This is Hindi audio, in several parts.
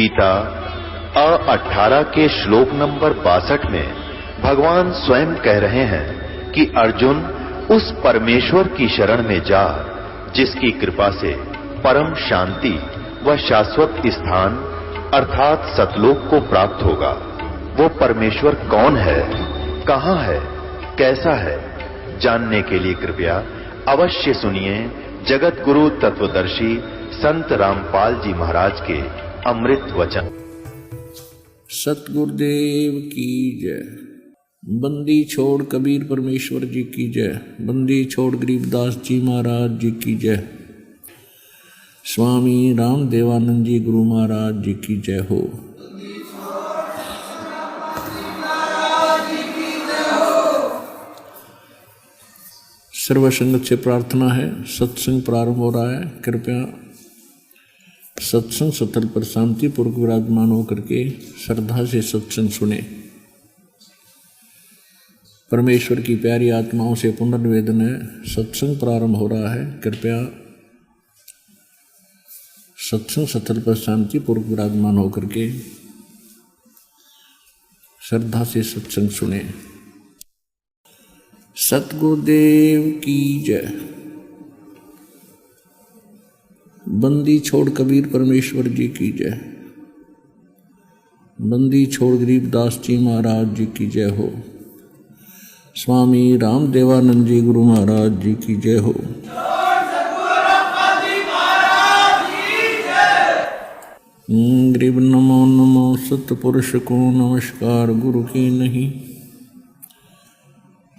गीता 18 के श्लोक नंबर 62 में भगवान स्वयं कह रहे हैं कि अर्जुन उस परमेश्वर की शरण में जा जिसकी कृपा से परम शांति व शाश्वत स्थान अर्थात सतलोक को प्राप्त होगा। वो परमेश्वर कौन है, कहां है, कैसा है, जानने के लिए कृपया अवश्य सुनिए जगत गुरु तत्वदर्शी संत रामपाल जी महाराज के अमृत वचन। सतगुरुदेव की जय। बंदी छोड़ कबीर परमेश्वर जी की जय। बंदी छोड़ गरीबदास जी महाराज जी की जय। स्वामी राम देवानंद जी गुरु महाराज जी की जय हो। सर्व संगत से प्रार्थना है, सत्संग प्रारंभ हो रहा है। कृपया सत्संग सतल पर शांति पूर्वक विराजमान होकर के श्रद्धा से सत्संग सुने। परमेश्वर की प्यारी आत्माओं से पुनर्निवेदन है, सत्संग प्रारंभ हो रहा है। कृपया सत्संग सतल पर शांति पूर्वक विराजमान होकर के श्रद्धा से सत्संग सुने। सतगुरुदेव की जय। बंदी छोड़ कबीर परमेश्वर जी की जय। बंदी छोड़ गरीबदास जी महाराज जी की जय हो। स्वामी राम देवानंद जी गुरु महाराज जी की जय हो। गरीब नमो नमो सतपुरुष को नमस्कार गुरु की नहीं।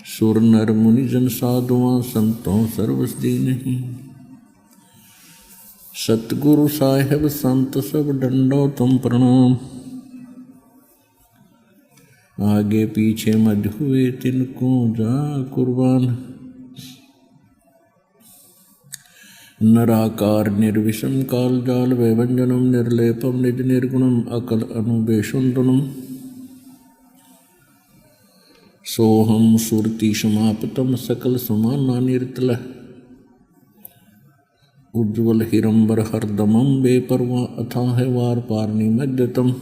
सुर नर मुनि जन साधुआं संतों सर्वसदी नहीं। सतगुरु साहेब संत सब डंडो तुम प्रणाम। आगे पीछे मध हुए तिनको जा कुर्बान। नराकार निर्विषम काल जाल वैवंजनम निर्लेपम निज निर्गुणम अकल अनुबेशुंदनम। सोहम सुरति समाप्तम सकल समाना निर्तल। उज्ज्वल हिरंबर हरदमम बेपरवा अथाह वार पारनी मध्यतम।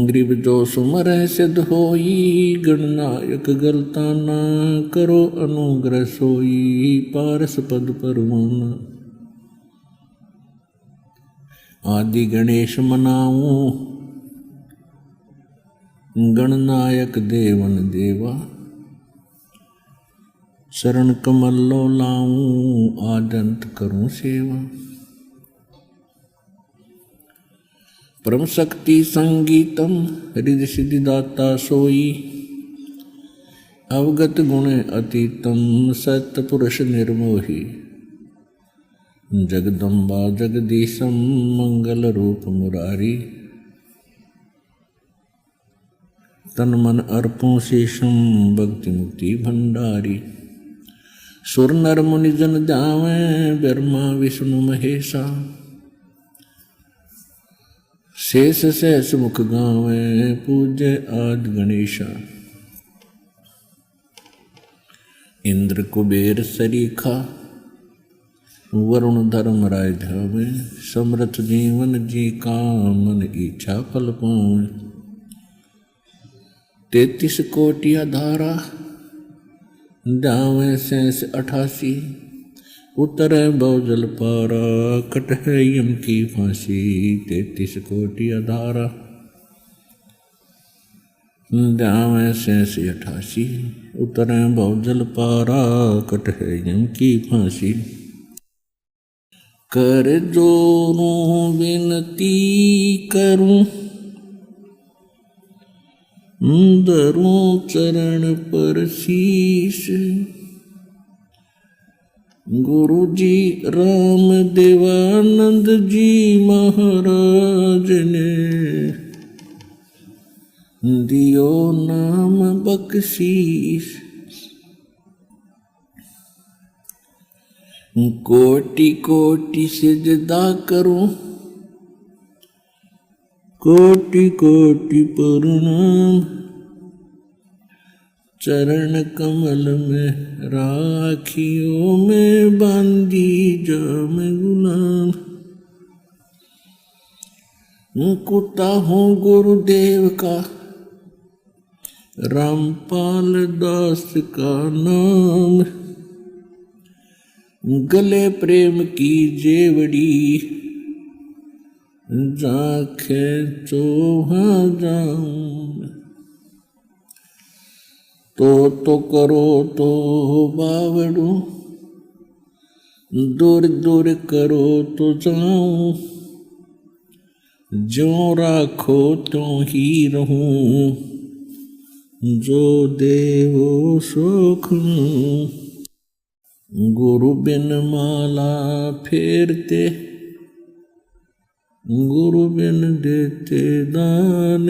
ग्रीब जो सुमर सिद्ध होई गणनायक गलता ना करो अनुग्रह सोई पारस पद परवाना। आदि गणेश मनाऊं गणनायक देवन देवा। शरण कमल लो लाऊं आदंत करूं सेवा। परम शक्ति संगीतम हृदय सिद्धि दाता सोई। अवगत गुण अतीतम सत्य पुरुष निर्मोही। जगदम्बा जगदीशम मंगल रूप मुरारी। तन मन अर्पों शेषम भक्ति मुक्ति भंडारी। सुर नर मुनि जन जावें ब्रह्मा विष्णु महेशा। शेष सहस मुख गावें पूज्य आदि गणेशा। इंद्र कुबेर सरीखा वरुण धर्म राय धावे। समृत जीवन जी का मन इच्छा फल पावे। 33 कोटि धारा जावें शेष 88। उतरे बहुजल पारा कट है यम की फांसी। 33 कोटि अधारा जावें शेष 88। उतरे बहुजल पारा कट है यम की फांसी। कर जोरूं विनती करूं धरूं चरण पर शीश। गुरु जी राम देवानंद जी महाराज ने दियो नाम बख्शीश। कोटि कोटि सिजदा करूं कोटि कोटि प्रणाम। चरण कमल में राखियों में बांधी जाम गुलाम। कुत्ता हूँ गुरुदेव का, रामपाल दास का नाम, गले प्रेम की जेवड़ी, जाखे चोहा जाऊं। तो करो तो बावड़ू, दूर दूर करो तो जाऊं, जो राखो तो ही रहूं, जो देवो सुख। गुरु बिन माला फेरते, गुरु बिन देते दान,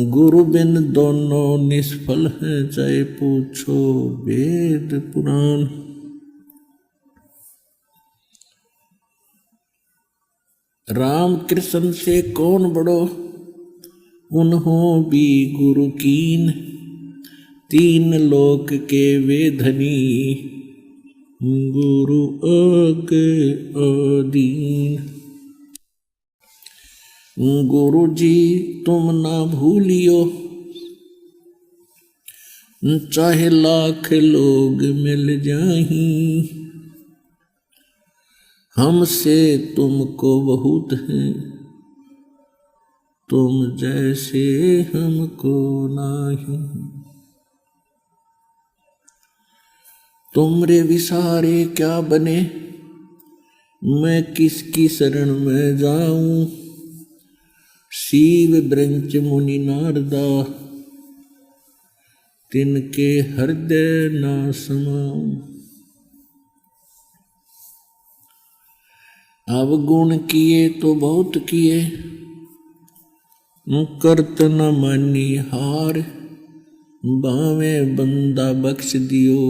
गुरु बिन दोनों निष्फल हैं, चाहे पूछो वेद पुराण। राम कृष्ण से कौन बड़ो, उन्हों भी गुरु कीन, तीन लोक के वे धनी, गुरु आगे अधीन। गुरु जी तुम ना भूलियो, चाहे लाख लोग मिल जाहीं, हमसे तुमको बहुत है, तुम जैसे हमको नहीं। तुमरे विसारे क्या बने, मैं किसकी शरण में जाऊं, शिव ब्रंच मुनि नारदा, तिनके हृदय ना समाऊं। अवगुण किए तो बहुत किए, करत न मानी हार, बावे बंदा बख्श दियो,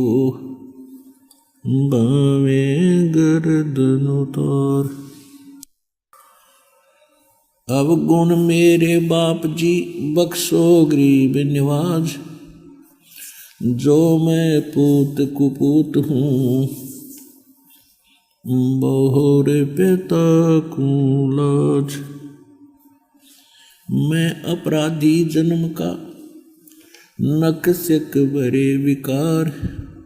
बावे गर्दन उतार। अवगुण मेरे बाप जी बख्शो गरीब निवाज, जो मैं पूत कुपूत हूँ, बहुर पिता को लाज। मैं अपराधी जन्म का, नक्सिक भरे विकार,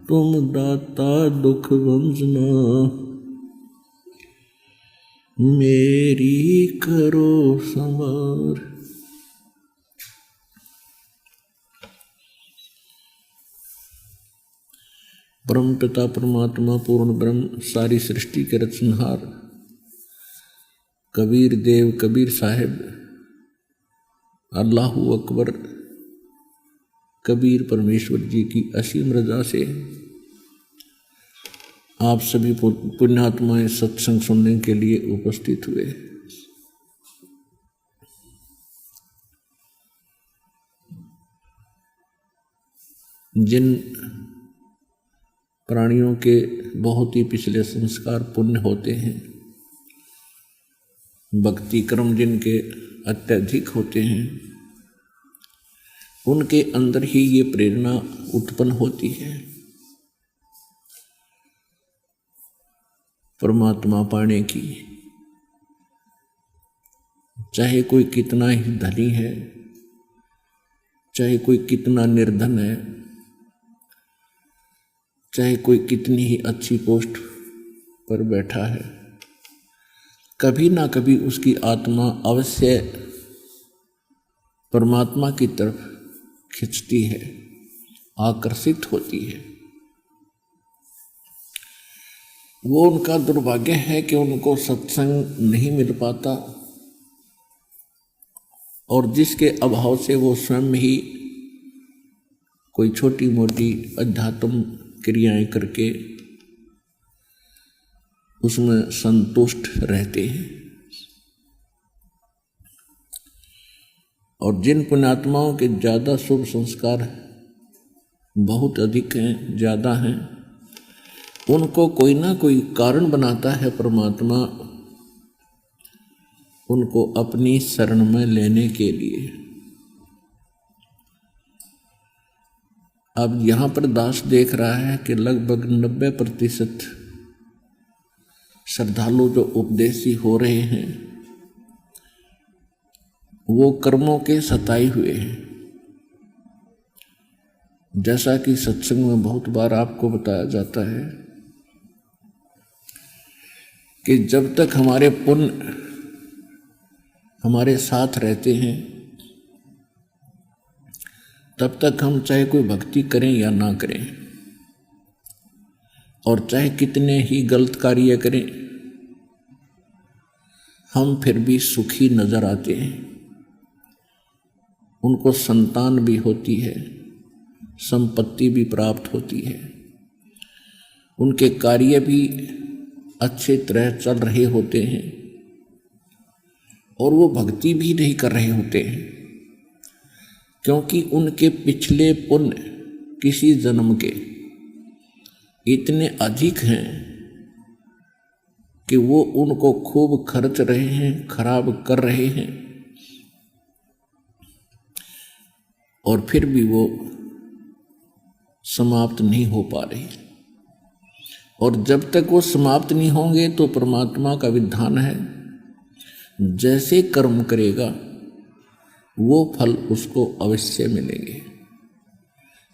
तुम दाता दुख वंजना, मेरी करो संवार। परम पिता परमात्मा पूर्ण ब्रह्म, सारी सृष्टि के रचनहार कबीर देव कबीर साहिब, अल्लाहु अकबर कबीर परमेश्वर जी की असीम रजा से आप सभी पुण्यात्माएं सत्संग सुनने के लिए उपस्थित हुए। जिन प्राणियों के बहुत ही पिछले संस्कार पुण्य होते हैं, भक्ति कर्म जिनके अत्यधिक होते हैं, उनके अंदर ही ये प्रेरणा उत्पन्न होती है परमात्मा पाने की। चाहे कोई कितना ही धनी है, चाहे कोई कितना निर्धन है, चाहे कोई कितनी ही अच्छी पोस्ट पर बैठा है, कभी ना कभी उसकी आत्मा अवश्य परमात्मा की तरफ खिंचती है, आकर्षित होती है। वो उनका दुर्भाग्य है कि उनको सत्संग नहीं मिल पाता, और जिसके अभाव से वो स्वयं ही कोई छोटी मोटी अध्यात्म क्रियाएं करके उसमें संतुष्ट रहते हैं। और जिन पुण्यात्माओं के ज़्यादा शुभ संस्कार बहुत अधिक हैं, ज़्यादा हैं, उनको कोई ना कोई कारण बनाता है परमात्मा उनको अपनी शरण में लेने के लिए। अब यहाँ पर दास देख रहा है कि लगभग 90% श्रद्धालु जो उपदेशी हो रहे हैं वो कर्मों के सताए हुए हैं। जैसा कि सत्संग में बहुत बार आपको बताया जाता है कि जब तक हमारे पुण्य हमारे साथ रहते हैं तब तक हम चाहे कोई भक्ति करें या ना करें, और चाहे कितने ही गलत कार्य करें, हम फिर भी सुखी नजर आते हैं। उनको संतान भी होती है, संपत्ति भी प्राप्त होती है, उनके कार्य भी अच्छे तरह चल रहे होते हैं और वो भक्ति भी नहीं कर रहे होते हैं, क्योंकि उनके पिछले पुण्य किसी जन्म के इतने अधिक हैं कि वो उनको खूब खर्च रहे हैं, खराब कर रहे हैं, और फिर भी वो समाप्त नहीं हो पा रही। और जब तक वो समाप्त नहीं होंगे तो परमात्मा का विधान है, जैसे कर्म करेगा वो फल उसको अवश्य मिलेंगे,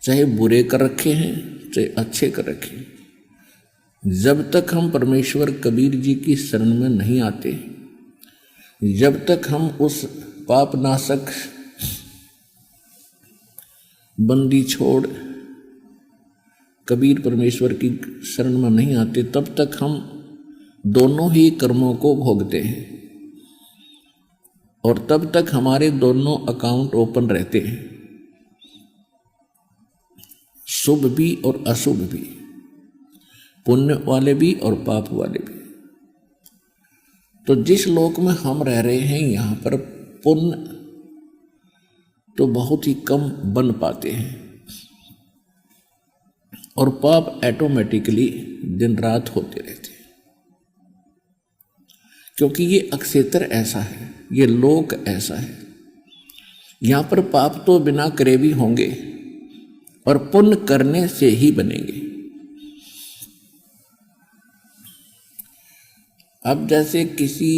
चाहे बुरे कर रखे हैं चाहे अच्छे कर रखे हैं। जब तक हम परमेश्वर कबीर जी की शरण में नहीं आते, जब तक हम उस पाप नाशक बंदी छोड़ कबीर परमेश्वर की शरण में नहीं आते, तब तक हम दोनों ही कर्मों को भोगते हैं और तब तक हमारे दोनों अकाउंट ओपन रहते हैं, शुभ भी और अशुभ भी, पुण्य वाले भी और पाप वाले भी। तो जिस लोक में हम रह रहे हैं यहाँ पर पुण्य तो बहुत ही कम बन पाते हैं और पाप ऑटोमेटिकली दिन रात होते रहते हैं, क्योंकि ये अक्षेत्र ऐसा है, ये लोक ऐसा है। यहाँ पर पाप तो बिना करे भी होंगे और पुण्य करने से ही बनेंगे। अब जैसे किसी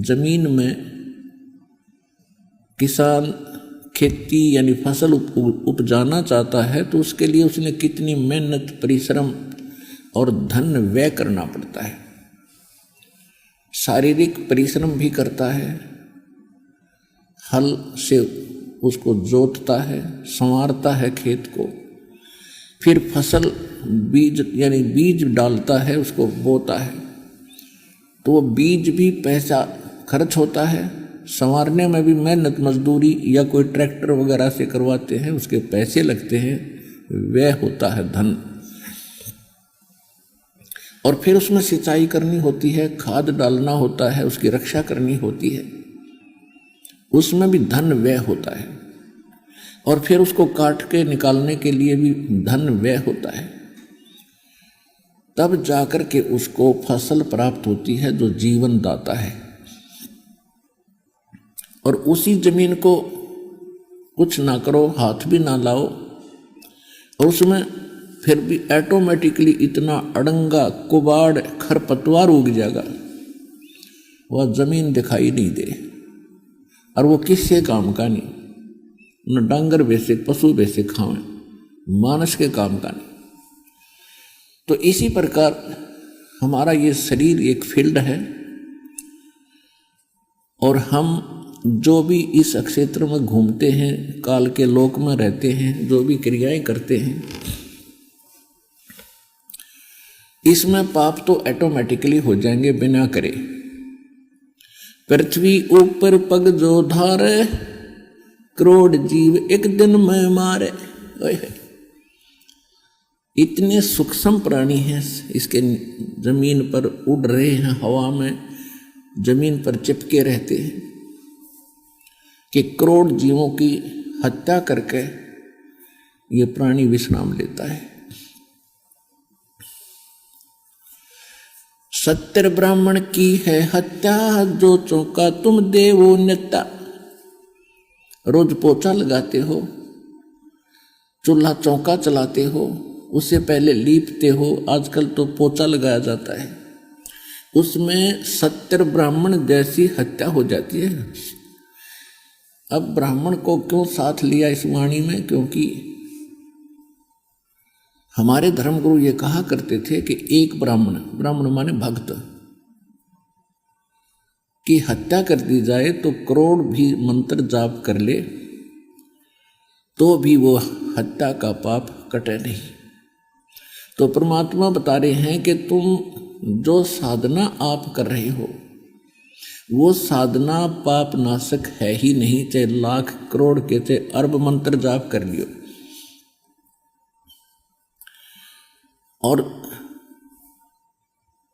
जमीन में किसान खेती यानी फसल उपजाना चाहता है तो उसके लिए उसने कितनी मेहनत, परिश्रम और धन व्यय करना पड़ता है। शारीरिक परिश्रम भी करता है, हल से उसको जोतता है, संवारता है खेत को, फिर फसल बीज यानी बीज डालता है, उसको बोता है, तो वो बीज भी पैसा खर्च होता है, संवारने में भी मेहनत मजदूरी या कोई ट्रैक्टर वगैरह से करवाते हैं, उसके पैसे लगते हैं, व्यय होता है धन, और फिर उसमें सिंचाई करनी होती है, खाद डालना होता है, उसकी रक्षा करनी होती है, उसमें भी धन व्यय होता है, और फिर उसको काट के निकालने के लिए भी धन व्यय होता है। तब जाकर के उसको फसल प्राप्त होती है जो जीवन दाता है। और उसी जमीन को कुछ ना करो, हाथ भी ना लाओ, और उसमें फिर भी ऑटोमेटिकली इतना अड़ंगा कुबाड़ खरपतवार उग जाएगा, वह जमीन दिखाई नहीं दे, और वो किससे काम का नहीं, न डांगर वैसे पशु वैसे खावें, मानस के काम का नहीं। तो इसी प्रकार हमारा ये शरीर एक फील्ड है, और हम जो भी इस क्षेत्र में घूमते हैं, काल के लोक में रहते हैं, जो भी क्रियाएं करते हैं, इसमें पाप तो ऑटोमेटिकली हो जाएंगे बिना करे। पृथ्वी ऊपर पग जो धारे, करोड़ जीव एक दिन में मारे। इतने सूक्ष्म प्राणी हैं, इसके जमीन पर उड़ रहे हैं, हवा में जमीन पर चिपके रहते हैं, कि करोड़ जीवों की हत्या करके ये प्राणी विश्राम लेता है। 70 ब्राह्मण की है हत्या, जो चौका तुम देवो नेता। रोज पोछा लगाते हो, चूल्हा चौका चलाते हो, उससे पहले लीपते हो, आजकल तो पोछा लगाया जाता है। उसमें 70 ब्राह्मण जैसी हत्या हो जाती है। अब ब्राह्मण को क्यों साथ लिया इस वाणी में? क्योंकि हमारे धर्मगुरु ये कहा करते थे कि एक ब्राह्मण, ब्राह्मण माने भक्त, की हत्या कर दी जाए तो करोड़ भी मंत्र जाप कर ले तो भी वो हत्या का पाप कटे नहीं। तो परमात्मा बता रहे हैं कि तुम जो साधना आप कर रहे हो वो साधना पाप नाशक है ही नहीं, चाहे लाख करोड़ के चाहे अरब मंत्र जाप कर लियो। और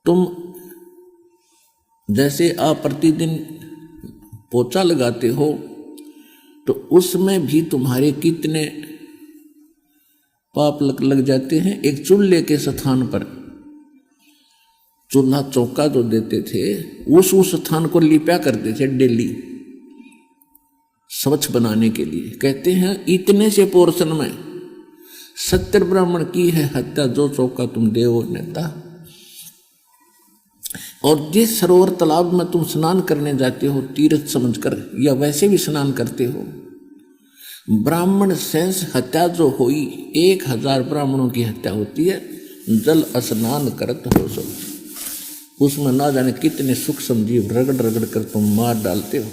तुम जैसे आप प्रतिदिन पोछा लगाते हो तो उसमें भी तुम्हारे कितने पाप लग जाते हैं। एक चूल्हे के स्थान पर चूल्हा चौका जो देते थे उस स्थान को लिपा करते थे डेली स्वच्छ बनाने के लिए। कहते हैं इतने से पोर्शन में 70 ब्राह्मण की है हत्या, जो चौका तुम देव नेता। और जिस सरोवर तालाब में तुम स्नान करने जाते हो तीर्थ समझकर या वैसे भी स्नान करते हो, ब्राह्मण सेंस हत्या जो हुई 1000 ब्राह्मणों की हत्या होती है, जल स्नान करत हो सो उसमें ना जाने कितने सूक्ष्म जीव रगड़ रगड़ कर तुम मार डालते हो।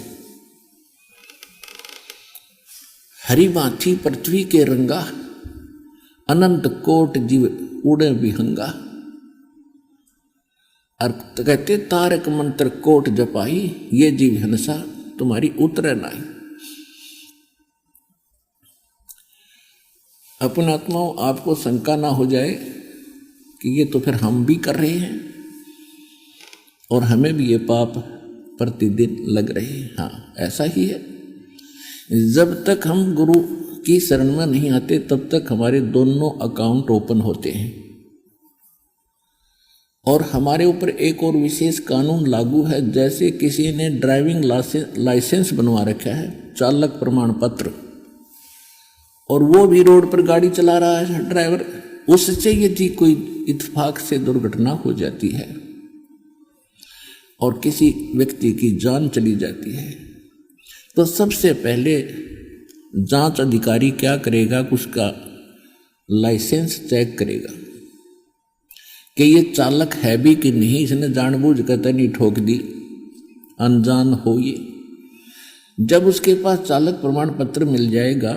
हरि बाछी पृथ्वी के रंगा, अनंत कोट जीव उड़े विहंगा। और कहते तारक मंत्र कोट जपाई, ये जीव हंसा तुम्हारी उतरे नाई। अपन आत्माओं आपको शंका ना हो जाए कि ये तो फिर हम भी कर रहे हैं और हमें भी ये पाप प्रतिदिन लग रहे हैं। हाँ, ऐसा ही है। जब तक हम गुरु की शरण में नहीं आते तब तक हमारे दोनों अकाउंट ओपन होते हैं। और हमारे ऊपर एक और विशेष कानून लागू है, जैसे किसी ने ड्राइविंग लाइसेंस बनवा रखा है, चालक प्रमाण पत्र, और वो भी रोड पर गाड़ी चला रहा है ड्राइवर, उससे यदि कोई इत्तेफाक से दुर्घटना हो जाती है और किसी व्यक्ति की जान चली जाती है तो सबसे पहले जांच अधिकारी क्या करेगा, उसका लाइसेंस चेक करेगा कि ये चालक है भी कि नहीं, इसने जानबूझकर तो नहीं ठोक दी, अनजान हो ये। जब उसके पास चालक प्रमाण पत्र मिल जाएगा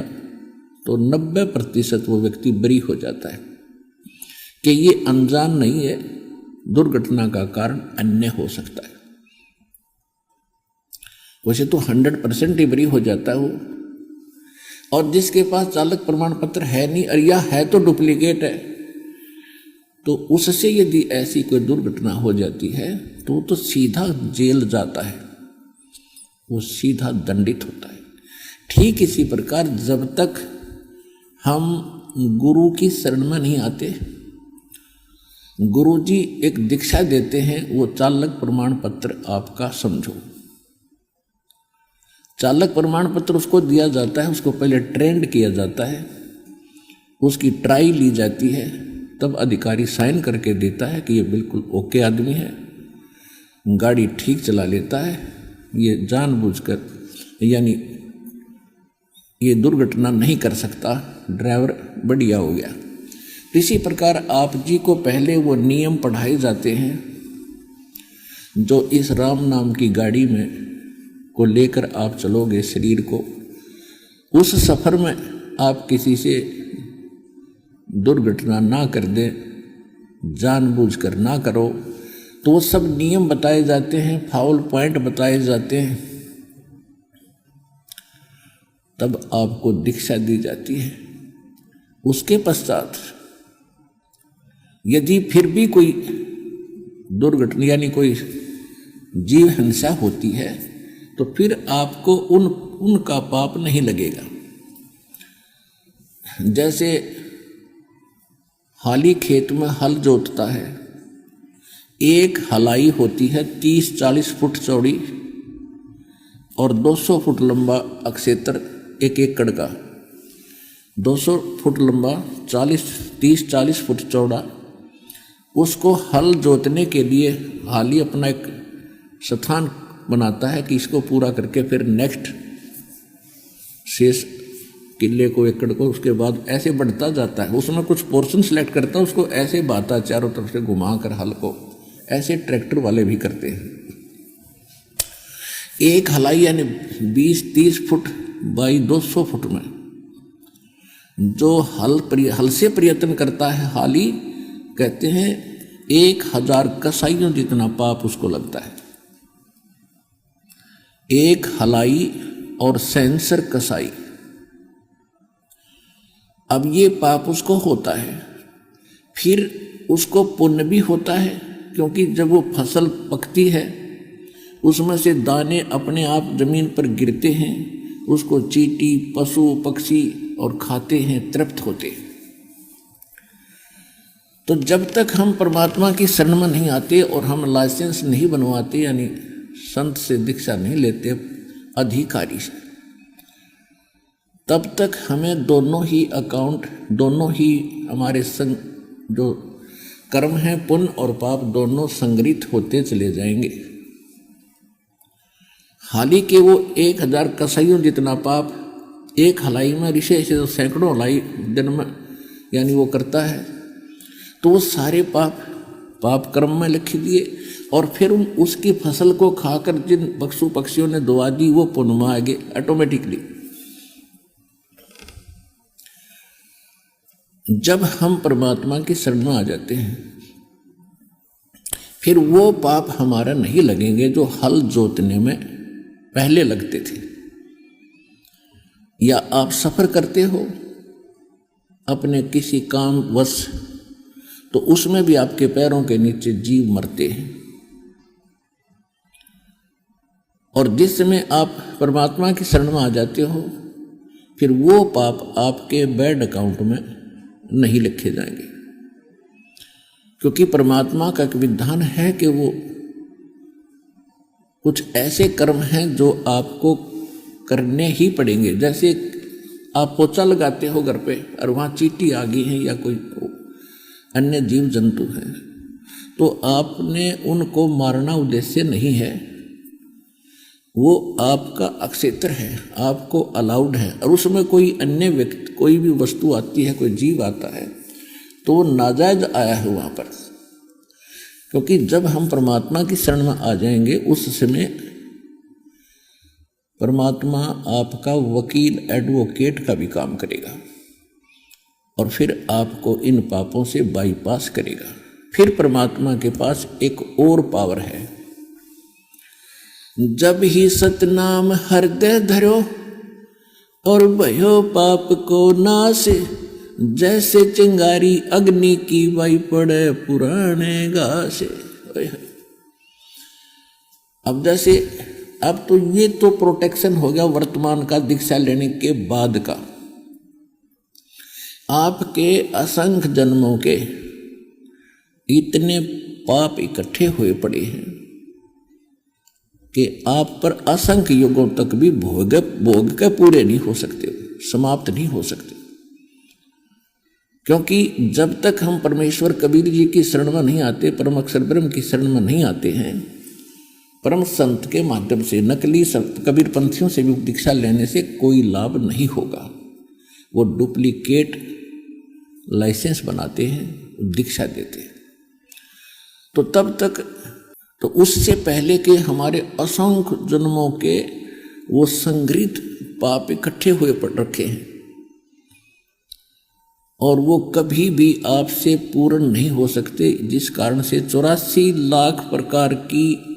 तो 90% वो व्यक्ति बरी हो जाता है कि ये अनजान नहीं है, दुर्घटना का कारण अन्य हो सकता है। वैसे तो 100% ही बरी हो जाता है वो। और जिसके पास चालक प्रमाण पत्र है नहीं और या है तो डुप्लीकेट है, तो उससे यदि ऐसी कोई दुर्घटना हो जाती है तो सीधा जेल जाता है, वो सीधा दंडित होता है। ठीक इसी प्रकार जब तक हम गुरु की शरण में नहीं आते, गुरु जी एक दीक्षा देते हैं, वो चालक प्रमाण पत्र आपका समझो। चालक प्रमाण पत्र उसको दिया जाता है, उसको पहले ट्रेंड किया जाता है, उसकी ट्राई ली जाती है, तब अधिकारी साइन करके देता है कि ये बिल्कुल ओके आदमी है, गाड़ी ठीक चला लेता है, ये जानबूझकर यानी ये दुर्घटना नहीं कर सकता, ड्राइवर बढ़िया हो गया। इसी प्रकार आप जी को पहले वो नियम पढ़ाए जाते हैं जो इस राम नाम की गाड़ी में को लेकर आप चलोगे शरीर को, उस सफर में आप किसी से दुर्घटना ना कर दें, जानबूझकर ना करो, तो वो सब नियम बताए जाते हैं, फाउल पॉइंट बताए जाते हैं, तब आपको दीक्षा दी जाती है। उसके पश्चात यदि फिर भी कोई दुर्घटना यानी कोई जीव हिंसा होती है तो फिर आपको उनका पाप नहीं लगेगा। जैसे हाली खेत में हल जोतता है, एक हलाई होती है 30-40 फुट चौड़ी और 200 फुट लंबा अक्षेत्र, एक एकड़ का 200 फुट लंबा, 30-40 फुट चौड़ा उसको हल जोतने के लिए हाली अपना एक स्थान बनाता है कि इसको पूरा करके फिर नेक्स्ट शेष किले को, एकड़ को, उसके बाद ऐसे बढ़ता जाता है। उसमें कुछ पोर्शन सेलेक्ट करता है, उसको ऐसे बाता चारों तरफ से घुमा कर हल को। ऐसे ट्रैक्टर वाले भी करते हैं। एक हलाई यानी 20-30 फुट बाई 200 फुट में जो हल से प्रयत्न करता है हाली, कहते हैं 1000 कसाइयों जितना पाप उसको लगता है। एक हलाई और सेंसर कसाई, अब ये पाप उसको होता है। फिर उसको पुण्य भी होता है, क्योंकि जब वो फसल पकती है उसमें से दाने अपने आप जमीन पर गिरते हैं, उसको चींटी, पशु पक्षी और खाते हैं, तृप्त होते हैं। तो जब तक हम परमात्मा की शरण में नहीं आते और हम लाइसेंस नहीं बनवाते, यानी संत से दीक्षा नहीं लेते अधिकारी से, तब तक हमें दोनों ही अकाउंट, दोनों ही हमारे संग जो कर्म हैं, पुण्य और पाप, दोनों संग्रहित होते चले जाएंगे। हाली के वो 1000 कसाइयों जितना पाप एक हलाई में ऋषि से सैकड़ों हलाई दिन में यानी वो करता है, तो वो सारे पाप कर्म में लिख दिए। और फिर उसकी फसल को खाकर जिन पशु पक्षियों ने दुआ दी वो पुण्य में आ गए ऑटोमेटिकली। जब हम परमात्मा की शरण में आ जाते हैं, फिर वो पाप हमारा नहीं लगेंगे जो हल जोतने में पहले लगते थे। या आप सफर करते हो अपने किसी काम वश, तो उसमें भी आपके पैरों के नीचे जीव मरते हैं, और जिस समय आप परमात्मा की शरण में आ जाते हो, फिर वो पाप आपके बैड अकाउंट में नहीं लिखे जाएंगे। क्योंकि परमात्मा का एक विधान है कि वो कुछ ऐसे कर्म हैं जो आपको करने ही पड़ेंगे। जैसे आप पोछा लगाते हो घर पे और वहाँ चींटी आ गई है या कोई अन्य जीव जंतु हैं, तो आपने उनको मारना उद्देश्य नहीं है, वो आपका अक्षेत्र है, आपको अलाउड है। और उसमें कोई अन्य व्यक्ति, कोई भी वस्तु आती है, कोई जीव आता है, तो वो नाजायज आया है वहाँ पर। क्योंकि जब हम परमात्मा की शरण में आ जाएंगे, उस समय परमात्मा आपका वकील, एडवोकेट का भी काम करेगा, और फिर आपको इन पापों से बाईपास करेगा। फिर परमात्मा के पास एक और पावर है, जब ही सतनाम हृदय धरो और भयो पाप को नाश, जैसे चिंगारी अग्नि की वाई पड़े पुराने घासे। अब जैसे अब तो ये तो प्रोटेक्शन हो गया वर्तमान का, दीक्षा लेने के बाद का। आपके असंख्य जन्मों के इतने पाप इकट्ठे हुए पड़े हैं कि आप पर असंख्य युगों तक भी भोग के पूरे नहीं हो सकते, समाप्त नहीं हो सकते। क्योंकि जब तक हम परमेश्वर कबीर जी की शरण में नहीं आते, परम अक्षर ब्रह्म की शरण में नहीं आते हैं, परम संत के माध्यम से, नकली संत कबीर पंथियों से भी दीक्षा लेने से कोई लाभ नहीं होगा। वो डुप्लीकेट लाइसेंस बनाते हैं, दीक्षा देते हैं। तो तब तक, तो उससे पहले के हमारे असंख्य जन्मों के वो संग्रहित पाप इकट्ठे हुए पड़ रखे हैं, और वो कभी भी आपसे पूर्ण नहीं हो सकते, जिस कारण से 84 लाख प्रकार की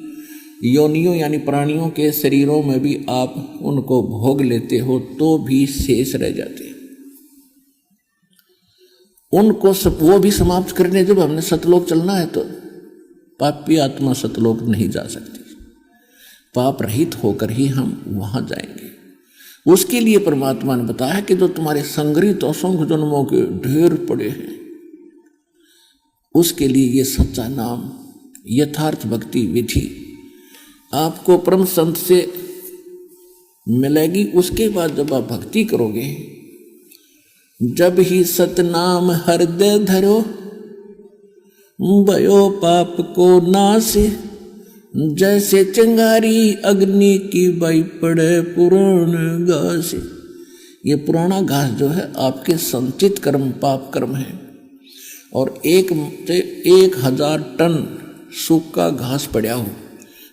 योनियों यानी प्राणियों के शरीरों में भी आप उनको भोग लेते हो तो भी शेष रह जाते हैं। उनको वो भी समाप्त करने जब हमने सतलोक चलना है, तो पापी आत्मा सतलोक नहीं जा सकती, पाप रहित होकर ही हम वहां जाएंगे। उसके लिए परमात्मा ने बताया कि जो तुम्हारे संग्रहित असंख्य जन्मों के ढेर पड़े हैं, उसके लिए ये सच्चा नाम, यथार्थ भक्ति विधि आपको परम संत से मिलेगी। उसके बाद जब आप भक्ति करोगे, जब ही सतनाम हृदय धरो भयो पाप को नाश, जैसे चिंगारी अग्नि की बई पड़े पुराण घास। ये पुराना घास जो है आपके संचित कर्म पाप कर्म है, और 1000 टन सूखा घास पड़ा हो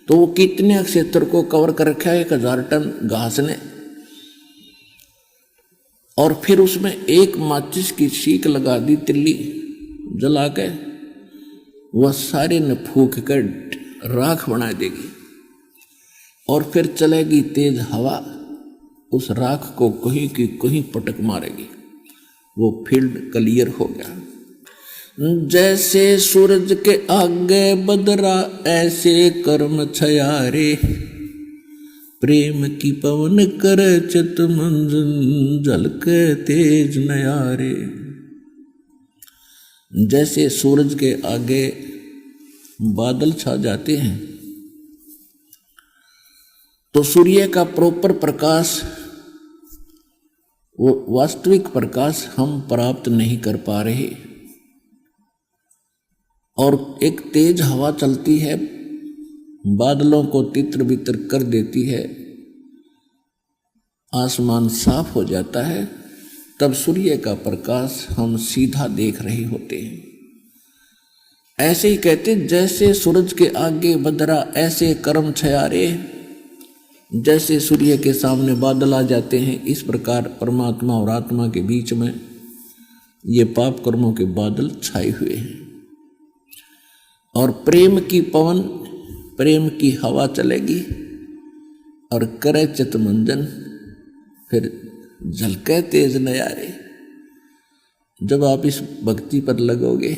तो वो कितने क्षेत्र को कवर कर रखा है 1000 टन घास ने। और फिर उसमें एक माचिस की सीख लगा दी, तिल्ली जला के वह सारे ने फूंक कर राख बना देगी, और फिर चलेगी तेज हवा, उस राख को कहीं की कहीं पटक मारेगी, वो फील्ड क्लियर हो गया। जैसे सूरज के आगे बदरा ऐसे कर्म छयारे, प्रेम की पवन कर चित मंजन झलके तेज नयारे। जैसे सूरज के आगे बादल छा जाते हैं तो सूर्य का प्रॉपर प्रकाश, वो वास्तविक प्रकाश हम प्राप्त नहीं कर पा रहे, और एक तेज हवा चलती है, बादलों को तितर बितर कर देती है, आसमान साफ हो जाता है, तब सूर्य का प्रकाश हम सीधा देख रहे होते हैं। ऐसे ही कहते, जैसे सूरज के आगे बदरा ऐसे कर्म छयारे, जैसे सूर्य के सामने बादल आ जाते हैं, इस प्रकार परमात्मा और आत्मा के बीच में ये पाप कर्मों के बादल छाए हुए हैं। और प्रेम की पवन, प्रेम की हवा चलेगी और करे चितमंजन, फिर झलके तेज नयारे। जब आप इस भक्ति पर लगोगे,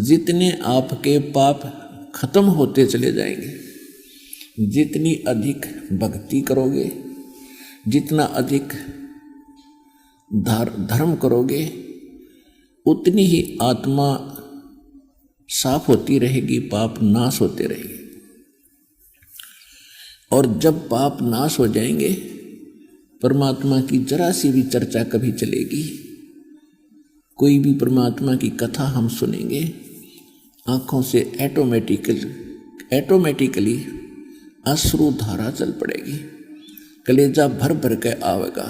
जितने आपके पाप खत्म होते चले जाएंगे, जितनी अधिक भक्ति करोगे, जितना अधिक धर्म करोगे, उतनी ही आत्मा साफ होती रहेगी, पाप नाश होते रहेंगे। और जब पाप नाश हो जाएंगे, परमात्मा की जरा सी भी चर्चा कभी चलेगी, कोई भी परमात्मा की कथा हम सुनेंगे, आंखों से ऑटोमेटिकली अश्रु धारा चल पड़ेगी, कलेजा भर भर के आवेगा।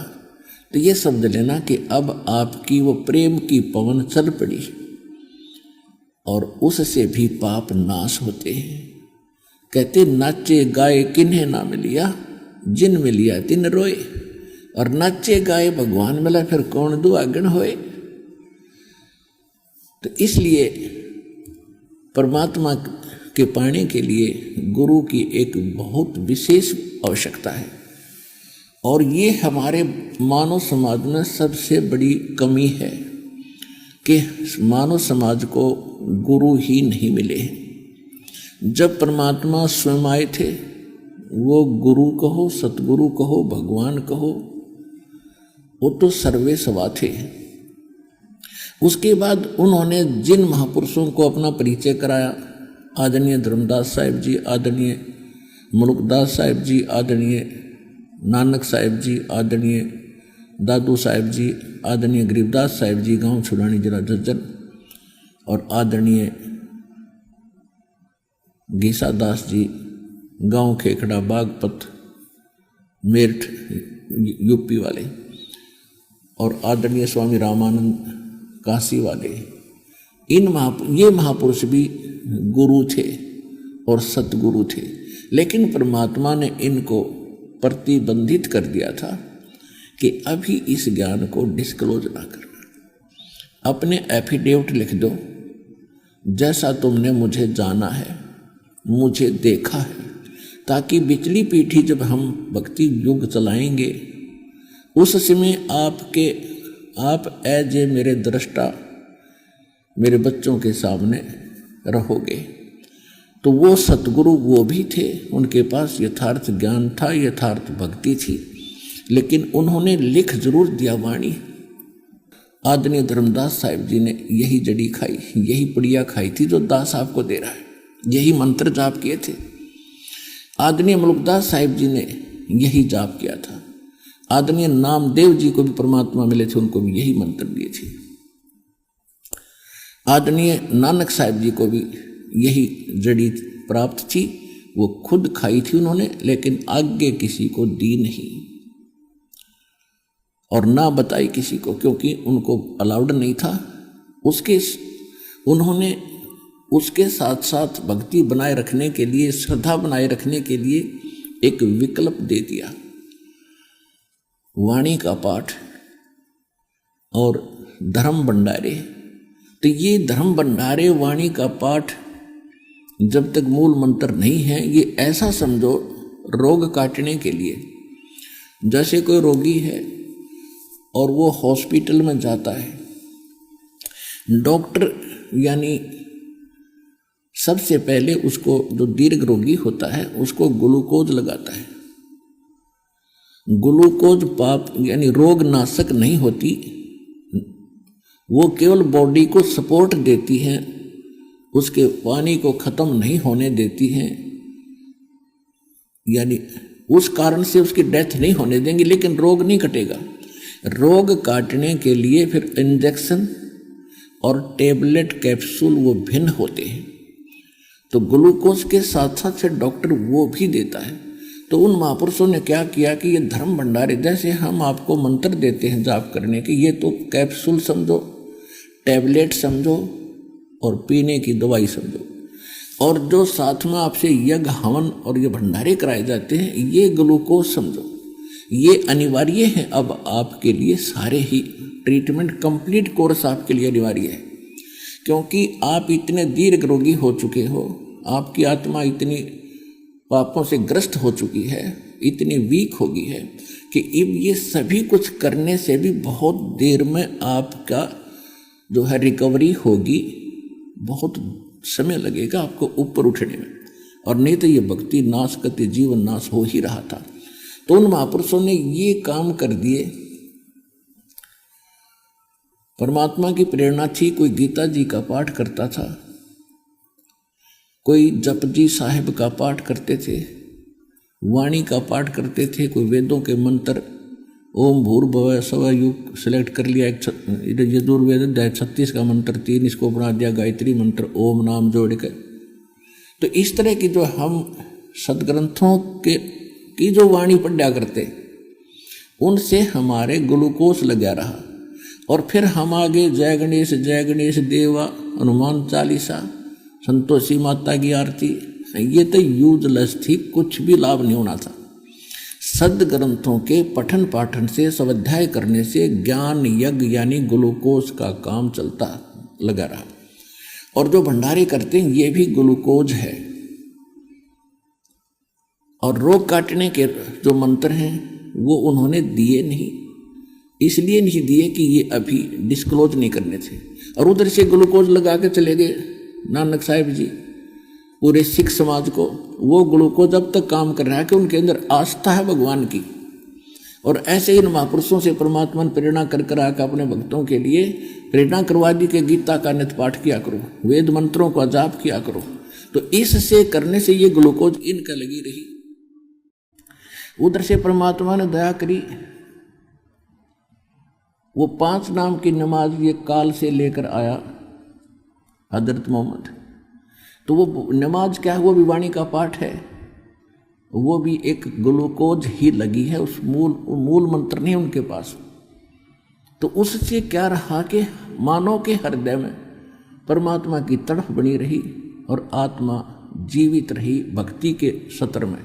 तो ये समझ लेना कि अब आपकी वो प्रेम की पवन चल पड़ी, और उससे भी पाप नाश होते हैं। कहते, नाचे गाए किन्हें ना मिलिया, जिन मिलिया तिन रोए। और नाचे गाए भगवान मिला, फिर कौन दुआगन होए। तो इसलिए परमात्मा के पाने के लिए गुरु की एक बहुत विशेष आवश्यकता है, और ये हमारे मानव समाज में सबसे बड़ी कमी है कि मानव समाज को गुरु ही नहीं मिले हैं। जब परमात्मा स्वयं आए थे, वो गुरु कहो, सतगुरु कहो, भगवान कहो, वो तो सर्वे सवा थे। उसके बाद उन्होंने जिन महापुरुषों को अपना परिचय कराया, आदरणीय धर्मदास साहिब जी, आदरणीय मुल्कदास साहिब जी, आदरणीय नानक साहिब जी, आदरणीय दादू साहिब जी, आदरणीय गरीबदास साहिब जी, गांव छुड़ानी जिला झज्जर, और आदरणीय गीसा दास जी, गांव खेखड़ा बागपत मेरठ यूपी वाले, और आदरणीय स्वामी रामानंद काशी वाले। ये महापुरुष भी गुरु थे और सतगुरु थे, लेकिन परमात्मा ने इनको प्रतिबंधित कर दिया था कि अभी इस ज्ञान को डिस्क्लोज ना करना। अपने एफिडेविट लिख दो, जैसा तुमने मुझे जाना है, मुझे देखा है, ताकि बिचली पीढ़ी जब हम भक्ति युग चलाएंगे, उस समय आप एज ए मेरे दृष्टा मेरे बच्चों के सामने रहोगे। तो वो सतगुरु वो भी थे, उनके पास यथार्थ ज्ञान था, यथार्थ भक्ति थी, लेकिन उन्होंने लिख जरूर दिया वाणी। आदरणीय धर्मदास साहिब जी ने यही जड़ी खाई, यही पुड़िया खाई थी जो दास आपको दे रहा है, यही मंत्र जाप किए थे। आदरणीय मुल्कदास साहिब जी ने यही जाप किया था। आदरणीय नामदेव जी को भी परमात्मा मिले थे, उनको भी यही मंत्र दिए थे। आदरणीय नानक साहब जी को भी यही जड़ी प्राप्त थी, वो खुद खाई थी उन्होंने, लेकिन आगे किसी को दी नहीं और ना बताई किसी को, क्योंकि उनको अलाउड नहीं था। उन्होंने उसके साथ साथ भक्ति बनाए रखने के लिए, श्रद्धा बनाए रखने के लिए एक विकल्प दे दिया, वाणी का पाठ और धर्म भंडारे। तो ये धर्म भंडारे, वाणी का पाठ जब तक मूल मंत्र नहीं है, ये ऐसा समझो रोग काटने के लिए। जैसे कोई रोगी है और वो हॉस्पिटल में जाता है, डॉक्टर यानी सबसे पहले उसको, जो दीर्घ रोगी होता है, उसको ग्लूकोज लगाता है। ग्लूकोज पाप यानी रोग नाशक नहीं होती, वो केवल बॉडी को सपोर्ट देती है, उसके पानी को खत्म नहीं होने देती है, यानी उस कारण से उसकी डेथ नहीं होने देंगी, लेकिन रोग नहीं कटेगा। रोग काटने के लिए फिर इंजेक्शन और टेबलेट कैप्सूल वो भिन्न होते हैं। तो ग्लूकोज के साथ साथ फिर डॉक्टर वो भी देता है। तो उन महापुरुषों ने क्या किया कि ये धर्म भंडारे, जैसे हम आपको मंत्र देते हैं जाप करने के, ये तो कैप्सूल समझो, टैबलेट समझो और पीने की दवाई समझो, और जो साथ में आपसे यज्ञ हवन और ये भंडारे कराए जाते हैं, ये ग्लूकोज समझो। ये अनिवार्य है अब आपके लिए, सारे ही ट्रीटमेंट कंप्लीट कोर्स आपके लिए अनिवार्य है, क्योंकि आप इतने दीर्घ रोगी हो चुके हो, आपकी आत्मा इतनी पापों से ग्रस्त हो चुकी है, इतनी वीक हो गई है कि अब ये सभी कुछ करने से भी बहुत देर में आपका जो है रिकवरी होगी, बहुत समय लगेगा आपको ऊपर उठने में, और नहीं तो ये भक्ति नाश करते जीवन नाश हो ही रहा था। तो उन महापुरुषों ने ये काम कर दिए। परमात्मा की प्रेरणा थी, कोई गीता जी का पाठ करता था, कोई जपजी साहिब का पाठ करते थे, वाणी का पाठ करते थे, कोई वेदों के मंत्र, ओम भूर्भुवः स्वः युग सिलेक्ट कर लिया, एक यजुर्वेद अध्याय 36 का मंत्र 3, इसको बना दिया गायत्री मंत्र, ओम नाम जोड़ के। तो इस तरह की जो हम सदग्रंथों की जो वाणी पढ़ा करते, उनसे हमारे ग्लूकोज लगा रहा। और फिर हम आगे जय गणेश देवा, हनुमान चालीसा, संतोषी माता की आरती, ये तो यूजलेस थी, कुछ भी लाभ नहीं होना था। सदग्रंथों के पठन पाठन से, स्वाध्याय करने से ज्ञान यज्ञ यानी ग्लूकोज का काम चलता लगा रहा। और जो भंडारे करते हैं ये भी ग्लूकोज है। और रोग काटने के जो मंत्र हैं वो उन्होंने दिए नहीं, इसलिए नहीं दिए कि ये अभी डिस्क्लोज नहीं करने थे। और उधर से ग्लूकोज लगा के चले गए नानक साहिब जी पूरे सिख समाज को। वो ग्लूकोज अब तक काम कर रहा है कि उनके अंदर आस्था है भगवान की। और ऐसे इन महापुरुषों से परमात्मा ने प्रेरणा कर कर आकर अपने भक्तों के लिए प्रेरणा करवा दी कि गीता का नित्य पाठ किया करो, वेद मंत्रों का जाप किया करो। तो इससे करने से ये ग्लूकोज इनका लगी रही। उधर से परमात्मा ने दया करी, वो 5 नाम की नमाज ये काल से लेकर आया हजरत मोहम्मद। तो वो नमाज क्या है, वो भी वाणी का पाठ है, वो भी एक ग्लूकोज ही लगी है, उस मूल मंत्र नहीं उनके पास। तो उससे क्या रहा कि मानव के हृदय में परमात्मा की तड़फ बनी रही और आत्मा जीवित रही भक्ति के सत्र में।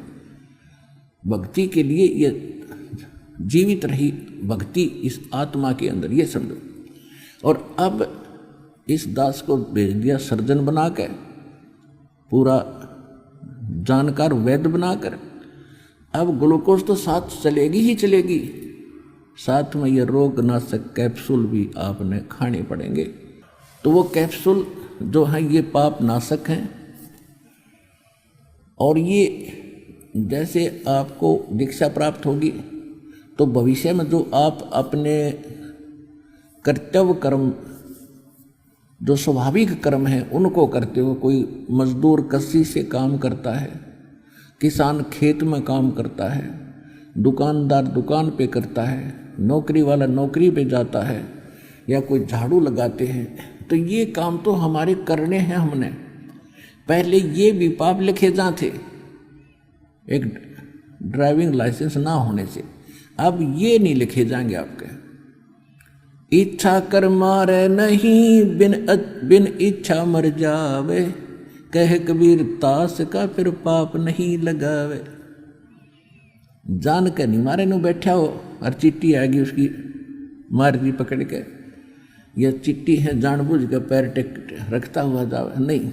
भक्ति के लिए ये जीवित रही भक्ति इस आत्मा के अंदर, ये समझो। और अब इस दास को भेज दिया सर्जन बनाकर, पूरा जानकार वैद्य बनाकर। अब ग्लूकोज तो साथ चलेगी ही चलेगी, साथ में ये रोग नाशक कैप्सूल भी आपने खाने पड़ेंगे। तो वो कैप्सूल जो है ये पाप नाशक हैं। और ये जैसे आपको दीक्षा प्राप्त होगी तो भविष्य में जो आप अपने कर्तव्य कर्म जो स्वाभाविक कर्म है उनको करते हो, कोई मजदूर कस्सी से काम करता है, किसान खेत में काम करता है, दुकानदार दुकान पे करता है, नौकरी वाला नौकरी पे जाता है, या कोई झाड़ू लगाते हैं, तो ये काम तो हमारे करने हैं हमने। पहले ये भी पाप लिखे जा थे एक ड्राइविंग लाइसेंस ना होने से, अब ये नहीं लिखे जाएंगे आपके। इच्छा कर मारे नहीं, बिन इच्छा मर जावे, कह कबीर तास का फिर पाप नहीं लगावे। जान के नहीं मारे नु बैठा हो और चिट्ठी आएगी उसकी मार दी पकड़ के, यह चिट्ठी है जानबूझ के पैर टेक रखता हुआ जावे नहीं।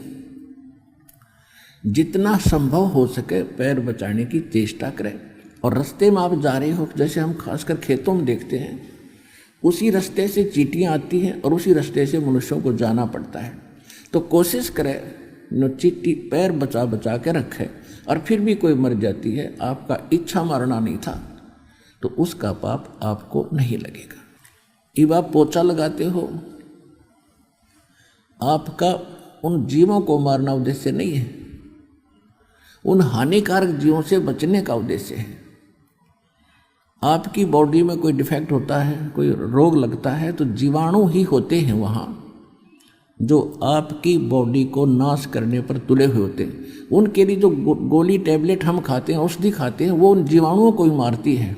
जितना संभव हो सके पैर बचाने की चेष्टा करें। और रास्ते में आप जा रहे हो, जैसे हम खासकर खेतों में देखते हैं, उसी रास्ते से चींटियाँ आती हैं और उसी रास्ते से मनुष्यों को जाना पड़ता है। तो कोशिश करें न चींटी पैर बचा बचा के रखे, और फिर भी कोई मर जाती है, आपका इच्छा मारना नहीं था तो उसका पाप आपको नहीं लगेगा। जब आप पोछा लगाते हो, आपका उन जीवों को मारना उद्देश्य नहीं है, उन हानिकारक जीवों से बचने का उद्देश्य है। आपकी बॉडी में कोई डिफेक्ट होता है, कोई रोग लगता है, तो जीवाणु ही होते हैं वहाँ जो आपकी बॉडी को नाश करने पर तुले हुए होते हैं। उनके लिए जो गोली टैबलेट हम खाते हैं, औषधि खाते हैं, वो उन जीवाणुओं को ही मारती है।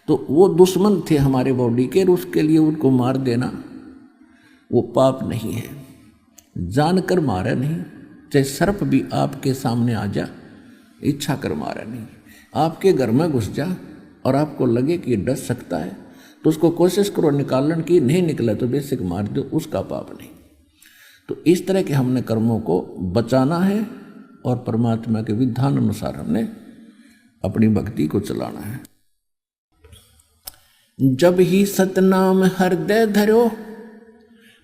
तो वो दुश्मन थे हमारे बॉडी के, और उसके लिए उनको मार देना वो पाप नहीं है। जानकर मारा नहीं, चाहे सर्प भी आपके सामने आ जा, इच्छा कर मारा नहीं। आपके घर में घुस जा और आपको लगे कि ये डस सकता है, तो उसको कोशिश करो निकालने की, नहीं निकला तो बेसिक मार दो, उसका पाप नहीं। तो इस तरह के हमने कर्मों को बचाना है और परमात्मा के विधान अनुसार हमने अपनी भक्ति को चलाना है। जब ही सतनाम हृदय धरो,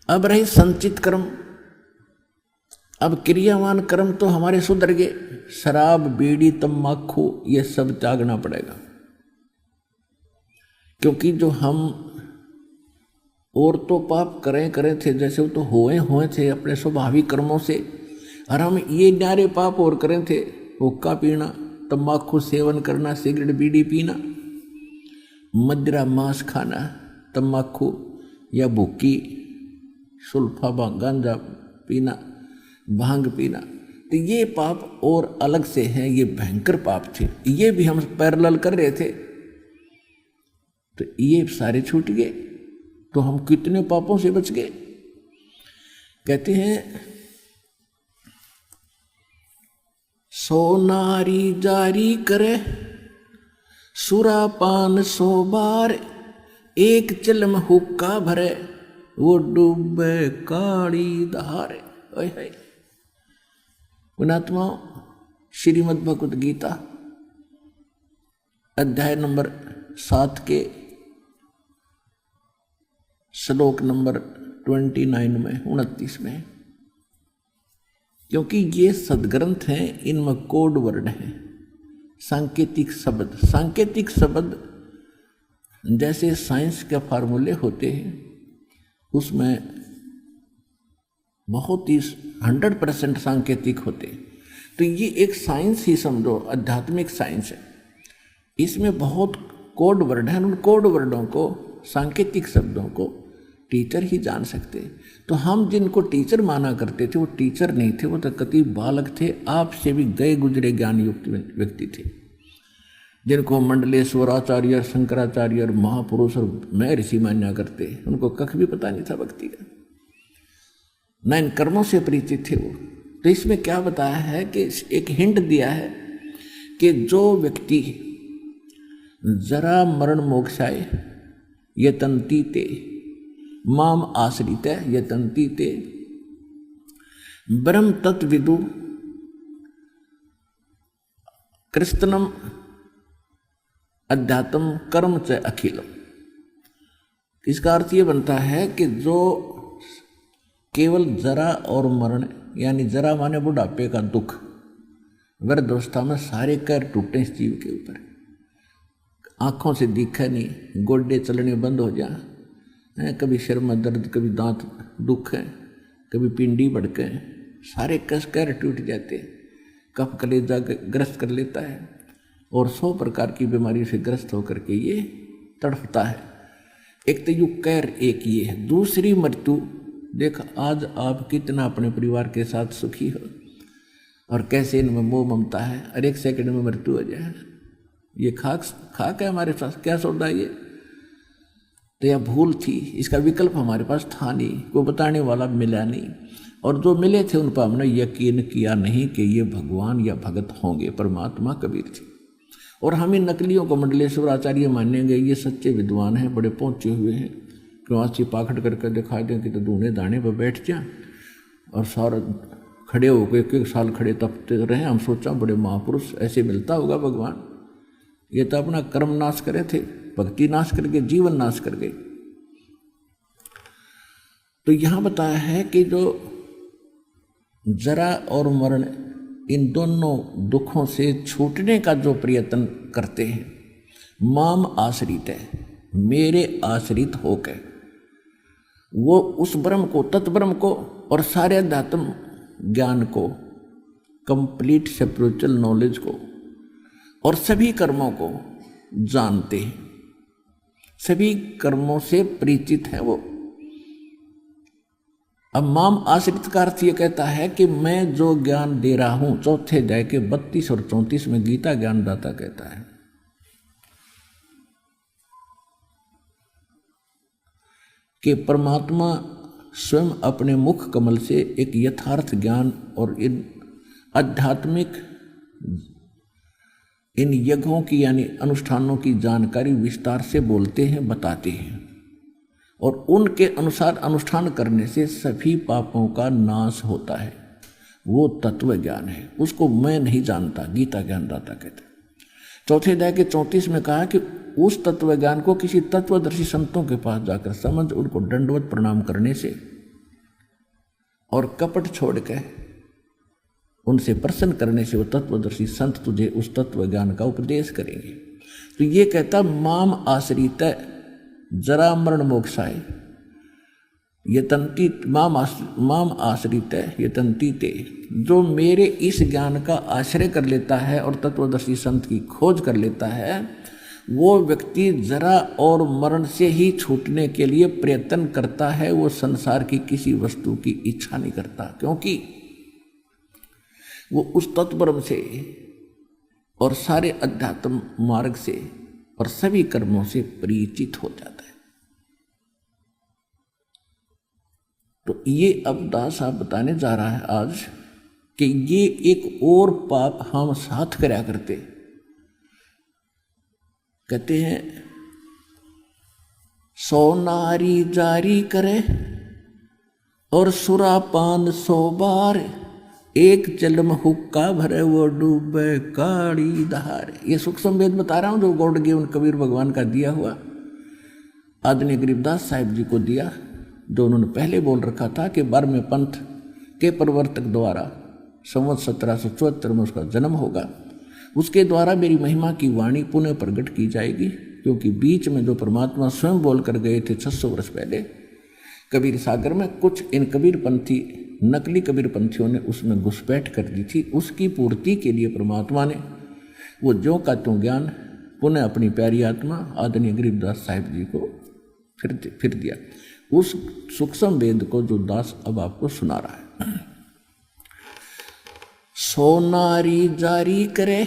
अब रहे संचित कर्म। अब क्रियावान कर्म तो हमारे सुधर गए, शराब बीड़ी तम्बाकू ये सब त्यागना पड़ेगा। क्योंकि जो हम और तो पाप करें थे, जैसे वो तो हुए थे अपने स्वाभाविक कर्मों से, और हम ये न्यारे पाप और करें थे, हुक्का पीना, तम्बाकू सेवन करना, सिगरेट बीड़ी पीना, मदिरा मांस खाना, तम्बाकू या भुक्की सुल्फा गांजा पीना, भांग पीना, तो ये पाप और अलग से हैं, ये भयंकर पाप थे। ये भी हम पैरेलल कर रहे थे, तो ये सारे छूट गए, तो हम कितने पापों से बच गए। कहते हैं सो नारी जारी करे, सुरापान 100 बार, एक चिलम हुक्का भरे, वो डूबे काली धारे। ओए हाय पुणात्मा, श्रीमद् भगवत गीता अध्याय नंबर 7 के श्लोक नंबर 29 में 29 में, क्योंकि ये सदग्रंथ हैं, इनमें कोड वर्ड हैं, सांकेतिक शब्द। सांकेतिक शब्द जैसे साइंस के फार्मूले होते हैं, उसमें बहुत ही 100% सांकेतिक होते हैं। तो ये एक साइंस ही समझो, आध्यात्मिक साइंस है। इसमें बहुत कोड वर्ड हैं, उन कोड वर्डों को, सांकेतिक शब्दों को टीचर ही जान सकते। तो हम जिनको टीचर माना करते थे वो टीचर नहीं थे, वो तो कति बालक थे, आपसे भी गए गुजरे ज्ञान युक्त व्यक्ति थे, जिनको मंडलेश्वर आचार्य, शंकराचार्य और महापुरुष और मैं ऋषि मान्या करते। उनको कख भी पता नहीं था भक्ति का, न इन कर्मों से परिचित थे वो। तो इसमें क्या बताया है कि एक हिंट दिया है कि जो व्यक्ति जरा मरण मोक्षाय यतन्ति ते माम आश्रित यतन्ति ते ब्रह्म तत्विदु कृष्णम अध्यात्म कर्म च अखिलम। इसका अर्थ ये बनता है कि जो केवल जरा और मरण, यानी जरा माने बुढ़ापे का दुख, वृद्धावस्था में सारे कर टूटे इस जीव के ऊपर, आंखों से दिखा नहीं, गोडे चलने बंद हो जा, कभी सिर में दर्द, कभी दांत दुख है, कभी पिंडी भड़के, सारे कस कर टूट जाते, कफ कलेजा ग्रस्त कर लेता है और 100 प्रकार की बीमारी से ग्रस्त होकर के ये तड़फता है। एक तो यु कैर, एक ये है। दूसरी मृत्यु देख आज आप कितना अपने परिवार के साथ सुखी हो और कैसे इनमें मोह ममता है, और एक सेकंड में मृत्यु हो जाए। ये खाक है हमारे पास, क्या सौदा ये, तो यह भूल थी, इसका विकल्प हमारे पास था नहीं, कोई बताने वाला मिला नहीं, और जो मिले थे उन पर हमने यकीन किया नहीं कि ये भगवान या भगत होंगे, परमात्मा कबीर थे। और हम इन नकलियों को मंडलेश्वर आचार्य मानेंगे, ये सच्चे विद्वान हैं, बड़े पहुंचे हुए हैं, क्योंकि पाखड़ करके दिखा दें कि तो दूने दाने पर बैठ जाए और सारा खड़े होकर एक एक साल खड़े तपते रहे। हम सोचा बड़े महापुरुष ऐसे मिलता होगा भगवान, ये तो अपना कर्म नाश करे थे, भक्ति नाश करके जीवन नाश कर गए। तो यहां बताया है कि जो जरा और मरण इन दोनों दुखों से छूटने का जो प्रयत्न करते हैं, माम आश्रित है, मेरे आश्रित होकर वो उस ब्रह्म को, तत्ब्रह्म को और सारे अध्यात्म ज्ञान को, कंप्लीट स्पिरिचुअल नॉलेज को और सभी कर्मों को जानते हैं, सभी कर्मों से परिचित है वो। अब माम आश्रित का अर्थ ये कहता है कि मैं जो ज्ञान दे रहा हूं, चौथे अध्याय के 32 और 34 में गीता ज्ञानदाता कहता है कि परमात्मा स्वयं अपने मुख कमल से एक यथार्थ ज्ञान और इन आध्यात्मिक इन यज्ञों की यानी अनुष्ठानों की जानकारी विस्तार से बोलते हैं, बताते हैं, और उनके अनुसार अनुष्ठान करने से सभी पापों का नाश होता है। वो तत्व ज्ञान है, उसको मैं नहीं जानता, गीता ज्ञानदाता कहते हैं। चौथे अध्याय के 34 में कहा कि उस तत्व ज्ञान को किसी तत्वदर्शी संतों के पास जाकर समझ, उनको दंडवत प्रणाम करने से और कपट छोड़ के उनसे प्रसन्न करने से वो तत्वदर्शी संत तुझे उस तत्व ज्ञान का उपदेश करेंगे। तो ये कहता माम आश्रित जरा मरण मोक्षाय यतंती माम आश्रित यतंती ते, जो मेरे इस ज्ञान का आश्रय कर लेता है और तत्वदर्शी संत की खोज कर लेता है, वो व्यक्ति जरा और मरण से ही छूटने के लिए प्रयत्न करता है। वो संसार की किसी वस्तु की इच्छा नहीं करता, क्योंकि वो उस तत्ब्रह्म से और सारे अध्यात्म मार्ग से और सभी कर्मों से परिचित हो जाता है। तो ये अब दास साहब बताने जा रहा है आज कि ये एक और पाप हम साथ करया करते। कहते हैं 100 नारी जारी करे और सुरापान 100 बार, एक जलम हुक्का भरे वो डूबे काड़ी धार। ये सूक्ष्म वेद बता रहा हूं जो गौड़ जीवन कबीर भगवान का दिया हुआ आदरणीय गरीबदास साहिब जी को दिया, जो उन्होंने पहले बोल रखा था कि 12वें पंथ के प्रवर्तक द्वारा संवत 1774 में उसका जन्म होगा। उसके द्वारा मेरी महिमा की वाणी पुनः प्रकट की जाएगी, क्योंकि बीच में जो परमात्मा स्वयं बोल कर गए थे 600 वर्ष पहले कबीर सागर में, कुछ इन कबीर पंथी नकली कबीर पंथियों ने उसमें घुसपैठ कर दी थी। उसकी पूर्ति के लिए परमात्मा ने वो ज्यों का त्यों ज्ञान पुनः अपनी प्यारी आत्मा आदरणीय गरीबदास साहिब जी को फिर दिया। उस सूक्ष्म वेद को जो दास अब आपको सुना रहा है। 100 नारी जारी करे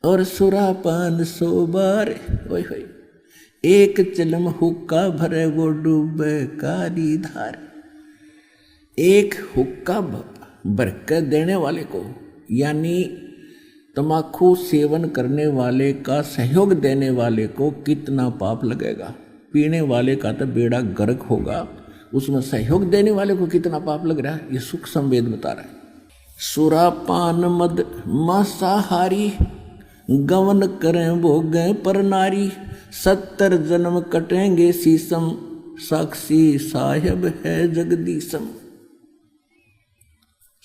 और सुरापान 100 बार, ओए होए, एक चलम हुक्का भरे वो डूबे काली धार। एक हुक्का भरकर देने वाले को, यानी तमाकू सेवन करने वाले का सहयोग देने वाले को कितना पाप लगेगा। पीने वाले का तो बेड़ा गर्क होगा, उसमें सहयोग देने वाले को कितना पाप लग रहा है, ये सूक्ष्म वेद बता रहा है। सुरापान मद मांसाहारी गवन करें भोगे पर नारी, 70 जन्म कटेंगे शीशम, साक्षी साहिब है जगदीशम।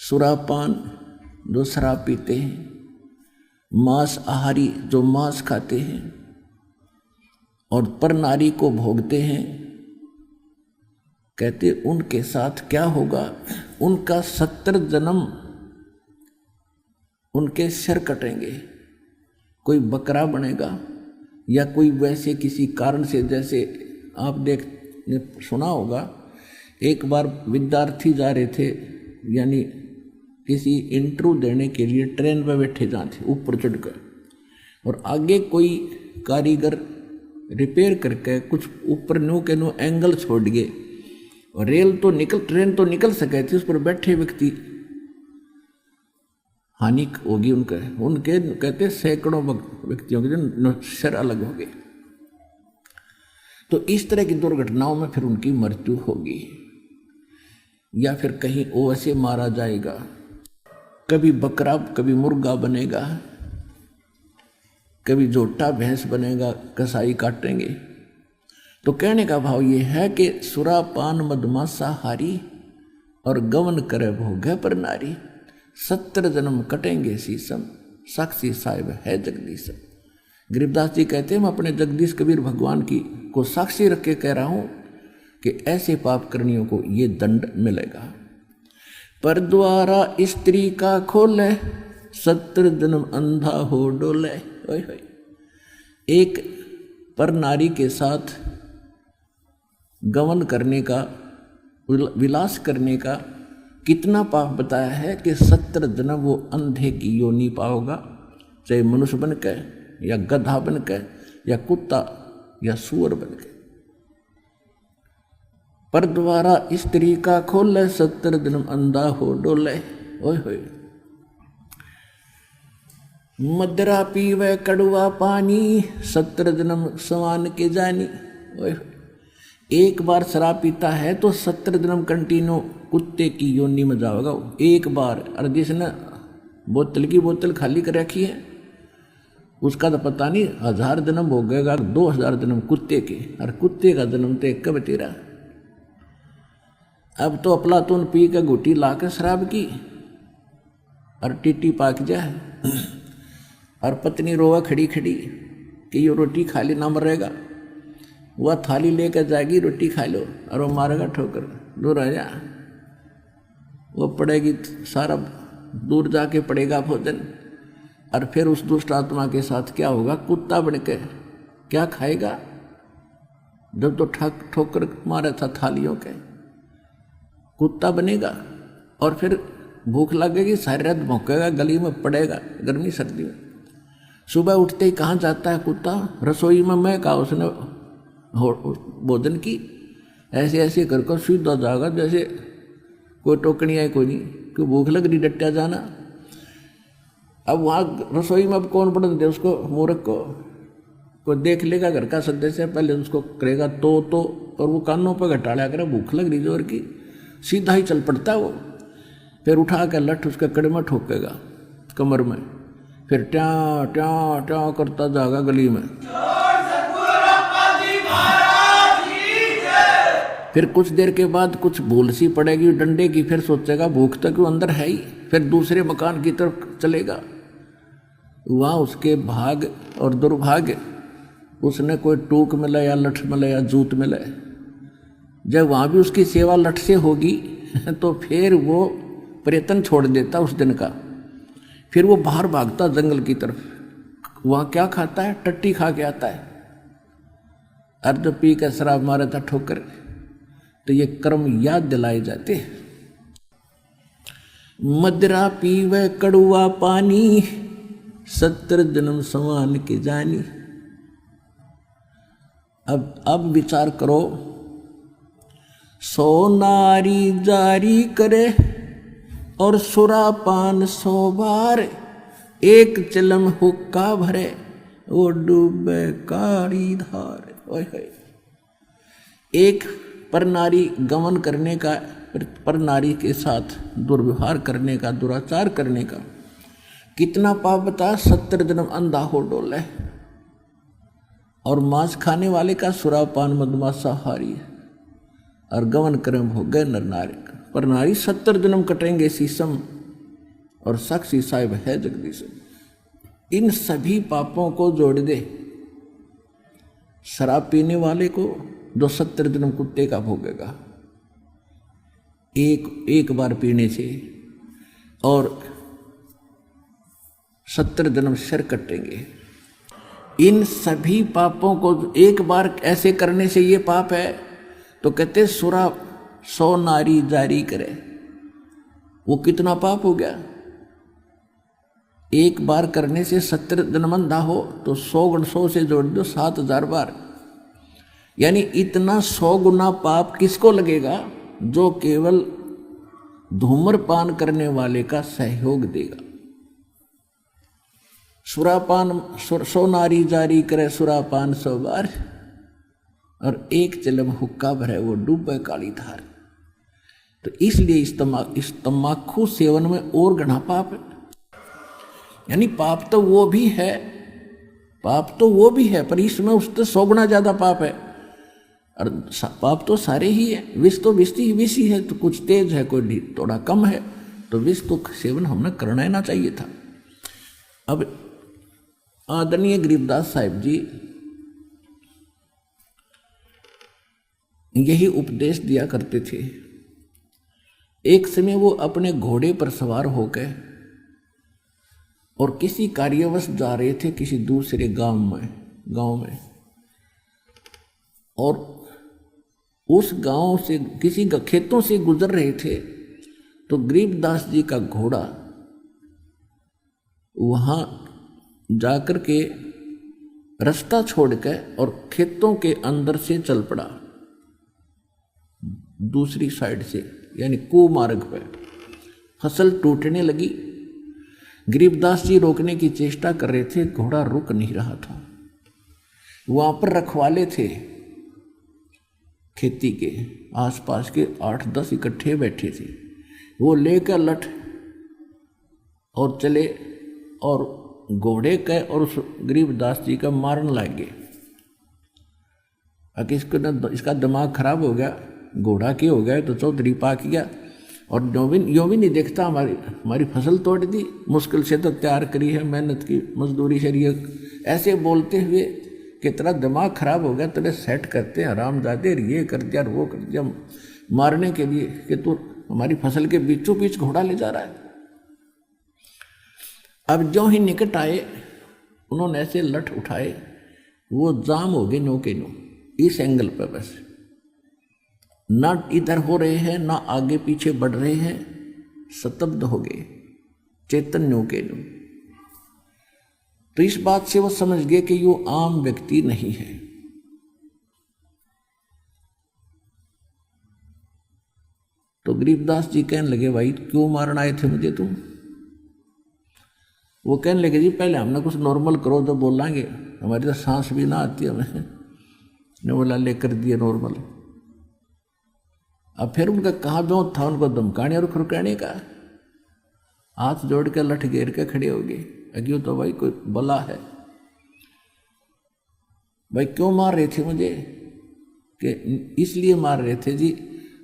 सुरापान जो शराब पीते हैं, मांस आहारी जो मांस खाते हैं और पर नारी को भोगते हैं, कहते उनके साथ क्या होगा, उनका 70 जन्म उनके सिर कटेंगे। कोई बकरा बनेगा या कोई वैसे किसी कारण से, जैसे आप सुना होगा एक बार विद्यार्थी जा रहे थे, यानी किसी इंटरव्यू देने के लिए ट्रेन पर बैठे जा थे ऊपर चढ़कर, और आगे कोई कारीगर रिपेयर करके कुछ ऊपर नो के नो एंगल छोड़ गए, और ट्रेन तो निकल सके थी, उस पर बैठे व्यक्ति हानि होगी उनके कहते सैकड़ों व्यक्तियों के शर अलग हो गए। तो इस तरह की दुर्घटनाओं में फिर उनकी मृत्यु होगी, या फिर कहीं वो ऐसे मारा जाएगा, कभी बकरा कभी मुर्गा बनेगा, कभी जोटा भैंस बनेगा, कसाई काटेंगे। तो कहने का भाव ये है कि सुरापान मदमांसाहारी और गमन करे भोगे पर नारी, 70 जन्म कटेंगे शीशम, साक्षी साहिब है जगदीश। गरीबदास जी कहते हैं मैं अपने जगदीश कबीर भगवान की को साक्षी रख के कह रहा हूं कि ऐसे पाप करनियों को ये दंड मिलेगा। पर द्वारा स्त्री का खोले, 70 जन्म अंधा हो डोले। एक पर नारी के साथ गमन करने का, विलास करने का कितना पाप बताया है कि 70 जन्म वो अंधे की योनि पाओगा, चाहे मनुष्य बन के या गधा बन के या कुत्ता या सूअर बन के। पर द्वारा स्त्री का खोले, 70 जन्म अंधा हो डोले। ओए होए मदरा पीवे कड़वा पानी, 70 जन्म समान के जानी। ओए होए एक बार शराब पीता है तो 70 जन्म कंटिन्यू कुत्ते की योनि में जाओगा एक बार। और जिसने बोतल की बोतल खाली कर रखी है उसका तो पता नहीं 1000 जन्म हो गएगा, 2000 जन्म कुत्ते के, और कुत्ते का जन्म तो एक कब तेरा। अब तो अफलातून पी के घुटी ला के शराब की और टीटी पाक जाए, और पत्नी रोवा खड़ी खड़ी कि ये रोटी खा ली ना मरेगा। वह थाली लेकर जाएगी, रोटी खा लो, और वो मारेगा ठोकर, दूर आ जा। वो पड़ेगी सारा दूर जाके पड़ेगा भोजन, और फिर उस दुष्ट आत्मा के साथ क्या होगा, कुत्ता बन के क्या खाएगा। जब तो ठोकर मारा था थालियों के, कुत्ता बनेगा, और फिर भूख लगेगी, सारी रात भौंकेगा, गली में पड़ेगा गर्मी सर्दी में। सुबह उठते ही कहाँ जाता है कुत्ता, रसोई में। मैं कहा उसने भोजन की, ऐसे ऐसे करके सीधा जाएगा जैसे कोई टोकनी है कोई नहीं, कोई भूख लग रही डट्टा जाना। अब वहाँ रसोई में अब कौन पढ़ने दे उसको, मूर्ख को। कोई देख लेगा घर का सदस्य, पहले उसको करेगा तो, और वो कानों पर घटाड़ा करे, भूख लग रही जोर की, सीधा ही चल पड़ता वो। फिर उठा कर लठ उसके कड़े में ठोकेगा कमर में, फिर ट्या ट्या ट्या करता जाएगा गली में। फिर कुछ देर के बाद कुछ भूल सी पड़ेगी डंडे की, फिर सोचेगा भूख तो क्यों अंदर है ही, फिर दूसरे मकान की तरफ चलेगा। वहाँ उसके भाग और दुर्भाग्य, उसने कोई टूक मिले या लठ मिले या जूत मिले। जब वहाँ भी उसकी सेवा लठ से होगी तो फिर वो प्रयत्न छोड़ देता उस दिन का, फिर वो बाहर भागता जंगल की तरफ। वहाँ क्या खाता है, टट्टी खा के आता है। अर्ध पी कर शराब मारा था ठोकर, तो ये कर्म याद दिलाए जाते। मदरा पीवे कड़ुआ पानी, 70 जन्म समान के जानी। अब विचार करो, 100 नारी जारी करे और सुरापान 100 बार, एक चिलम हुक्का भरे वो डूबे कारी धार। ओए होए एक पर नारी गमन करने का, पर नारी के साथ दुर्व्यवहार करने का, दुराचार करने का कितना पाप बता, 70 जन्म अंधा हो डोले। और मांस खाने वाले का सुरापान मदमांसाहारी है, और गमन कर्म हो गए नर नारी का। पर नारी 70 जन्म कटेंगे शीशम, और साक्षी साहिब है जगदीश। इन सभी पापों को जोड़ दे, शराब पीने वाले को जो 70 जन्म कुत्ते का भोगेगा एक बार पीने से, और 70 जन्म शर कटेंगे। इन सभी पापों को एक बार ऐसे करने से ये पाप है, तो कहते 100 नारी जारी करे, वो कितना पाप हो गया। एक बार करने से 70 जन्मंदा हो तो 100 गुण 100 से जोड़ दो 7000 बार, यानी इतना 100 गुना पाप किसको लगेगा? जो केवल धूम्रपान करने वाले का सहयोग देगा। सुरापान 100 नारी जारी करे सुरापान 100 बार, और एक चिलम हुक्का भरे वो डूबे काली धार। तो इसलिए इस तम्बाकू सेवन में और घना पाप है। यानी पाप तो वो भी है, पर इसमें उससे 100 गुना ज्यादा पाप है। और पाप तो सारे ही है, विष तो विष ही है, तो कुछ तेज है कोई थोड़ा कम है, तो विष तो सेवन हमने करना ही ना चाहिए था। अब आदरणीय गरीबदास साहिब जी यही उपदेश दिया करते थे। एक समय वो अपने घोड़े पर सवार होकर और किसी कार्यवश जा रहे थे किसी दूसरे गांव में, और उस गांव से किसी खेतों से गुजर रहे थे, तो गरीबदास जी का घोड़ा वहां जाकर के रास्ता छोड़कर और खेतों के अंदर से चल पड़ा दूसरी साइड से, यानी कुमार्ग पर। फसल टूटने लगी, गरीबदास जी रोकने की चेष्टा कर रहे थे, घोड़ा रुक नहीं रहा था। वहां पर रखवाले थे खेती के, आसपास के 8-10 इकट्ठे बैठे थे। वो लेकर लठ और चले और घोड़े का और उस गरीबदास जी का मारने लगे। अगर इसका दिमाग खराब हो गया, घोड़ा के हो गया तो चौधरी पाक गया, और यो भी नहीं देखता हमारी फसल तोड़ दी, मुश्किल से तो तैयार करी है, मेहनत की मजदूरी शरीय। ऐसे बोलते हुए कि तेरा दिमाग खराब हो गया, तेरे सेट करते हैं हरामजादे, ये कर दिया वो कर दिया, मारने के लिए कि तू हमारी फसल के बीचों बीच घोड़ा ले जा रहा है। अब जो ही निकट आए, उन्होंने ऐसे लठ उठाए, वो जाम हो गए नो के नो, इस एंगल पर बस, ना इधर हो रहे हैं ना आगे पीछे बढ़ रहे हैं, स्तब्ध हो गए, चैतन्यों के नो। तो इस बात से वो समझ गए कि यो आम व्यक्ति नहीं है। तो गरीबदास जी कहने लगे, भाई क्यों मारना आए थे मुझे तुम? वो कहने लगे, जी पहले हमने कुछ नॉर्मल करो तो बोलेंगे, हमारी तो सांस भी ना आती हमें। ने बोला लेकर दिए नॉर्मल। अब फिर उनका कहाँ बहुत था, उनको धमकाने और खुरकाने का, हाथ जोड़ के लठ घेर के खड़े हो गए। अगियो तो भाई कोई बला है, भाई क्यों मार रहे थे मुझे? कि इसलिए मार रहे थे जी,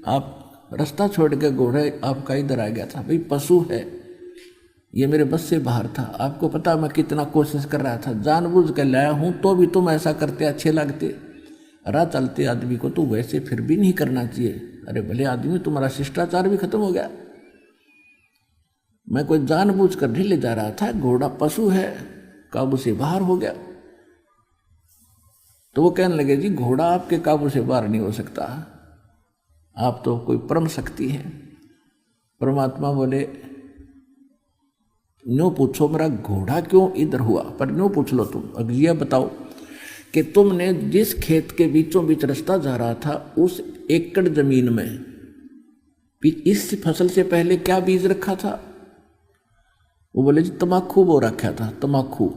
आप रास्ता छोड़ के घोड़े आपका इधर आ गया था, भाई पशु है, ये मेरे बस से बाहर था। आपको पता मैं कितना कोशिश कर रहा था, जानबूझ कर लाया हूं, तो भी तुम ऐसा करते अच्छे लगते। राह चलते आदमी को तो वैसे फिर भी नहीं करना चाहिए। अरे भले आदमी, तुम्हारा शिष्टाचार भी खत्म हो गया। मैं कोई जानबूझ कर नहीं ले जा रहा था, घोड़ा पशु है, काबू से बाहर हो गया। तो वो कहने लगे, जी घोड़ा आपके काबू से बाहर नहीं हो सकता, आप तो कोई परम शक्ति है। परमात्मा बोले, न्यों पूछो मेरा घोड़ा क्यों इधर हुआ, पर न्यों पूछ लो तुम। अब ये बताओ कि तुमने जिस खेत के बीचों बीच रास्ता जा रहा था, उस एकड़ जमीन में इस फसल से पहले क्या बीज रखा था? वो बोले, जी तम्बाकू बो रखा था, तम्बाकू।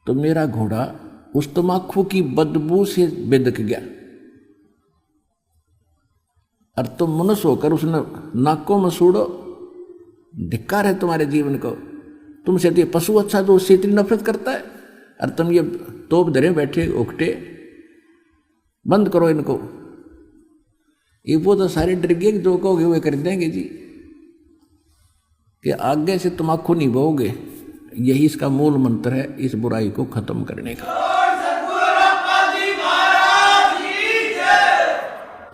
तो मेरा घोड़ा उस तम्बाकू की बदबू से बेदक गया, और तुम मनुष्य होकर उसने नाकों में सूड़ो। धिक्कार है तुम्हारे जीवन को, तुमसे तो ये पशु अच्छा जो उससे इतनी नफरत करता है, और तुम ये तोप धरे बैठे उकटे, बंद करो इनको। ये वो तो सारे डर गए, जो कहोगे वे कर देंगे जी, कि आगे से तम्बाकू नहीं बोओगे। यही इसका मूल मंत्र है इस बुराई को खत्म करने का।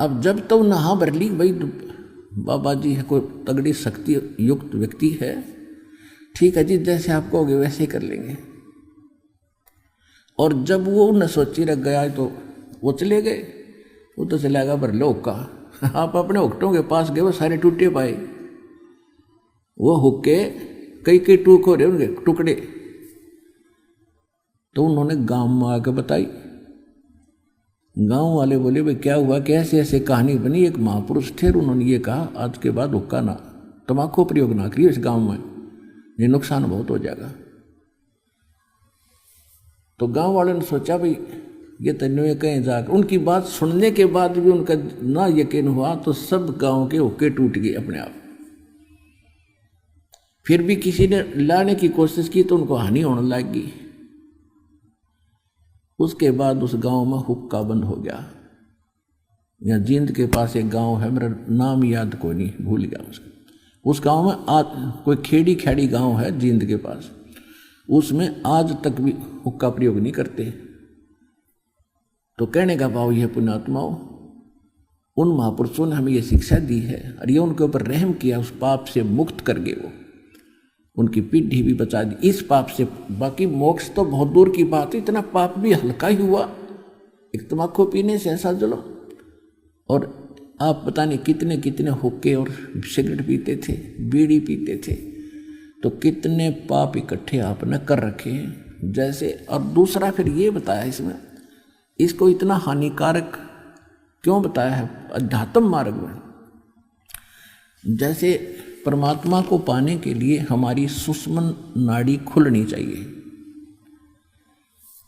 अब जब तो नहा भर ली, भाई बाबा जी है, कोई तगड़ी शक्ति युक्त व्यक्ति है, ठीक है जी, जैसे आप कहोगे वैसे ही कर लेंगे। और जब वो न सोची रख गया तो वो चले गए। वो तो चलेगा पर लो हुक्का। आप अपने हुक्टों के पास गए, वो सारे टूटे पाए, वो हुक्के कई कई टूक हो रहे उनके टुकड़े। तो उन्होंने गांव में आकर बताई। गांव वाले बोले भाई क्या हुआ, कैसे ऐसे कहानी बनी। एक महापुरुष थे, उन्होंने ये कहा आज के बाद हुक्का ना, तम्बाकू प्रयोग ना करिए इस गांव में, ये नुकसान बहुत हो जाएगा। तो गांव वालों ने सोचा भाई ये तन्नो ये कहीं जाकर, उनकी बात सुनने के बाद भी उनका ना यकीन हुआ, तो सब गांव के हुक्के टूट गए अपने आप। फिर भी किसी ने लाने की कोशिश की तो उनको हानि होने लगी। उसके बाद उस गांव में हुक्का बंद हो गया। यहाँ जींद के पास एक गांव है, मेरा नाम याद कोई नहीं, भूल गया उसका। उस गांव में आज कोई खेड़ी खैड़ी गांव है जींद के पास, उसमें आज तक भी हुक्का प्रयोग नहीं करते। तो कहने का भाव यह पुण्यात्माओं, उन महापुरुषों ने हमें यह शिक्षा दी है और ये उनके ऊपर रहम किया, उस पाप से मुक्त कर गए, वो उनकी पीढ़ी भी बचा दी इस पाप से। बाकी मोक्ष तो बहुत दूर की बात है, इतना पाप भी हल्का ही हुआ एक तम्बाकू पीने से, ऐसा जुल्म। और आप पता नहीं कितने कितने हुक्के और सिगरेट पीते थे, बीड़ी पीते थे, तो कितने पाप इकट्ठे आपने कर रखे हैं जैसे। और दूसरा फिर ये बताया इसमें, इसको इतना हानिकारक क्यों बताया है अध्यात्म मार्ग में। जैसे परमात्मा को पाने के लिए हमारी सुषुम्न नाड़ी खुलनी चाहिए।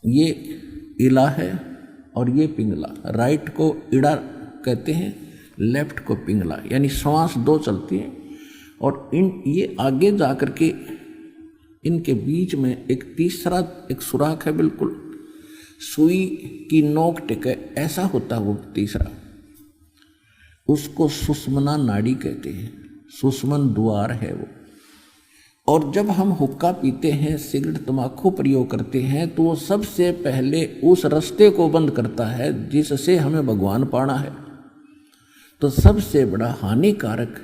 ये इला है और ये पिंगला, राइट को इड़ा कहते हैं, लेफ्ट को पिंगला, यानी श्वास दो चलती हैं। और ये आगे जा कर के इनके बीच में एक तीसरा एक सुराख है, बिल्कुल सुई की नोक टिके ऐसा होता है वो तीसरा, उसको सुषुम्ना नाड़ी कहते हैं, सुषुम्न द्वार है वो। और जब हम हुक्का पीते हैं, सिगरेट तम्बाकू प्रयोग करते हैं, तो वो सबसे पहले उस रास्ते को बंद करता है जिससे हमें भगवान पाना है। तो सबसे बड़ा हानिकारक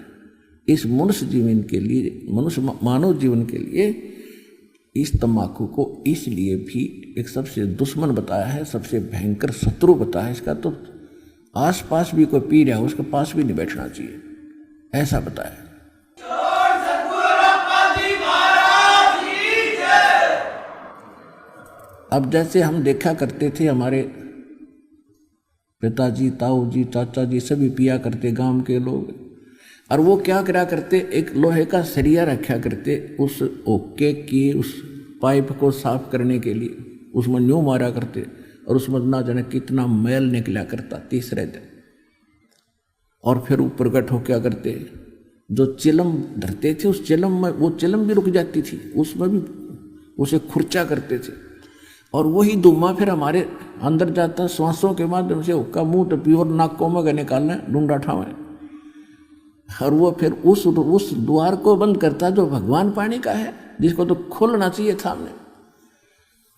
इस मनुष्य जीवन के लिए, मनुष्य मानव जीवन के लिए इस तम्बाकू को इसलिए भी एक सबसे दुश्मन बताया है, सबसे भयंकर शत्रु बताया है। इसका तो आसपास भी कोई पी रहा है उसके पास भी नहीं बैठना चाहिए, ऐसा बताया। अब जैसे हम देखा करते थे, हमारे पिताजी, ताऊ जी, चाचा जी सभी पिया करते गांव के लोग, और वो क्या करा करते, एक लोहे का सरिया रखा करते उस ओके की उस पाइप को साफ करने के लिए, उसमें न्यू मारा करते और उसमें ना जाने कितना मैल निकला करता तीसरे दिन। और फिर ऊपर गठ हो क्या करते, जो चिलम धरते थे उस चिलम में, वो चिलम भी रुक जाती थी, उसमें भी उसे खुर्चा करते थे। और वही धुआं फिर हमारे अंदर जाता, श्वासों के माध्यम से हुक्का मुंह तो प्योर नाकों में निकालना, ढूंढा ठावें, और वो फिर उस द्वार को बंद करता जो भगवान पाने का है, जिसको तो खोलना चाहिए था हमने।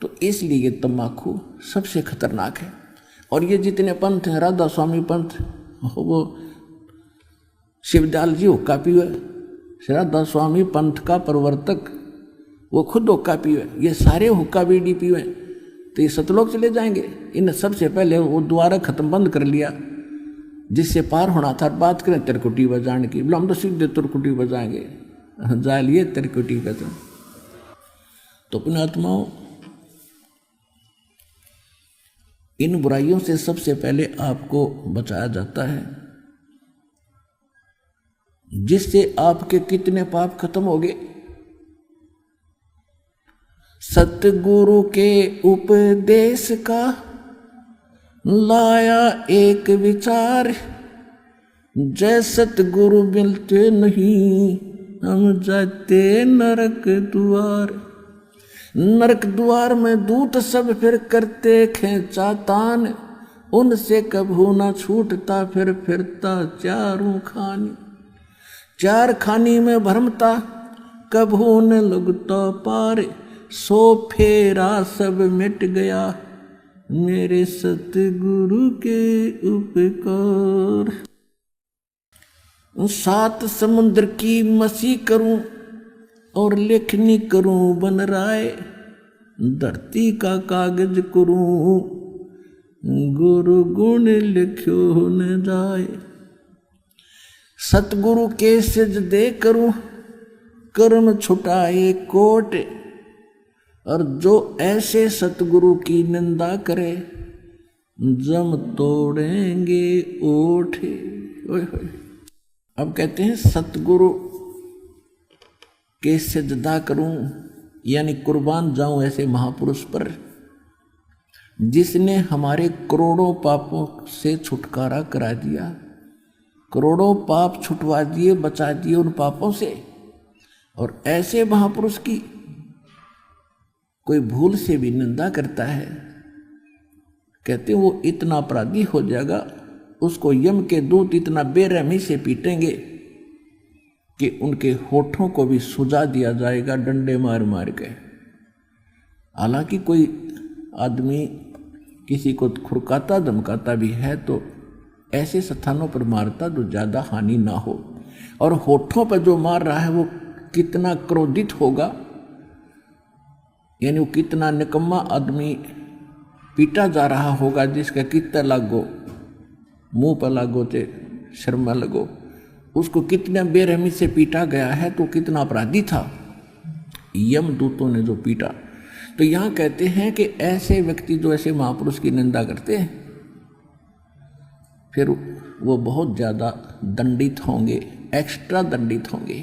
तो इसलिए तम्बाकू सबसे खतरनाक है। और ये जितने पंथ हैं, राधा स्वामी पंथ, वो शिवदयाल जी हुक्का पीवे, राधा स्वामी पंथ का प्रवर्तक वो खुद हुक्का पीवे, ये सारे हुक्का बीड़ी पीवे, तो ये सतलोक चले जाएंगे। इन सबसे पहले वो द्वारा खत्म बंद कर लिया जिससे पार होना था। बात करें तिरकुटी बजाने की, बोला हम तो सीधे तिरकुटी बजाएंगे, जा लिए तिरकुटी बजा। तो पुण्यात्माओं, इन बुराइयों से सबसे पहले आपको बचाया जाता है, जिससे आपके कितने पाप खत्म हो गए। सतगुरु के उपदेश का लाया एक विचार, जय सतगुरु मिलते नहीं हम जाते नरक द्वार। नरक द्वार में दूत सब फिर करते खेचा तान, उनसे कभू ना छूटता फिर फिरता चारों खानी। चार खानी में भरमता कभू न लगता पार, सो फेरा सब मिट गया मेरे सतगुरु के उपकार। सात समुद्र की मसी करूं और लेखनी करूं बन राय, धरती का कागज करूं गुरु गुण लिख्यो न जाए। सतगुरु के सिजदे करूं कर्म छुटाए कोट, और जो ऐसे सतगुरु की निंदा करे जम तोड़ेंगे ओठ। अब कहते हैं सतगुरु के सिजदा करूं यानी कुर्बान जाऊं ऐसे महापुरुष पर जिसने हमारे करोड़ों पापों से छुटकारा करा दिया, करोड़ों पाप छुटवा दिए, बचा दिए उन पापों से। और ऐसे महापुरुष की कोई भूल से भी निंदा करता है, कहते वो इतना अपराधी हो जाएगा, उसको यम के दूत इतना बेरहमी से पीटेंगे कि उनके होठों को भी सुजा दिया जाएगा डंडे मार मार के। हालांकि कोई आदमी किसी को खुरकाता धमकाता भी है तो ऐसे स्थानों पर मारता तो ज़्यादा हानि ना हो। और होठों पर जो मार रहा है वो कितना क्रोधित होगा, यानी वो कितना निकम्मा आदमी पीटा जा रहा होगा, जिसका कितना लागो मुंह पर लागो चे शर्मा लगो, उसको कितना बेरहमी से पीटा गया है, तो कितना अपराधी था यमदूतों ने जो पीटा। तो यहाँ कहते हैं कि ऐसे व्यक्ति जो ऐसे महापुरुष की निंदा करते हैं फिर वो बहुत ज़्यादा दंडित होंगे, एक्स्ट्रा दंडित होंगे।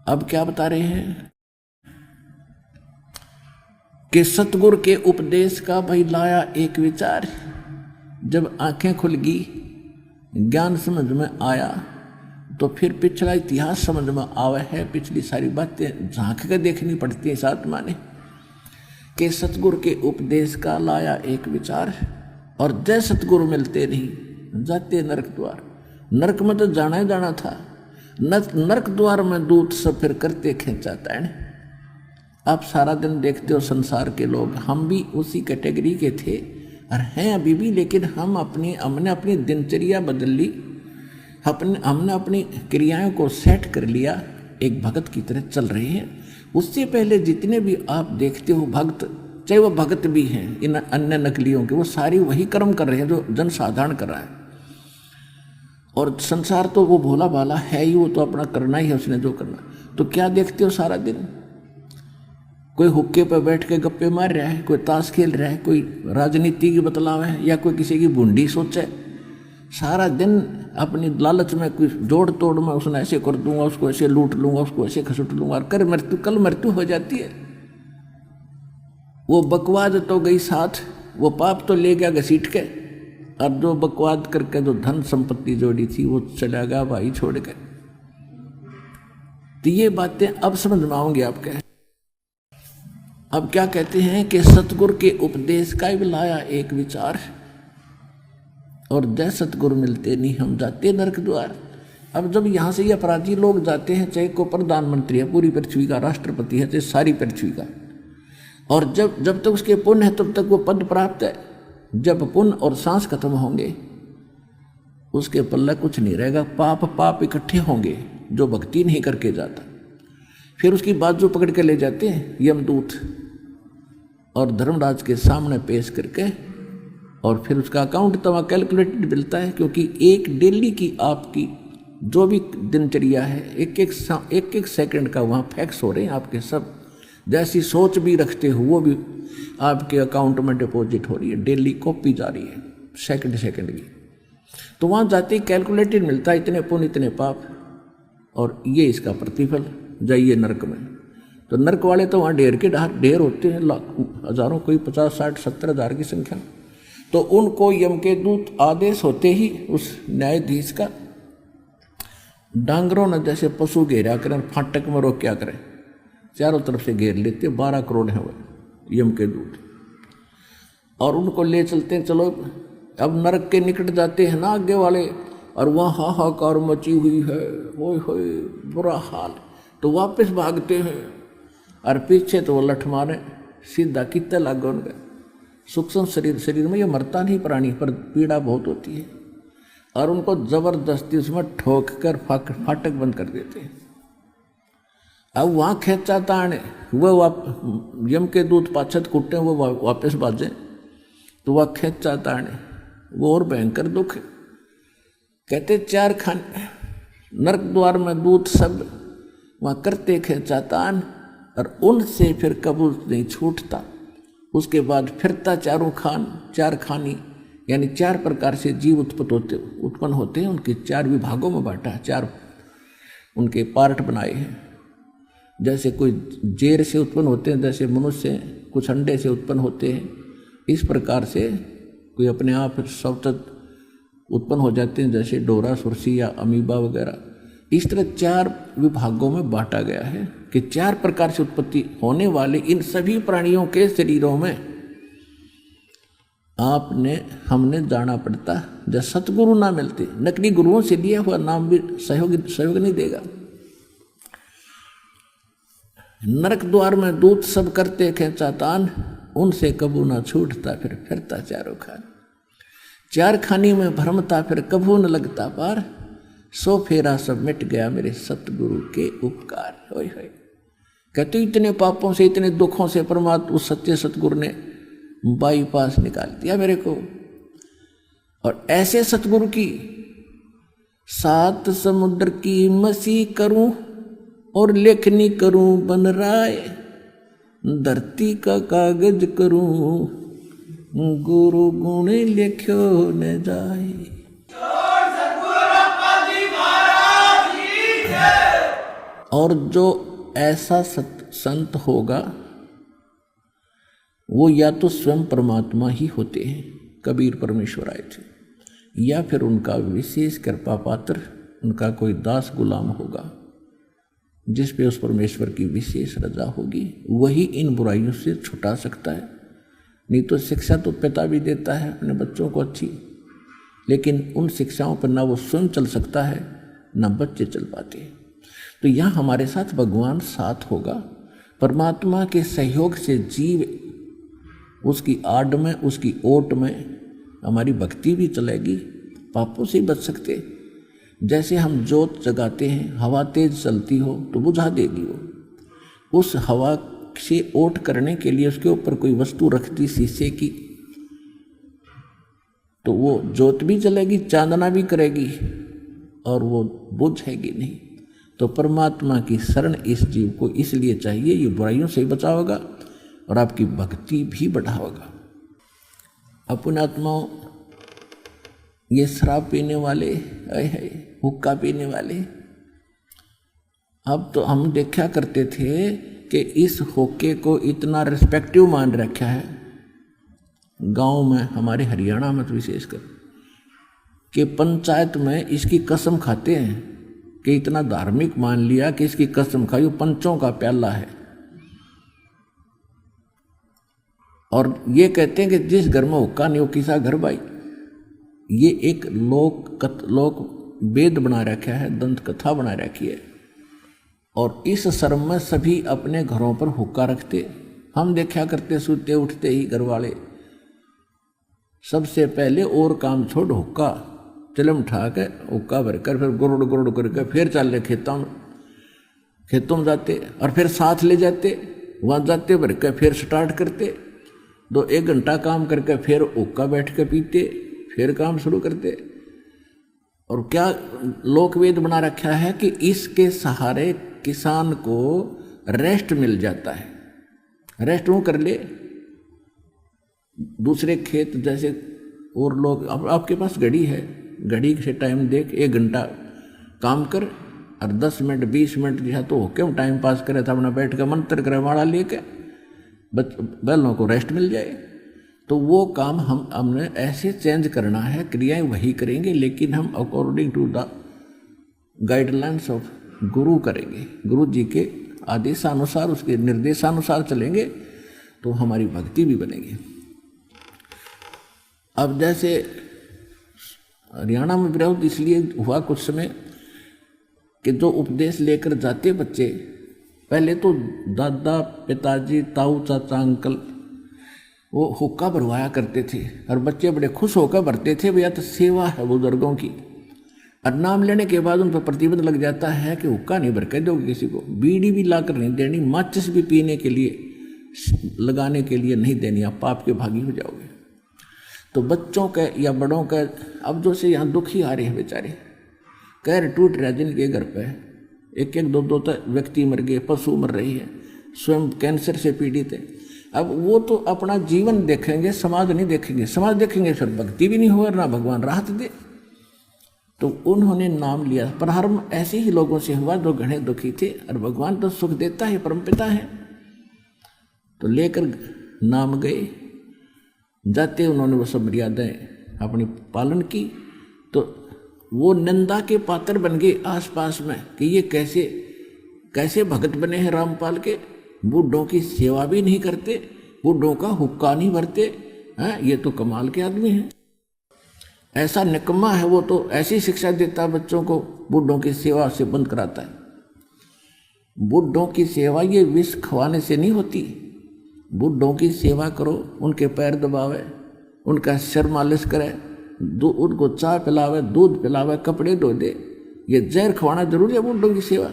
अब क्या बता रहे हैं कि सतगुरु के उपदेश का भाई लाया एक विचार। जब आंखें खुल गई, ज्ञान समझ में आया, तो फिर पिछला इतिहास समझ में आवा है, पिछली सारी बातें झांक कर देखनी पड़ती है इस आत्मा ने कि सतगुरु के उपदेश का लाया एक विचार। और जय सतगुरु मिलते नहीं जाते नरक द्वार। नरक में तो जाना ही जाना था, नरक द्वार में दूत सब फिर करते खींचाता है। आप सारा दिन देखते हो संसार के लोग, हम भी उसी कैटेगरी के थे और हैं अभी भी, लेकिन हमने अपनी दिनचर्या बदल ली, हमने अपनी क्रियाओं को सेट कर लिया, एक भगत की तरह चल रहे हैं। उससे पहले जितने भी आप देखते हो भक्त, चाहे वो भगत भी हैं इन अन्य नकलियों के, वो सारी वही कर्म कर रहे हैं जो जनसाधारण कर रहा है। और संसार तो वो भोला भाला है ही, वो तो अपना करना ही है उसने जो करना। तो क्या देखते हो सारा दिन, कोई हुक्के पर बैठ के गप्पे मार रहा है, कोई ताश खेल रहा है, कोई राजनीति की बतलाव है, या कोई किसी की बूंदी सोचे। सारा दिन अपनी लालच में कुछ जोड़ तोड़ में उसने ऐसे कर दूंगा, उसको ऐसे लूट लूंगा, उसको ऐसे खसुट लूंगा, और कल मृत्यु हो जाती है। वो बकवाद तो गई साथ, वो पाप तो ले गया घसीट के, अब जो बकवाद करके जो धन संपत्ति जोड़ी थी वो चला गया भाई छोड़ के। तो ये बातें अब समझ में आऊंगी आपके। अब क्या कहते हैं कि सतगुरु के उपदेश का भी लाया एक विचार, और जय सतगुरु मिलते नहीं हम जाते नरक द्वार। अब जब यहाँ से ये अपराधी लोग जाते हैं, चाहे को प्रधानमंत्री है पूरी पृथ्वी का, राष्ट्रपति है चाहे सारी पृथ्वी का, और जब तक उसके पुण्य है तब तक वो पद प्राप्त है। जब पुण्य और सांस खत्म होंगे उसके पल्ले कुछ नहीं रहेगा, पाप इकट्ठे होंगे जो भक्ति नहीं करके जाता। फिर उसकी बात जो पकड़ के ले जाते हैं यमदूत और धर्मराज के सामने पेश करके, और फिर उसका अकाउंट तो वहाँ कैलकुलेटेड मिलता है, क्योंकि एक डेली की आपकी जो भी दिनचर्या है एक एक सेकंड का वहाँ फैक्स हो रहे हैं आपके सब। जैसी सोच भी रखते हो वो भी आपके अकाउंट में डिपॉजिट हो रही है, डेली कॉपी जा रही है सेकंड की। तो वहाँ जाते ही कैलकुलेटेड मिलता है इतने पुण्य इतने पाप, और ये इसका प्रतिफल, जाइए नरक में। तो नरक वाले तो वहाँ ढेर के ढेर होते हैं, हजारों, कोई 50, 60, 70 हज़ार की संख्या। तो उनको यम के दूत आदेश होते ही उस न्यायाधीश का, डांगरों ने जैसे पशु घेरा करें, फाटक में रोक क्या करें, चारों तरफ से घेर लेते। 12 करोड़ हैं वो यम के दूत, और उनको ले चलते हैं। चलो अब नरक के निकट जाते हैं ना आगे वाले, और वहाँ हाहाकार मची हुई है, होय होय बुरा हाल। तो वापस भागते हैं, और पीछे तो वो लठ मारे सीधा कितने लाग गए उनका सूक्ष्म शरीर में। ये मरता नहीं प्राणी, पर पीड़ा बहुत होती है, और उनको जबरदस्ती उसमें ठोक कर फाटक बंद कर देते हैं। अब वहां खेचा ताने वो यम के दूत पाछत कुटे वो वापस बाजे तो वह खेचा ताने वो और भयंकर दुख है। कहते 4 खाने नरक द्वार में दूत सब वहां करते खेचा तान और उनसे फिर कबूल नहीं छूटता। उसके बाद फिरता 4 खानी यानी 4 प्रकार से जीव उत्पन्न होते हैं। उनके 4 विभागों में बांटा, 4 उनके पार्ट बनाए हैं। जैसे कोई जेर से उत्पन्न होते हैं, जैसे मनुष्य कुछ अंडे से उत्पन्न होते हैं, इस प्रकार से कोई अपने आप सवतत उत्पन्न हो जाते हैं, जैसे डोरा सुरसी या अमीबा वगैरह। इस तरह 4 विभागों में बांटा गया है कि 4 प्रकार से उत्पत्ति होने वाले इन सभी प्राणियों के शरीरों में हमने जाना पड़ता। जब सतगुरु ना मिलते, नकली गुरुओं से लिया हुआ नाम भी सहयोग नहीं देगा। नरक द्वार में दूत सब करते खेचा तान, उनसे कबू ना छूटता फिर फिरता 4 खान। 4 खानी में भ्रमता फिर कबू न लगता पार, सो फेरा सब मिट गया मेरे सतगुरु के उपकार। होय होय। कहते इतने पापों से इतने दुखों से परमात्मा उस सच्चे सतगुरु ने बाईपास निकाल दिया मेरे को। और ऐसे सतगुरु की 7 समुद्र की मसी करूं और लेखनी करूं बन राय, धरती का कागज करूं गुरु गुण लिख्यो न जाए। और जो ऐसा संत होगा वो या तो स्वयं परमात्मा ही होते हैं, कबीर परमेश्वर आए थे, या फिर उनका विशेष कृपा पात्र उनका कोई दास गुलाम होगा जिस पे उस परमेश्वर की विशेष रजा होगी, वही इन बुराइयों से छुटा सकता है। नहीं तो शिक्षा तो पिता भी देता है अपने बच्चों को अच्छी, लेकिन उन शिक्षाओं पर ना वो स्वयं चल सकता है ना बच्चे चल पाते। तो यहाँ हमारे साथ भगवान साथ होगा। परमात्मा के सहयोग से जीव उसकी आड़ में, उसकी ओट में हमारी भक्ति भी चलेगी, पापों से बच सकते। जैसे हम जोत जगाते हैं, हवा तेज चलती हो तो बुझा देगी वो। उस हवा से ओट करने के लिए उसके ऊपर कोई वस्तु रख दी शीशे की तो वो जोत भी जलेगी, चांदना भी करेगी और वो बुझेगी नहीं। तो परमात्मा की शरण इस जीव को इसलिए चाहिए, ये बुराइयों से बचाओगा और आपकी भक्ति भी बढ़ाओगा। अपने आत्माओं, ये शराब पीने वाले, हुक्का पीने वाले, अब तो हम देखा करते थे कि इस हुक्के को इतना रिस्पेक्टिव मान रखा है गांव में, हमारे हरियाणा में तो विशेषकर, कि पंचायत में इसकी कसम खाते हैं कि इतना धार्मिक मान लिया कि इसकी कसम खाई, वो पंचों का प्याला है। और ये कहते हैं कि जिस घर में हुक्का नहीं वो किसा घर भाई। ये एक लोक वेद बना रखा है, दंत कथा बना रखी है। और इस शर्म में सभी अपने घरों पर हुक्का रखते। हम देखा करते सोते उठते ही घर वाले सबसे पहले और काम छोड़ हुक्का चिलम ठा के हुक्का भरकर फिर गुरुड़ गुरुड़ करके फिर चल रहे खेतों में जाते और फिर साथ ले जाते, वहाँ जाते भर के फिर स्टार्ट करते, 2-1 घंटा काम करके फिर हुक्का बैठ के पीते, फिर काम शुरू करते। और क्या लोकवेद बना रखा है कि इसके सहारे किसान को रेस्ट मिल जाता है। रेस्ट वो कर ले, दूसरे खेत जैसे और लोग, अब आपके पास घड़ी है, घड़ी से टाइम देख 1 घंटा काम कर और 10 मिनट 20 मिनट जो है तो क्यों टाइम पास करे था, अपना बैठ कर मंत्र करे माड़ा लेके बैलों को रेस्ट मिल जाए। तो वो काम हमने ऐसे चेंज करना है, क्रियाएं वही करेंगे लेकिन हम according to the guidelines of Guru करेंगे, गुरु जी के आदेशानुसार, उसके निर्देशानुसार चलेंगे तो हमारी भक्ति भी बनेगी। अब जैसे हरियाणा में विरोध इसलिए हुआ कुछ समय कि जो उपदेश लेकर जाते बच्चे, पहले तो दादा पिताजी ताऊ चाचा अंकल वो हुक्का भरवाया करते थे और बच्चे बड़े खुश होकर भरते थे, भैया तो सेवा है बुजुर्गों की। और नाम लेने के बाद उन पर प्रतिबंध लग जाता है कि हुक्का नहीं भर के दोगे किसी को, बीड़ी भी लाकर नहीं देनी, माचिस भी पीने के लिए लगाने के लिए नहीं देनी, आप पाप के भागी हो जाओगे। तो बच्चों के या बड़ों के अब जो से यहाँ दुखी आ रहे हैं बेचारे, कैर टूट रहा जिनके घर पे, एक एक दो दो तक व्यक्ति मर गए, पशु मर रही है, स्वयं कैंसर से पीड़ित है। अब वो तो अपना जीवन देखेंगे, समाज नहीं देखेंगे, समाज देखेंगे फिर भक्ति भी नहीं होगा, ना भगवान राहत दे। तो उन्होंने नाम लिया। प्रारंभ ऐसे ही लोगों से हुआ जो घने दुखी थे, और भगवान तो सुख देता है, परमपिता है। तो लेकर नाम गए, जाते उन्होंने वो सब मर्यादाएं अपनी पालन की। तो वो निंदा के पात्र बन गए आसपास में कि ये कैसे कैसे भगत बने हैं रामपाल के, बूढ़ों की सेवा भी नहीं करते, बूढ़ों का हुक्का नहीं भरते हैं, ये तो कमाल के आदमी हैं। ऐसा निकम्मा है वो, तो ऐसी शिक्षा देता है बच्चों को, बूढ़ों की सेवा से बंद कराता है। बूढ़ों की सेवा ये विष खवाने से नहीं होती। बूढ़ों की सेवा करो, उनके पैर दबावे, उनका सिर मालिश करे, उनको चाय पिलावे, दूध पिलावे, कपड़े धो दे, ये जहर खवाना जरूरी है बूढ़ों की सेवा।